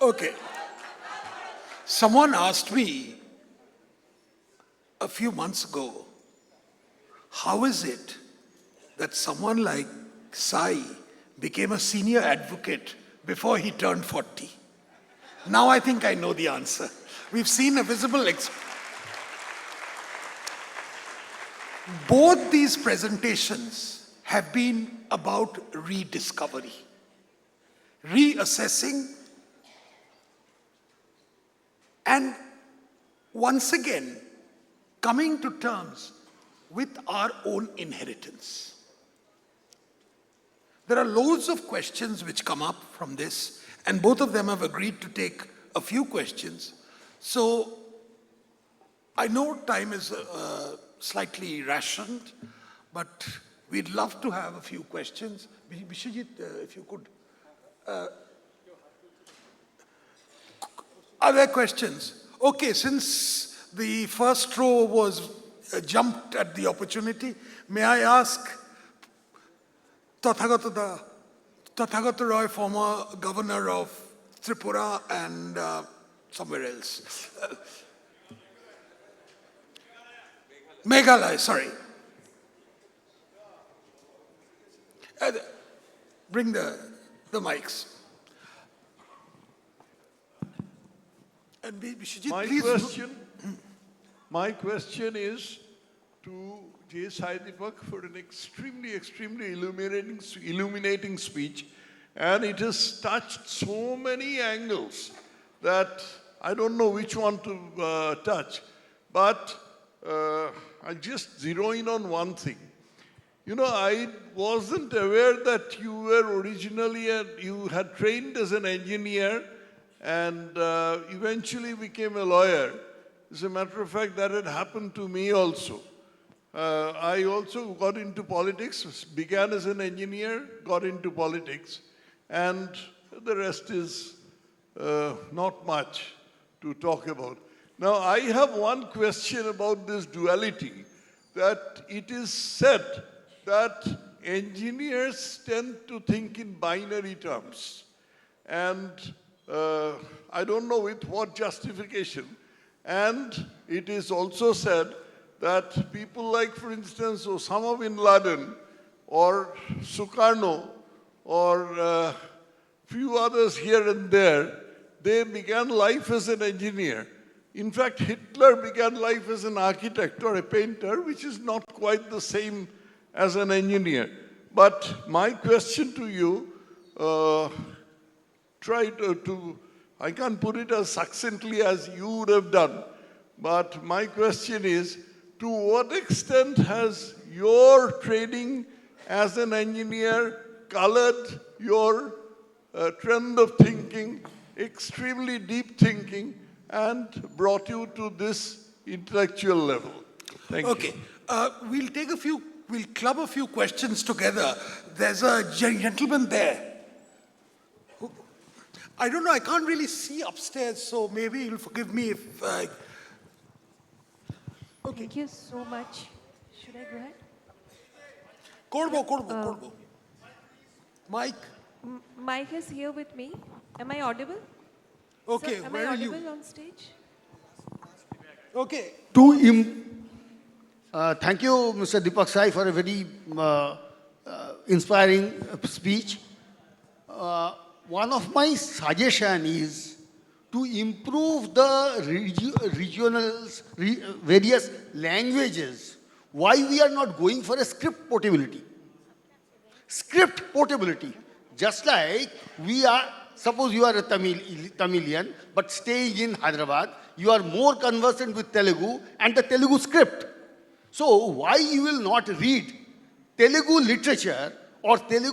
Okay. Someone asked me a few months ago, how is it that someone like Sai became a senior advocate before he turned 40? Now I think I know the answer. We've seen a visible both these presentations have been about rediscovery, reassessing, and once again coming to terms with our own inheritance. There are loads of questions which come up from this, and both of them have agreed to take a few questions. So I know time is slightly rationed, but we'd love to have a few questions. Vishajit, if you could. Are there questions? Okay, since the first row was jumped at the opportunity, may I ask Tathagata Roy, former governor of Tripura and somewhere else. Meghalaya, sorry. Bring the mics. And Vishajit, please. My question is to J. Sai Deepak for an extremely illuminating speech. And it has touched so many angles that I don't know which one to touch. But I'll just zero in on one thing. You know, I wasn't aware that you were originally, you had trained as an engineer and eventually became a lawyer. As a matter of fact, that had happened to me also. I also got into politics, began as an engineer, got into politics, and the rest is not much to talk about. Now, I have one question about this duality, that it is said that engineers tend to think in binary terms. And I don't know with what justification. And it is also said that people like, for instance, Osama bin Laden or Sukarno or few others here and there, they began life as an engineer. In fact, Hitler began life as an architect or a painter, which is not quite the same as an engineer. But my question to you, I can't put it as succinctly as you would have done, but my question is, to what extent has your training as an engineer colored your trend of thinking, extremely deep thinking, and brought you to this intellectual level? Thank you. Okay, we'll club a few questions together. There's a gentleman there. I don't know, I can't really see upstairs, so maybe you'll forgive me if I... Okay. Thank you so much. Should I go ahead? Korbo. Mike. Mike is here with me. Am I audible? Okay, Sir, where am I are you? audible on stage? Okay. Thank you, Mr. Deepak Sai, for a very inspiring speech. One of my suggestions is to improve the various languages. Why we are not going for a script portability? Script portability. Just like we are, suppose you are a Tamilian, but staying in Hyderabad, you are more conversant with Telugu and the Telugu script. So why you will not read Telugu literature or Tamil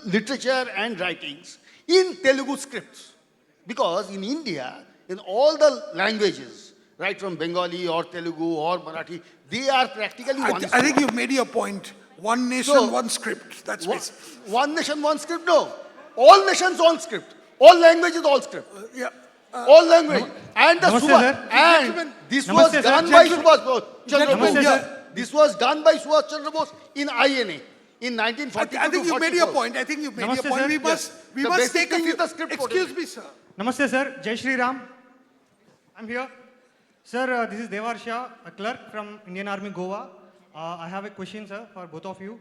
literature and writings in Telugu scripts? Because in India, in all the languages, right from Bengali or Telugu or Marathi, they are practically one I think you've made your point. One nation, one script. That's one nation, one script? No. All nations, all script. All languages, all script. All language. And this was done by Subhash Chandra Bose. This was done by Subhash Chandra Bose in INA. in 1942 I think to you made your 44. point. I think you made Namaste, your point. sir. We The must basic take a thing few. is the script Excuse me, sir. Namaste, sir. Jai Shri Ram. I'm here. Sir, this is Devar Shah, a clerk from Indian Army, Goa. I have a question, sir, for both of you.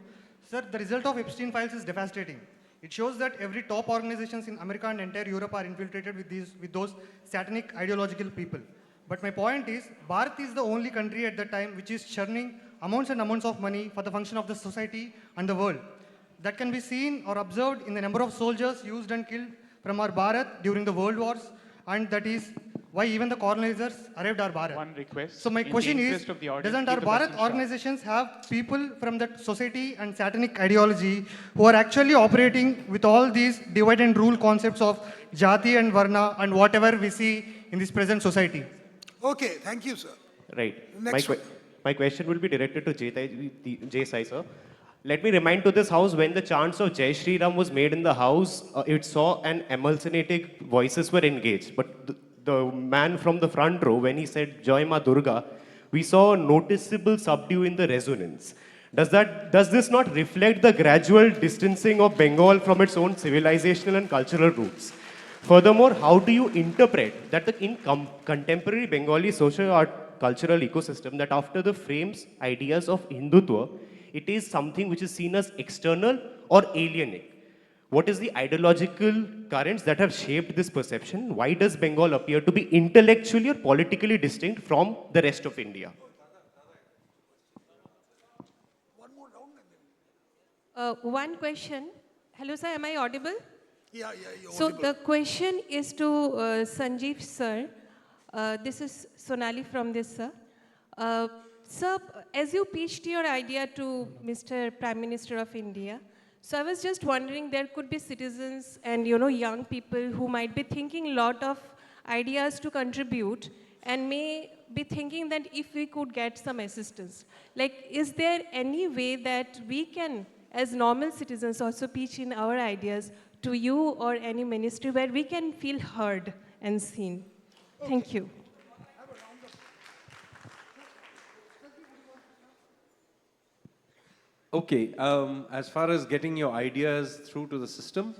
Sir, the result of Epstein files is devastating. It shows that every top organizations in America and entire Europe are infiltrated with those satanic ideological people. But my point is, Bharat is the only country at the time which is churning amounts and amounts of money for the function of the society and the world. That can be seen or observed in the number of soldiers used and killed from our Bharat during the world wars, and that is why even the colonizers arrived our Bharat. One request. So my In the question is, interest of the audience, doesn't our keep the question Bharat short. organizations have people from that society and satanic ideology who are actually operating with all these divide and rule concepts of jati and varna and whatever we see in this present society? Okay, thank you, sir. Right. Next one. My question will be directed to Jai Sai, sir. Let me remind to this house, when the chants of Jai Shri Ram was made in the house, it saw an emulsionating voices were engaged. But the man from the front row, when he said Joy Ma Durga, we saw a noticeable subdue in the resonance. Does this not reflect the gradual distancing of Bengal from its own civilizational and cultural roots? Furthermore, how do you interpret that in contemporary Bengali social art cultural ecosystem, that after the frames ideas of Hindutva, it is something which is seen as external or alienating? What is the ideological currents that have shaped this perception? Why does Bengal appear to be intellectually or politically distinct from the rest of India? One question. Hello, sir. Am I audible? Yeah, you're So audible. the question is to Sanjeev, sir. This is Sonali from this, sir. Sir, as you pitched your idea to Mr. Prime Minister of India, so I was just wondering, there could be citizens and young people who might be thinking a lot of ideas to contribute and may be thinking that if we could get some assistance. Like, is there any way that we can, as normal citizens, also pitch in our ideas to you or any ministry where we can feel heard and seen? Thank you. Okay, as far as getting your ideas through to the system,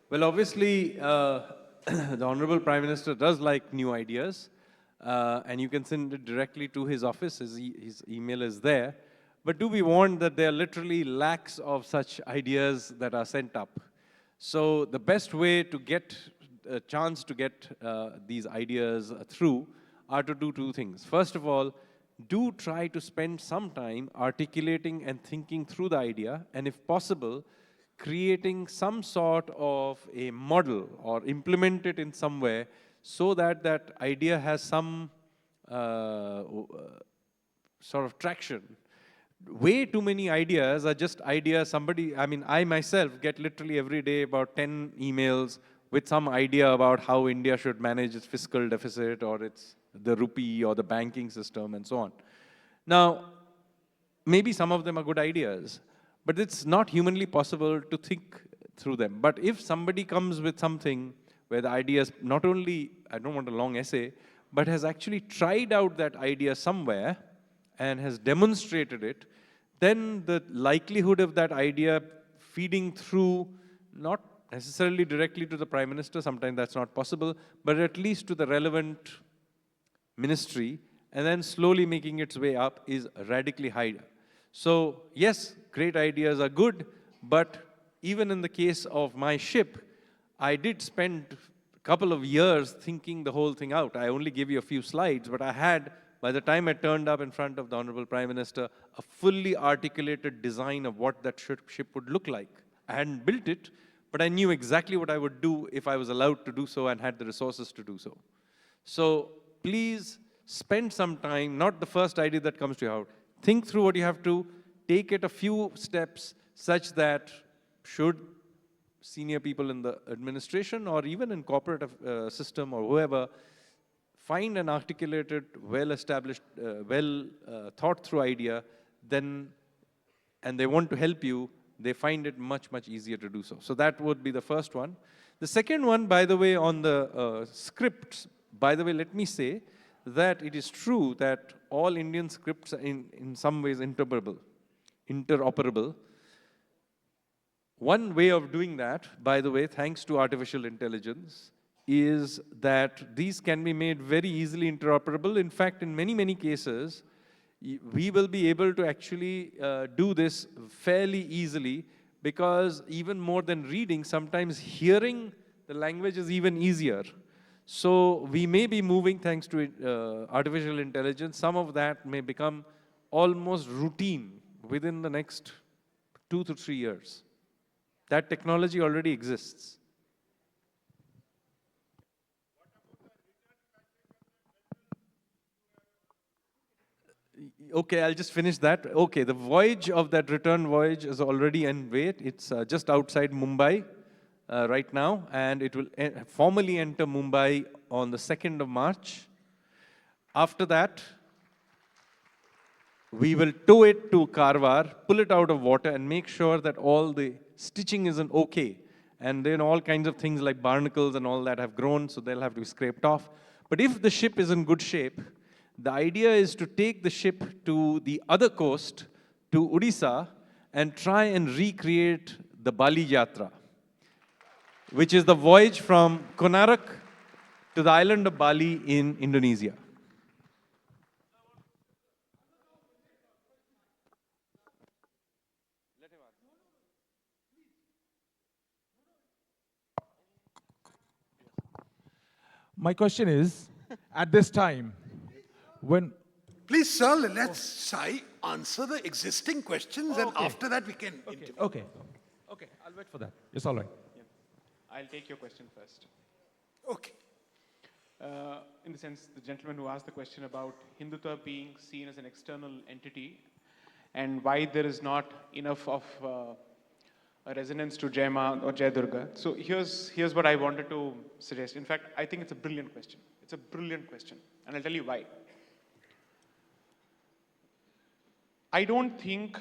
well, obviously, the Honorable Prime Minister does like new ideas, and you can send it directly to his office. His email is there. But do be warned that there are literally lakhs of such ideas that are sent up. So the best way to get a chance to get these ideas through are to do two things. First of all, do try to spend some time articulating and thinking through the idea, and if possible, creating some sort of a model or implement it in some way so that that idea has some sort of traction. Way too many ideas are just ideas. I myself get literally every day about 10 emails with some idea about how India should manage its fiscal deficit or the rupee or the banking system and so on. Now, maybe some of them are good ideas, but it's not humanly possible to think through them. But if somebody comes with something where the idea is not only, I don't want a long essay, but has actually tried out that idea somewhere and has demonstrated it, then the likelihood of that idea feeding through, not necessarily directly to the Prime Minister, sometimes that's not possible, but at least to the relevant ministry, and then slowly making its way up is radically higher. So yes, great ideas are good, but even in the case of my ship, I did spend a couple of years thinking the whole thing out. I only gave you a few slides, but I had, by the time I turned up in front of the Honorable Prime Minister, a fully articulated design of what that ship would look like. I hadn't built it, but I knew exactly what I would do if I was allowed to do so and had the resources to do so. So please spend some time, not the first idea that comes to you out. Think through what you have to, take it a few steps such that should senior people in the administration or even in corporate system or whoever find an articulated, well-established, thought-through idea, then, and they want to help you, they find it much, much easier to do so. So that would be the first one. The second one, by the way, on the scripts, by the way, let me say that it is true that all Indian scripts are in some ways interoperable. One way of doing that, by the way, thanks to artificial intelligence, is that these can be made very easily interoperable. In fact, in many, many cases, we will be able to actually do this fairly easily, because even more than reading, sometimes hearing the language is even easier. So we may be moving, thanks to artificial intelligence, some of that may become almost routine within the next 2 to 3 years. That technology already exists. Okay, I'll just finish that. Okay, the voyage of that return voyage is already in wait. It's just outside Mumbai right now, and it will formally enter Mumbai on the 2nd of March. After that, we will tow it to Karwar, pull it out of water, and make sure that all the stitching is in okay. And then all kinds of things like barnacles and all that have grown, so they'll have to be scraped off. But if the ship is in good shape, the idea is to take the ship to the other coast, to Odisha, and try and recreate the Bali Yatra, which is the voyage from Konark to the island of Bali in Indonesia. My question is, at this time, when... Please, sir, let's Sai answer the existing questions, and after that we can interview. Okay, I'll wait for that. It's all right. I'll take your question first. Okay. In the sense, the gentleman who asked the question about Hindutva being seen as an external entity and why there is not enough of a resonance to Jai Ma or Jai Durga. So here's what I wanted to suggest. In fact, I think it's a brilliant question. It's a brilliant question, and I'll tell you why. I don't think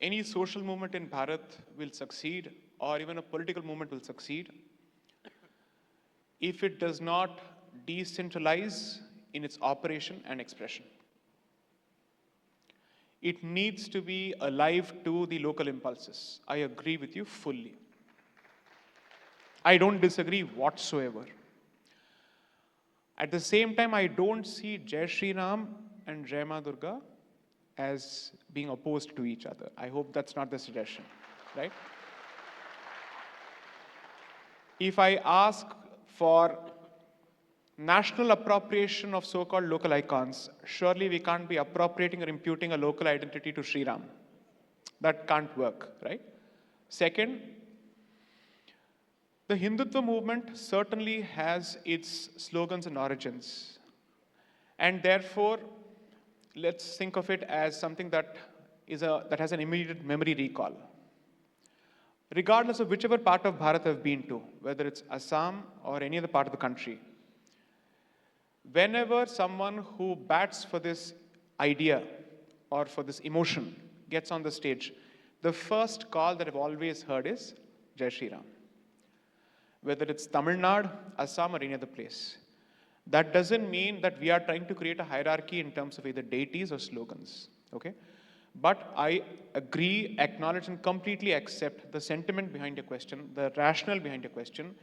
any social movement in Bharat will succeed, or even a political movement will succeed, if it does not decentralize in its operation and expression. It needs to be alive to the local impulses. I agree with you fully. I don't disagree whatsoever. At the same time, I don't see Jai Shri Ram and Jai Ma Durga as being opposed to each other. I hope that's not the suggestion, right? If I ask for national appropriation of so-called local icons, surely we can't be appropriating or imputing a local identity to Sri Ram. That can't work, right? Second, the Hindutva movement certainly has its slogans and origins. And therefore, let's think of it as something that has an immediate memory recall. Regardless of whichever part of Bharat I've been to, whether it's Assam or any other part of the country, whenever someone who bats for this idea or for this emotion gets on the stage, the first call that I've always heard is Jai Shri Ram. Whether it's Tamil Nadu, Assam, or any other place. That doesn't mean that we are trying to create a hierarchy in terms of either deities or slogans, okay? But I agree, acknowledge, and completely accept the sentiment behind your question, the rationale behind your question,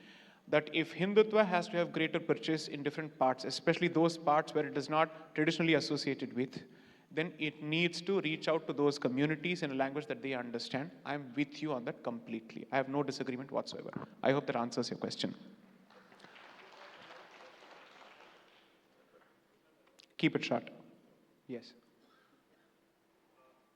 that if Hindutva has to have greater purchase in different parts, especially those parts where it is not traditionally associated with, then it needs to reach out to those communities in a language that they understand. I'm with you on that completely. I have no disagreement whatsoever. I hope that answers your question. Keep it short. Yes.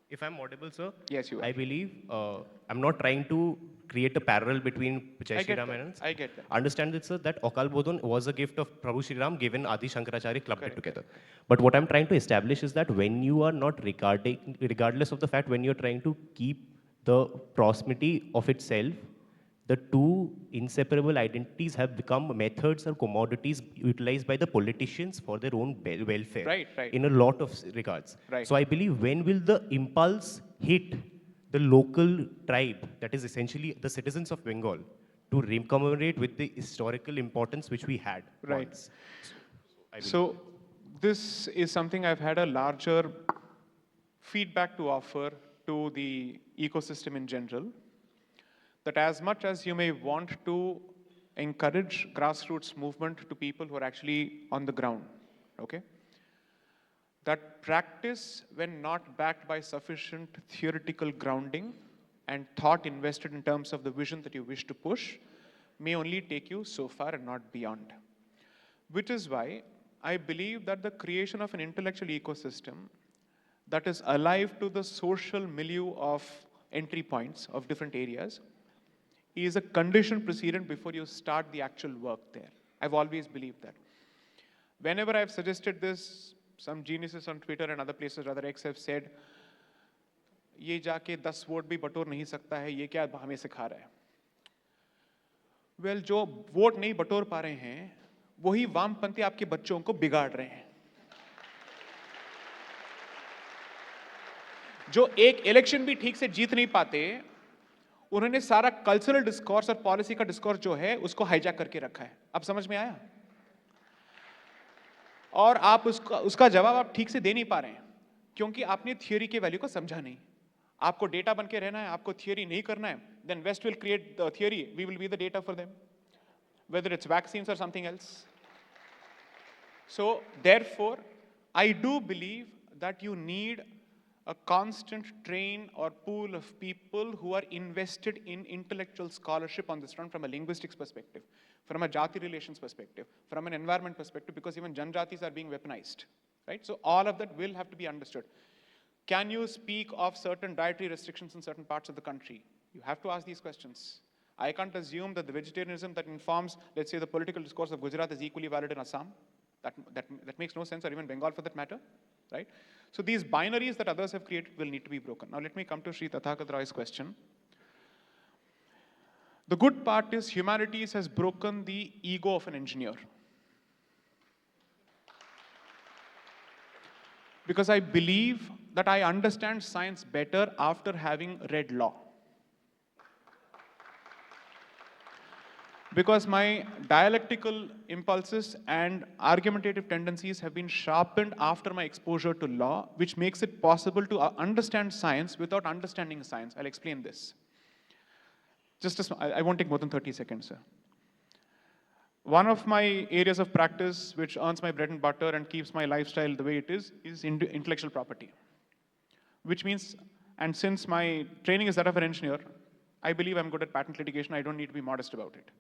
If I'm audible, sir? Yes, you are. I believe I'm not trying to create a parallel between Jai Shri Ram and... I get that. Understand it, sir, that Akal Bodhan was a gift of Prabhu Shri Ram given Adi Shankaracharya clubbed it together. But what I'm trying to establish is that when you are not regardless of the fact, when you're trying to keep the proximity of itself, the two inseparable identities have become methods or commodities utilized by the politicians for their own welfare. Right. In a lot of regards. Right. So I believe when will the impulse hit the local tribe, that is essentially the citizens of Bengal, to recommemorate with the historical importance which we had once. So this is something I've had a larger feedback to offer to the ecosystem in general. that as much as you may want to encourage grassroots movement to people who are actually on the ground, okay? That practice, when not backed by sufficient theoretical grounding and thought invested in terms of the vision that you wish to push, may only take you so far and not beyond. Which is why I believe that the creation of an intellectual ecosystem that is alive to the social milieu of entry points of different areas is a condition precedent before you start the actual work there. I've always believed that. Whenever I've suggested this, some geniuses on Twitter and other places, rather X, have said, ये जाके 10 vote भी बटोर नहीं सकता है, ये क्या हमें सिखा रहा है? Well, जो वोट नहीं बटोर पा रहे हैं, वही वामपंथी आपके बच्चों को बिगाड़ रहे हैं. जो एक इलेक्शन भी ठीक से जीत नहीं पाते, उन्होंने सारा कल्चरल डिस्कोर्स और पॉलिसी का डिस्कोर्स जो है उसको हाईजैक करके रखा है. अब समझ में आया? और आप उसका जवाब आप ठीक से दे नहीं पा रहे हैं क्योंकि आपने थियोरी के वैल्यू को समझा नहीं. आपको डेटा बन के रहना है, आपको थियोरी नहीं करना है. Then West will create the theory, we will be the data for them, whether it's vaccines or something else. So therefore, I do believe that you need a constant train or pool of people who are invested in intellectual scholarship on this front from a linguistics perspective, from a jati relations perspective, from an environment perspective, because even janjatis are being weaponized, right? So all of that will have to be understood. Can you speak of certain dietary restrictions in certain parts of the country? You have to ask these questions. I can't assume that the vegetarianism that informs, let's say, the political discourse of Gujarat is equally valid in Assam. That makes no sense, or even Bengal for that matter, right? So these binaries that others have created will need to be broken. Now let me come to Sri Tathagat Roy's question. The good part is humanities has broken the ego of an engineer. Because I believe that I understand science better after having read law. Because my dialectical impulses and argumentative tendencies have been sharpened after my exposure to law, which makes it possible to understand science without understanding science. I'll explain this. I won't take more than 30 seconds, sir. One of my areas of practice, which earns my bread and butter and keeps my lifestyle the way it is intellectual property. Which means, and since my training is that of an engineer, I believe I'm good at patent litigation. I don't need to be modest about it.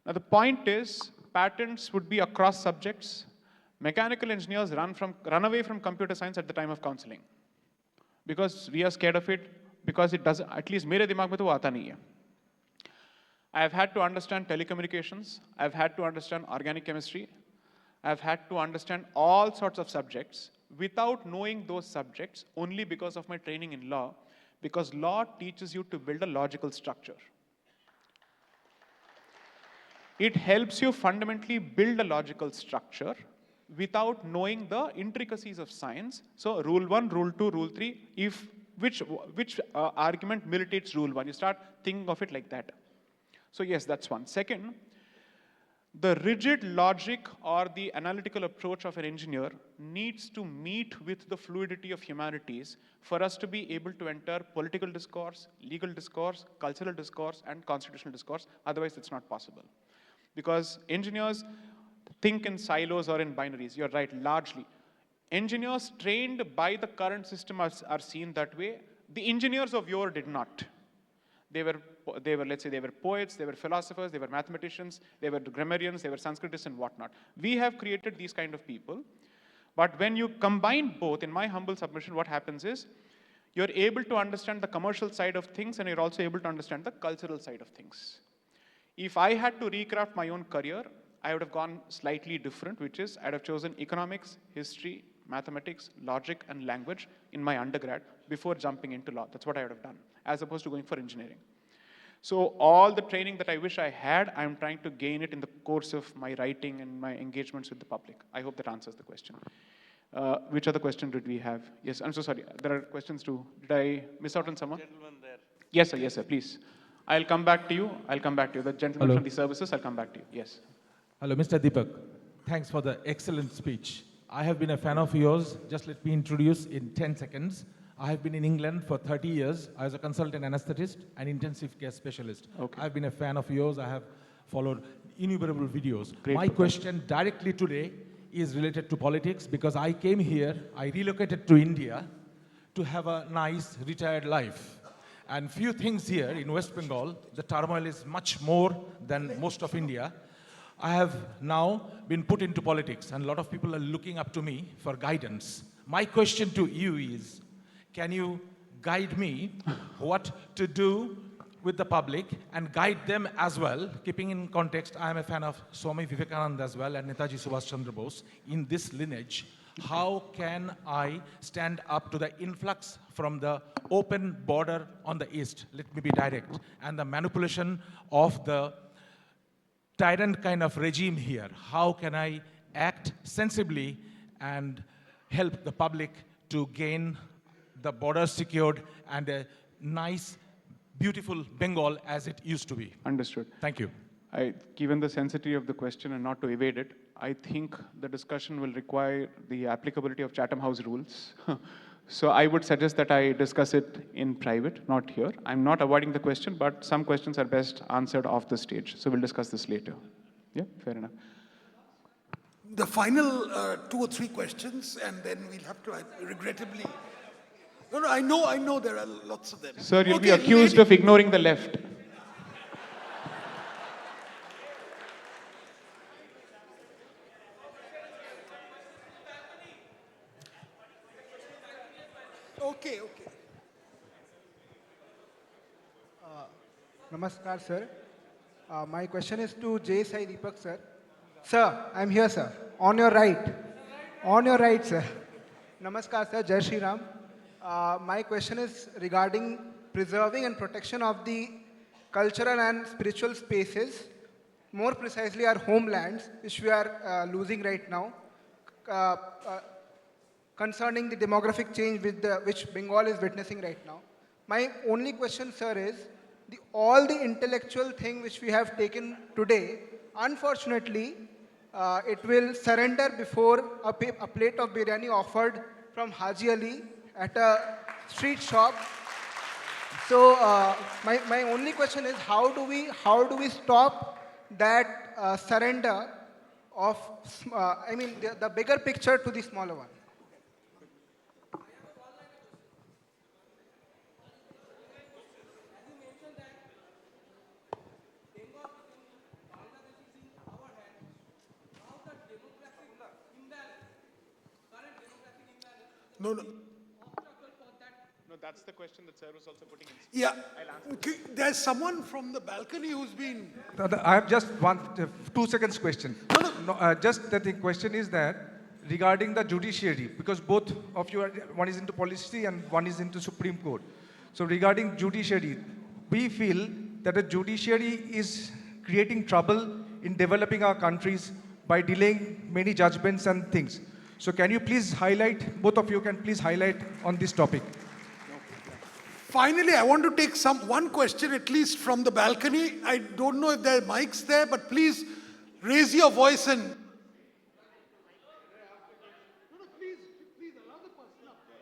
Now the point is, patents would be across subjects. Mechanical engineers run away from computer science at the time of counseling. Because we are scared of it, because it doesn't, at least mere dimag mein to aata nahi hai. I've had to understand telecommunications, I've had to understand organic chemistry, I've had to understand all sorts of subjects without knowing those subjects only because of my training in law, because law teaches you to build a logical structure. It helps you fundamentally build a logical structure without knowing the intricacies of science. So rule 1, rule 2, rule 3, which argument militates rule 1. You start thinking of it like that. So yes, that's one. Second, the rigid logic or the analytical approach of an engineer needs to meet with the fluidity of humanities for us to be able to enter political discourse, legal discourse, cultural discourse, and constitutional discourse. Otherwise, it's not possible. Because engineers think in silos or in binaries. You're right, largely. Engineers trained by the current system are seen that way. The engineers of yore did not. They were, let's say, they were poets, they were philosophers, they were mathematicians, they were grammarians, they were Sanskritists and whatnot. We have created these kind of people. But when you combine both, in my humble submission, what happens is, you're able to understand the commercial side of things and you're also able to understand the cultural side of things. If I had to recraft my own career, I would have gone slightly different, which is I'd have chosen economics, history, mathematics, logic, and language in my undergrad before jumping into law. That's what I would have done, as opposed to going for engineering. So all the training that I wish I had, I'm trying to gain it in the course of my writing and my engagements with the public. I hope that answers the question. Which other question did we have? Yes, I'm so sorry. There are questions too. Did I miss out on someone? Gentleman there. Yes, sir, please. I'll come back to you. The gentleman from the services, I'll come back to you. Yes. Hello, Mr. Deepak. Thanks for the excellent speech. I have been a fan of yours. Just let me introduce in 10 seconds. I have been in England for 30 years. I was a consultant anesthetist and intensive care specialist. Okay. I've been a fan of yours. I have followed innumerable videos. Great. My question directly today is related to politics because I came here, I relocated to India to have a nice retired life. And few things here in West Bengal, the turmoil is much more than most of India. I have now been put into politics and a lot of people are looking up to me for guidance. My question to you is, can you guide me what to do with the public and guide them as well? Keeping in context, I am a fan of Swami Vivekananda as well and Netaji Subhash Chandra Bose. In this lineage, how can I stand up to the influx from the open border on the east, let me be direct, and the manipulation of the tyrant kind of regime here? How can I act sensibly and help the public to gain the borders secured and a nice, beautiful Bengal as it used to be? Understood. Thank you. Given the sensitivity of the question and not to evade it, I think the discussion will require the applicability of Chatham House rules. So I would suggest that I discuss it in private, not here. I'm not avoiding the question, but some questions are best answered off the stage. So we'll discuss this later. Yeah, fair enough. The final 2 or 3 questions, and then we'll have to, regrettably. No, I know there are lots of them. Sir, you'll be accused of ignoring the left. Okay. Namaskar, sir. My question is to J. Sai Deepak, sir. Sir, I'm here, sir. On your right. On your right, sir. Namaskar, sir. Jai Shri Ram. My question is regarding preserving and protection of the cultural and spiritual spaces, more precisely our homelands, which we are losing right now, concerning the demographic change which Bengal is witnessing right now. My only question, sir, is all the intellectual thing which we have taken today, unfortunately, it will surrender before a plate of biryani offered from Haji Ali at a street shop. So my only question is, how do we stop that surrender of the bigger picture to the smaller one? No. No, that's the question that sir was also putting in. Yeah. There's someone from the balcony who's been... I have just 2 seconds question. Just that the question is that regarding the judiciary, because both of you are, one is into policy and one is into Supreme Court. So regarding judiciary, we feel that the judiciary is creating trouble in developing our countries by delaying many judgments and things. So can you please highlight, both of you can please highlight on this topic. Finally, I want to take one question at least from the balcony. I don't know if there are mics there, but please raise your voice and... Please allow the person up there.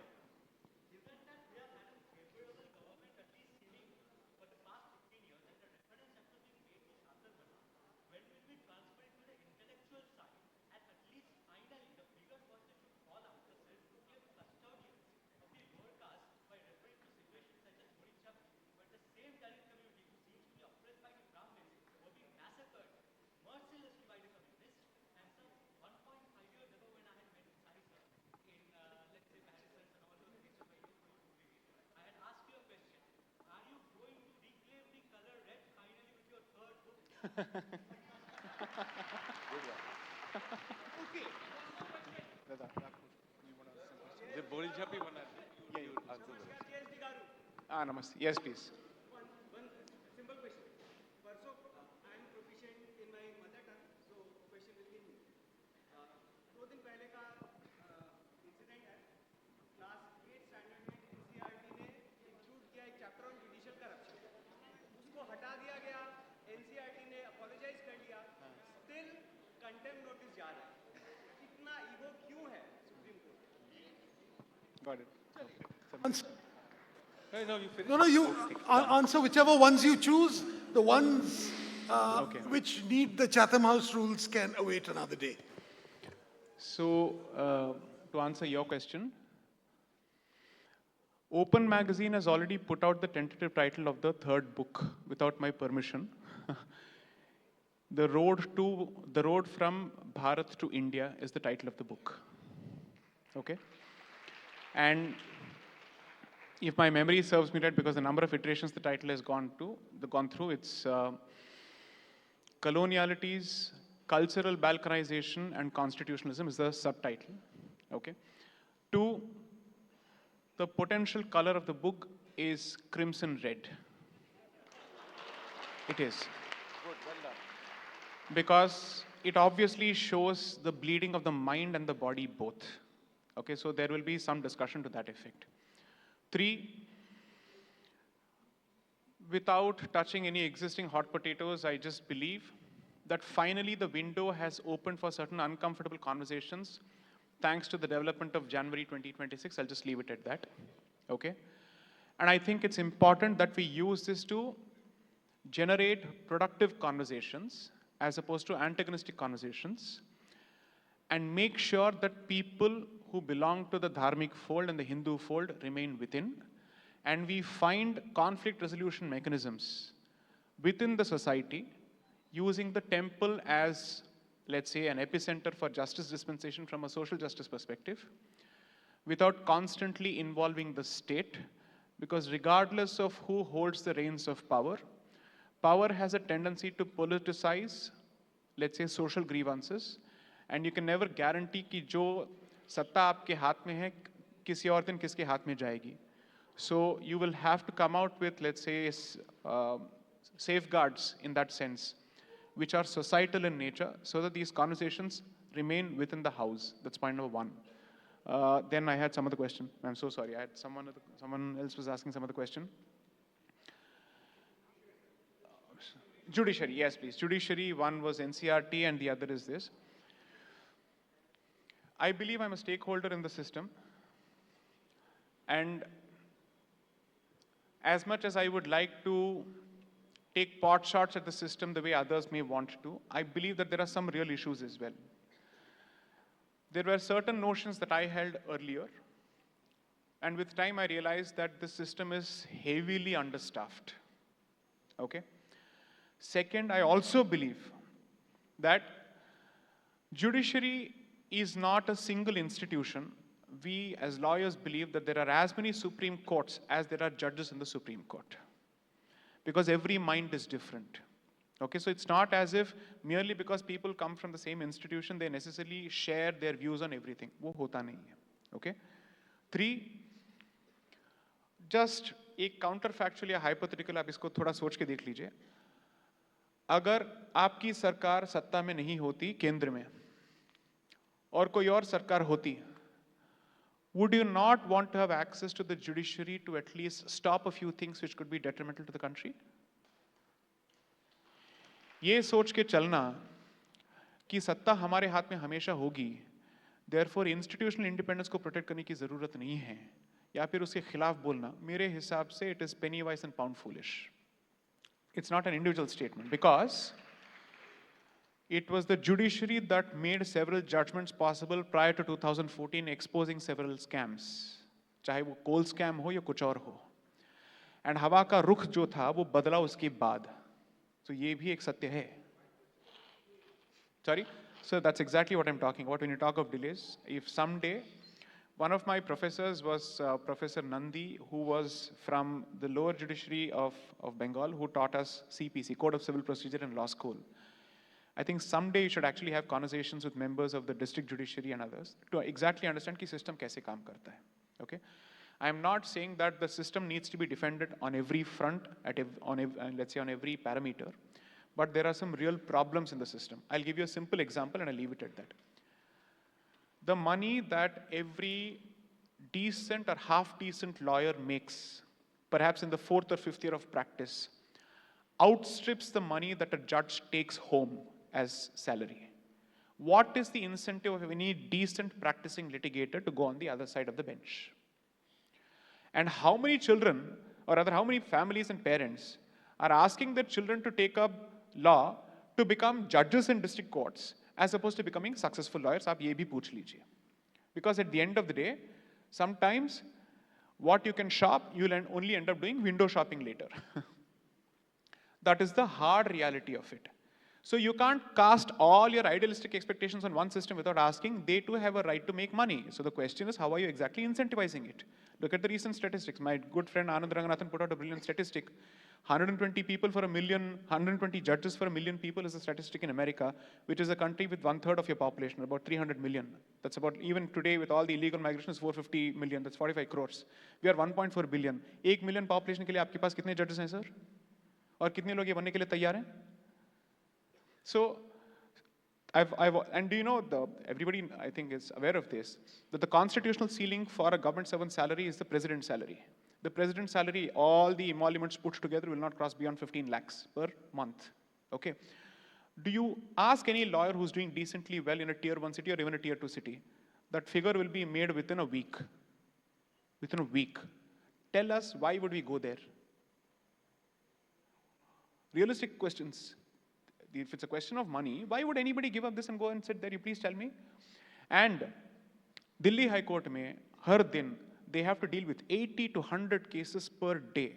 Namaste. Yes, please. One simple question. So, I'm proficient in my mother tongue, so question will be Hindi. 2 दिन पहले का incident है. Class 8 standard में NCERT ने include किया एक chapter on judicial corruption. उसको हटा दिया गया. एनसीईआरटी ने अपोलोजाइज कर लिया. स्टिल कंटेम्प्ट नोटिस जा रहा है. इतना ईगो क्यों है supreme court? Got it. Okay. No, you answer whichever ones you choose. The ones which need the Chatham House rules can await another day. So, to answer your question, Open Magazine has already put out the tentative title of the third book without my permission. The road from Bharat to India is the title of the book. Okay? And if my memory serves me right, because the number of iterations the title has gone through, it's Colonialities, Cultural Balkanization and Constitutionalism is the subtitle. Okay? 2, the potential color of the book is crimson red. It is. Good, well done. Because it obviously shows the bleeding of the mind and the body both. Okay, so there will be some discussion to that effect. 3, without touching any existing hot potatoes, I just believe that finally the window has opened for certain uncomfortable conversations thanks to the development of January 2026. I'll just leave it at that. Okay? And I think it's important that we use this to generate productive conversations as opposed to antagonistic conversations, and make sure that people who belong to the Dharmic fold and the Hindu fold remain within, and we find conflict resolution mechanisms within the society using the temple as, let's say, an epicenter for justice dispensation from a social justice perspective, without constantly involving the state, because regardless of who holds the reins of power, power has a tendency to politicize, let's say, social grievances, and you can never guarantee कि जो सत्ता आपके हाथ में है किसी और दिन किसके हाथ में जाएगी. So you will have to come out with, let's say, safeguards in that sense, which are societal in nature, so that these conversations remain within the house. That's point number 1. Then I had some other question. I'm so sorry. I had someone else was asking some other question. Judiciary, yes, please. Judiciary, one was NCRT and the other is this. I believe I'm a stakeholder in the system. And as much as I would like to take pot shots at the system the way others may want to, I believe that there are some real issues as well. There were certain notions that I held earlier, and with time I realized that the system is heavily understaffed. Okay? Second, I also believe that judiciary is not a single institution. We as lawyers believe that there are as many Supreme Courts as there are judges in the Supreme Court, because every mind is different. Okay, so it's not as if merely because people come from the same institution, they necessarily share their views on everything. वो होता नहीं है. Okay? 3, just एक counterfactual या hypothetical आप इसको थोड़ा सोच के देख लीजिए. अगर आपकी सरकार सत्ता में नहीं होती केंद्र में और कोई और सरकार होती, would you not want to have access to the judiciary to at least stop a few things which could be detrimental to the country? ये सोच के चलना कि सत्ता हमारे हाथ में हमेशा होगी, therefore institutional independence को protect करने की जरूरत नहीं है, या फिर उसके खिलाफ बोलना, मेरे हिसाब से it is penny wise and pound foolish. It's not an individual statement, because it was the judiciary that made several judgments possible prior to 2014, exposing several scams, चाहे वो coal scam हो या कुछ और हो. And हवा का रुख जो था वो बदला उसके बाद. So ये भी एक सत्य है. Sorry? So that's exactly what I'm talking about when you talk of delays. If someday, one of my professors was Professor Nandi, who was from the lower judiciary of Bengal, who taught us CPC, Code of Civil Procedure in law school. I think someday you should actually have conversations with members of the district judiciary and others to exactly understand कि system कैसे काम करता है. Okay? I am not saying that the system needs to be defended on every front, let's say on every parameter, but there are some real problems in the system. I'll give you a simple example and I'll leave it at that. The money that every decent or half-decent lawyer makes, perhaps in the 4th or 5th year of practice, outstrips the money that a judge takes home as salary. What is the incentive of any decent practicing litigator to go on the other side of the bench? And how many children, or rather how many families and parents are asking their children to take up law to become judges in district courts as opposed to becoming successful lawyers? आप ये भी पूछ लीजिए. Because at the end of the day, sometimes what you can shop, you'll only end up doing window shopping later. That is the hard reality of it. So you can't cast all your idealistic expectations on one system without asking, they too have a right to make money. So the question is, how are you exactly incentivizing it? Look at the recent statistics. My good friend Anand Ranganathan put out a brilliant statistic. 120 people for a million, 120 judges for a million people is a statistic in America, which is a country with 1/3 of your population, about 300 million. That's about, even today with all the illegal migration, is 450 million, that's 45 crores. We are 1.4 billion. 1 million population के लिए आपके पास कितने judges हैं, sir? और कितने लोग ये बनने के लिए तैयार हैं? So, and do you know, everybody I think is aware of this, that the constitutional ceiling for a government servant's salary is the president's salary. The president's salary, all the emoluments put together, will not cross beyond 15 lakhs per month. Okay. Do you ask any lawyer who's doing decently well in a tier 1 city or even a tier 2 city, that figure will be made within a week. Within a week. Tell us, why would we go there? Realistic questions. If it's a question of money, why would anybody give up this and go and sit there? You please tell me. And Delhi High Court mein, har din, they have to deal with 80 to 100 cases per day.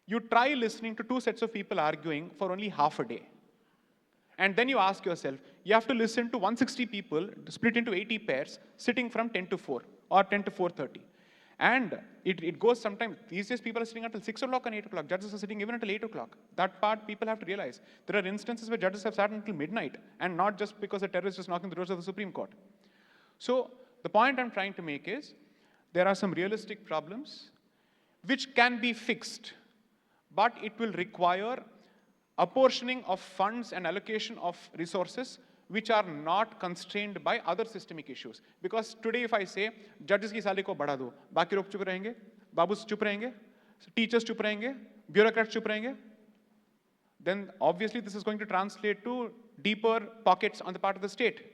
You try listening to two sets of people arguing for only half a day. And then you ask yourself, you have to listen to 160 people split into 80 pairs sitting from 10 to 4 or 10 to 4:30. And it goes sometimes, these days people are sitting until 6 o'clock and 8 o'clock. Judges are sitting even until 8 o'clock. That part people have to realize. There are instances where judges have sat until midnight, and not just because a terrorist is knocking the doors of the Supreme Court. So the point I'm trying to make is, there are some realistic problems which can be fixed, but it will require apportioning of funds and allocation of resources which are not constrained by other systemic issues. Because today if I say, judges की salary को बढ़ा दो, बाकी लोग चुप रहेंगे, बाबूस चुप रहेंगे, teachers चुप रहेंगे, bureaucrats चुप रहेंगे, then obviously this is going to translate to deeper pockets on the part of the state.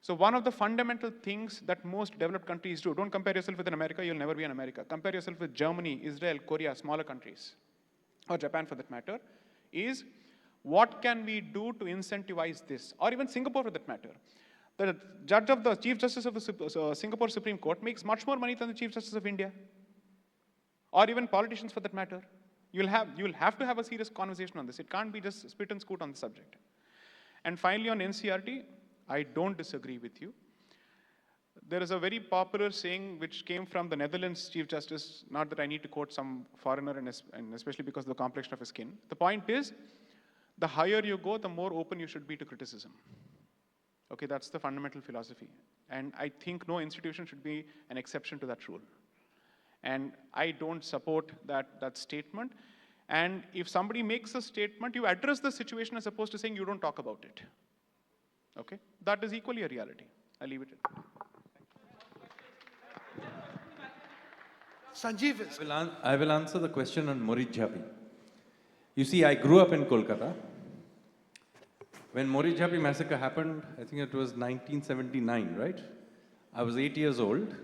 So one of the fundamental things that most developed countries do, don't compare yourself with an America, you'll never be an America. Compare yourself with Germany, Israel, Korea, smaller countries, or Japan for that matter, is what can we do to incentivize this? Or even Singapore for that matter. The judge of the Chief Justice of the Singapore Supreme Court makes much more money than the Chief Justice of India. Or even politicians for that matter. You'll have to have a serious conversation on this. It can't be just spit and scoot on the subject. And finally on NCRT, I don't disagree with you. There is a very popular saying which came from the Netherlands Chief Justice, not that I need to quote some foreigner and especially because of the complexion of his skin. The point is, the higher you go, the more open you should be to criticism. Okay, that's the fundamental philosophy. And I think no institution should be an exception to that rule. And I don't support that statement. And if somebody makes a statement, you address the situation as opposed to saying you don't talk about it. Okay, that is equally a reality. I'll leave it at that. Sanjeev, I will answer the question on Morijjabi. You see, I grew up in Kolkata. When Morijjabi massacre happened, I think it was 1979, right? I was 8 years old.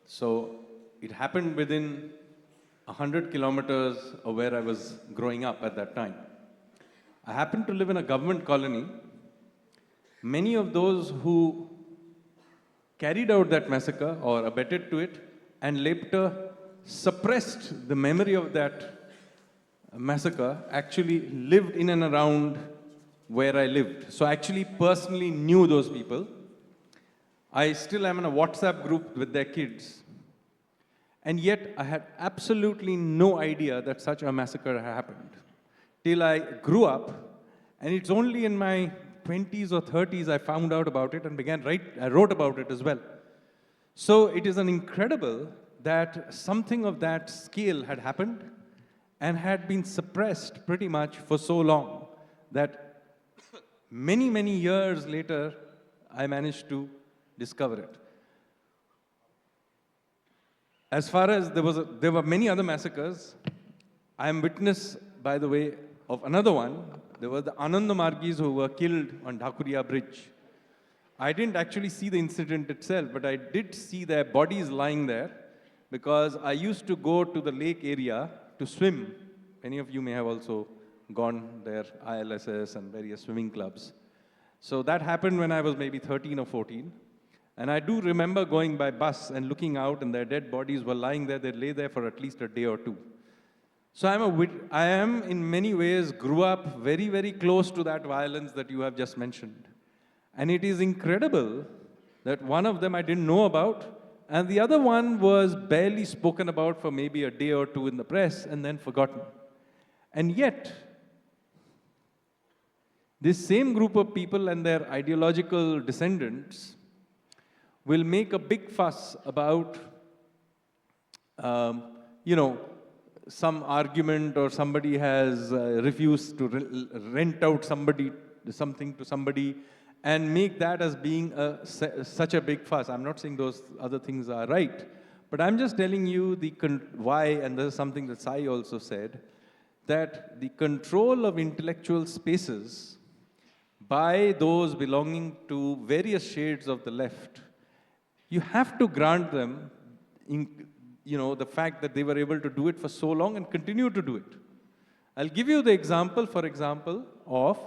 So it happened within 100 kilometers of where I was growing up at that time. I happened to live in a government colony. Many of those who carried out that massacre or abetted to it and later suppressed the memory of that massacre actually lived in and around where I lived. So I actually personally knew those people. I still am in a WhatsApp group with their kids. And yet I had absolutely no idea that such a massacre had happened. Till I grew up, and it's only in my 20s or 30s I found out about it and I wrote about it as well. So it is incredible that something of that scale had happened and had been suppressed pretty much for so long that many, many years later, I managed to discover it. As far as there were many other massacres, I am witness, by the way, of another one. There were the Ananda Margis who were killed on Dhakuria Bridge. I didn't actually see the incident itself, but I did see their bodies lying there. because I used to go to the lake area to swim. Many of you may have also gone there, ILSS and various swimming clubs. So that happened when I was maybe 13 or 14. And I do remember going by bus and looking out, and their dead bodies were lying there. They lay there for at least a day or two. So I am in many ways grew up very, very close to that violence that you have just mentioned. And it is incredible that one of them I didn't know about, and the other one was barely spoken about for maybe a day or two in the press and then forgotten. And yet, this same group of people and their ideological descendants will make a big fuss about, some argument, or somebody has refused to rent out something to somebody, and make that as being such a big fuss. I'm not saying those other things are right, but I'm just telling you why, and this is something that Sai also said, that the control of intellectual spaces by those belonging to various shades of the left, you have to grant them the fact that they were able to do it for so long and continue to do it. I'll give you the example, for example, of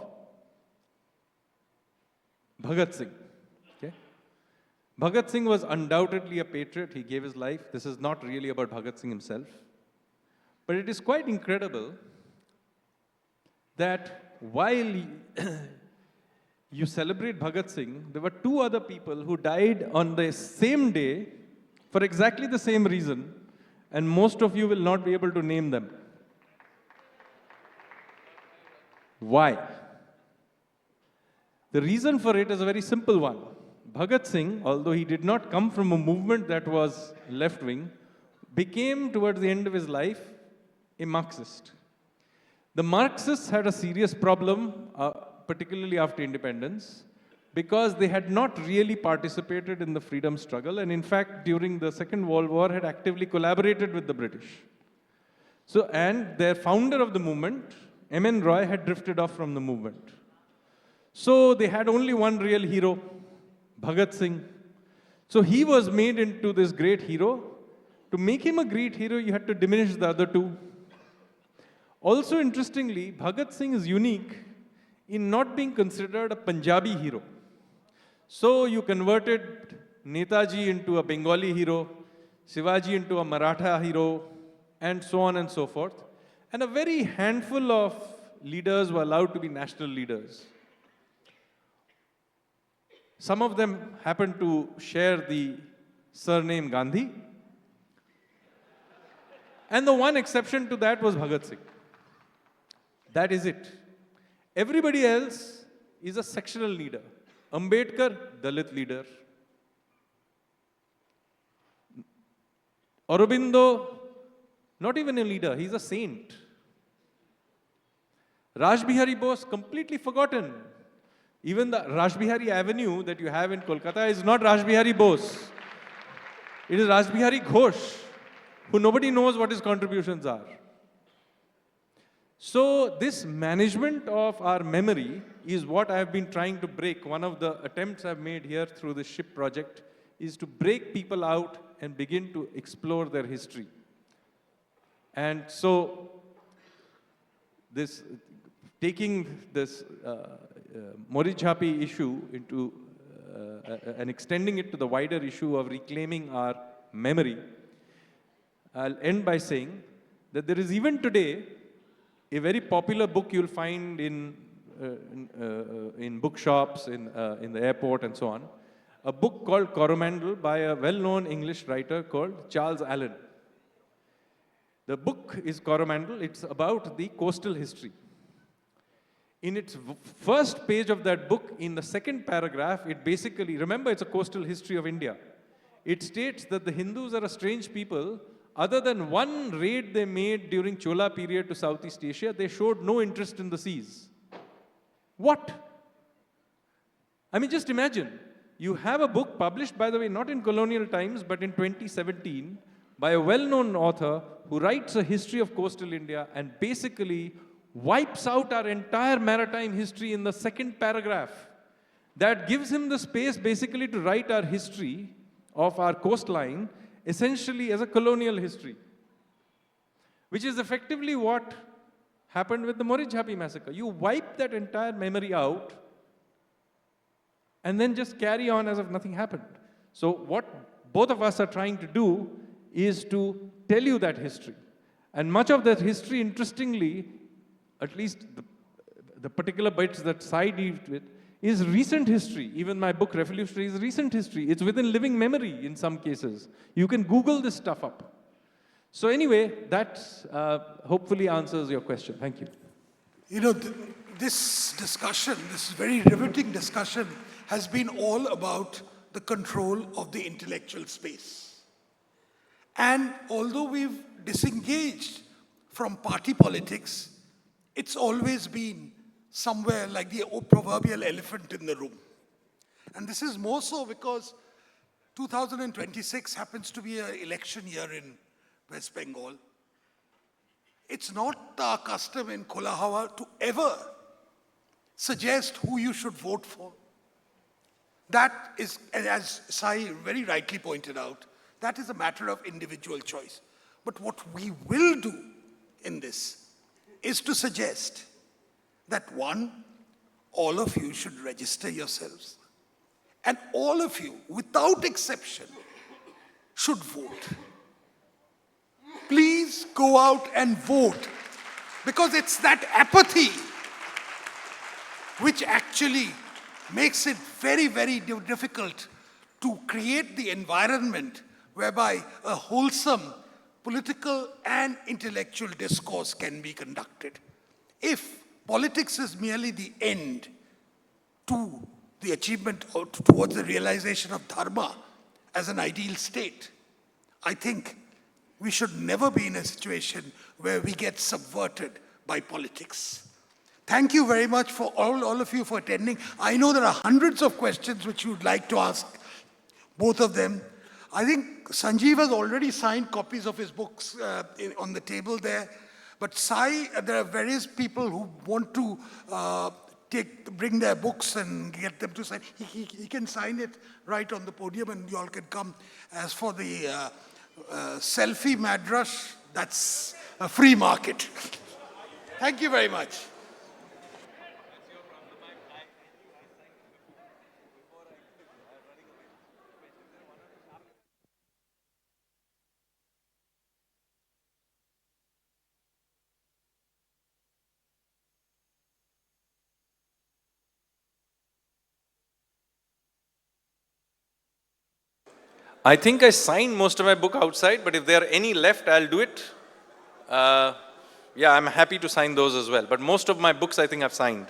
Bhagat Singh. Okay? Bhagat Singh was undoubtedly a patriot. He gave his life. This is not really about Bhagat Singh himself. But it is quite incredible that while you celebrate Bhagat Singh, there were two other people who died on the same day for exactly the same reason, and most of you will not be able to name them. Why? The reason for it is a very simple one. Bhagat Singh, although he did not come from a movement that was left-wing, became, towards the end of his life, a Marxist. The Marxists had a serious problem, particularly after independence, because they had not really participated in the freedom struggle, and in fact, during the Second World War, had actively collaborated with the British. So, and their founder of the movement, M.N. Roy, had drifted off from the movement. So they had only one real hero, Bhagat Singh. So he was made into this great hero. To make him a great hero, you had to diminish the other two. Also, interestingly, Bhagat Singh is unique in not being considered a Punjabi hero. So you converted Netaji into a Bengali hero, Shivaji into a Maratha hero, and so on and so forth. And a very handful of leaders were allowed to be national leaders. Some of them happened to share the surname Gandhi. And the one exception to that was Bhagat Singh. That is it. Everybody else is a sectional leader. Ambedkar, Dalit leader. Aurobindo, not even a leader, he's a saint. Raj Bihari Bose, completely forgotten. Even the Raj Bihari Avenue that you have in Kolkata is not Raj Bihari Bose. It is Raj Bihari Ghosh, who nobody knows what his contributions are. So this management of our memory is what I have been trying to break. One of the attempts I've made here through the SHIP project is to break people out and begin to explore their history. And so this, taking this Morichapi issue into and extending it to the wider issue of reclaiming our memory, I'll end by saying that there is even today a very popular book you'll find in bookshops, in the airport and so on, a book called Coromandel by a well-known English writer called Charles Allen. The book is Coromandel. It's about the coastal history. In its first page of that book, in the second paragraph, it basically, remember it's a coastal history of India. It states that the Hindus are a strange people. Other than one raid they made during Chola period to Southeast Asia, they showed no interest in the seas. What? I mean, just imagine. You have a book published, by the way, not in colonial times, but in 2017, by a well-known author who writes a history of coastal India and basically wipes out our entire maritime history in the second paragraph. That gives him the space basically to write our history of our coastline essentially as a colonial history, which is effectively what happened with the Morijhapi massacre. You wipe that entire memory out and then just carry on as if nothing happened. So what both of us are trying to do is to tell you that history. And much of that history, interestingly, at least the particular bits that Sai deals with, is recent history. Even my book, Revolutionary, is recent history. It's within living memory in some cases. You can Google this stuff up. So anyway, that hopefully answers your question. Thank you. You know, this discussion, this very riveting discussion, has been all about the control of the intellectual space. And although we've disengaged from party politics, it's always been somewhere like the proverbial elephant in the room. And this is more so because 2026 happens to be an election year in West Bengal. It's not our custom in Khola Hawa to ever suggest who you should vote for. That is, as Sai very rightly pointed out, that is a matter of individual choice. But what we will do in this is to suggest that one, all of you should register yourselves. And all of you, without exception, should vote. Please go out and vote, because it's that apathy which actually makes it very, very difficult to create the environment whereby a wholesome political and intellectual discourse can be conducted. If politics is merely the end to the achievement or towards the realization of dharma as an ideal state, I think we should never be in a situation where we get subverted by politics. Thank you very much for all of you for attending. I know there are hundreds of questions which you would like to ask, both of them. I think Sanjeev has already signed copies of his books on the table there. But Sai, there are various people who want to bring their books and get them to sign. He can sign it right on the podium and you all can come. As for the selfie madras, that's a free market. Thank you very much. I think I signed most of my book outside, but if there are any left, I'll do it. Yeah, I'm happy to sign those as well. But most of my books, I think I've signed.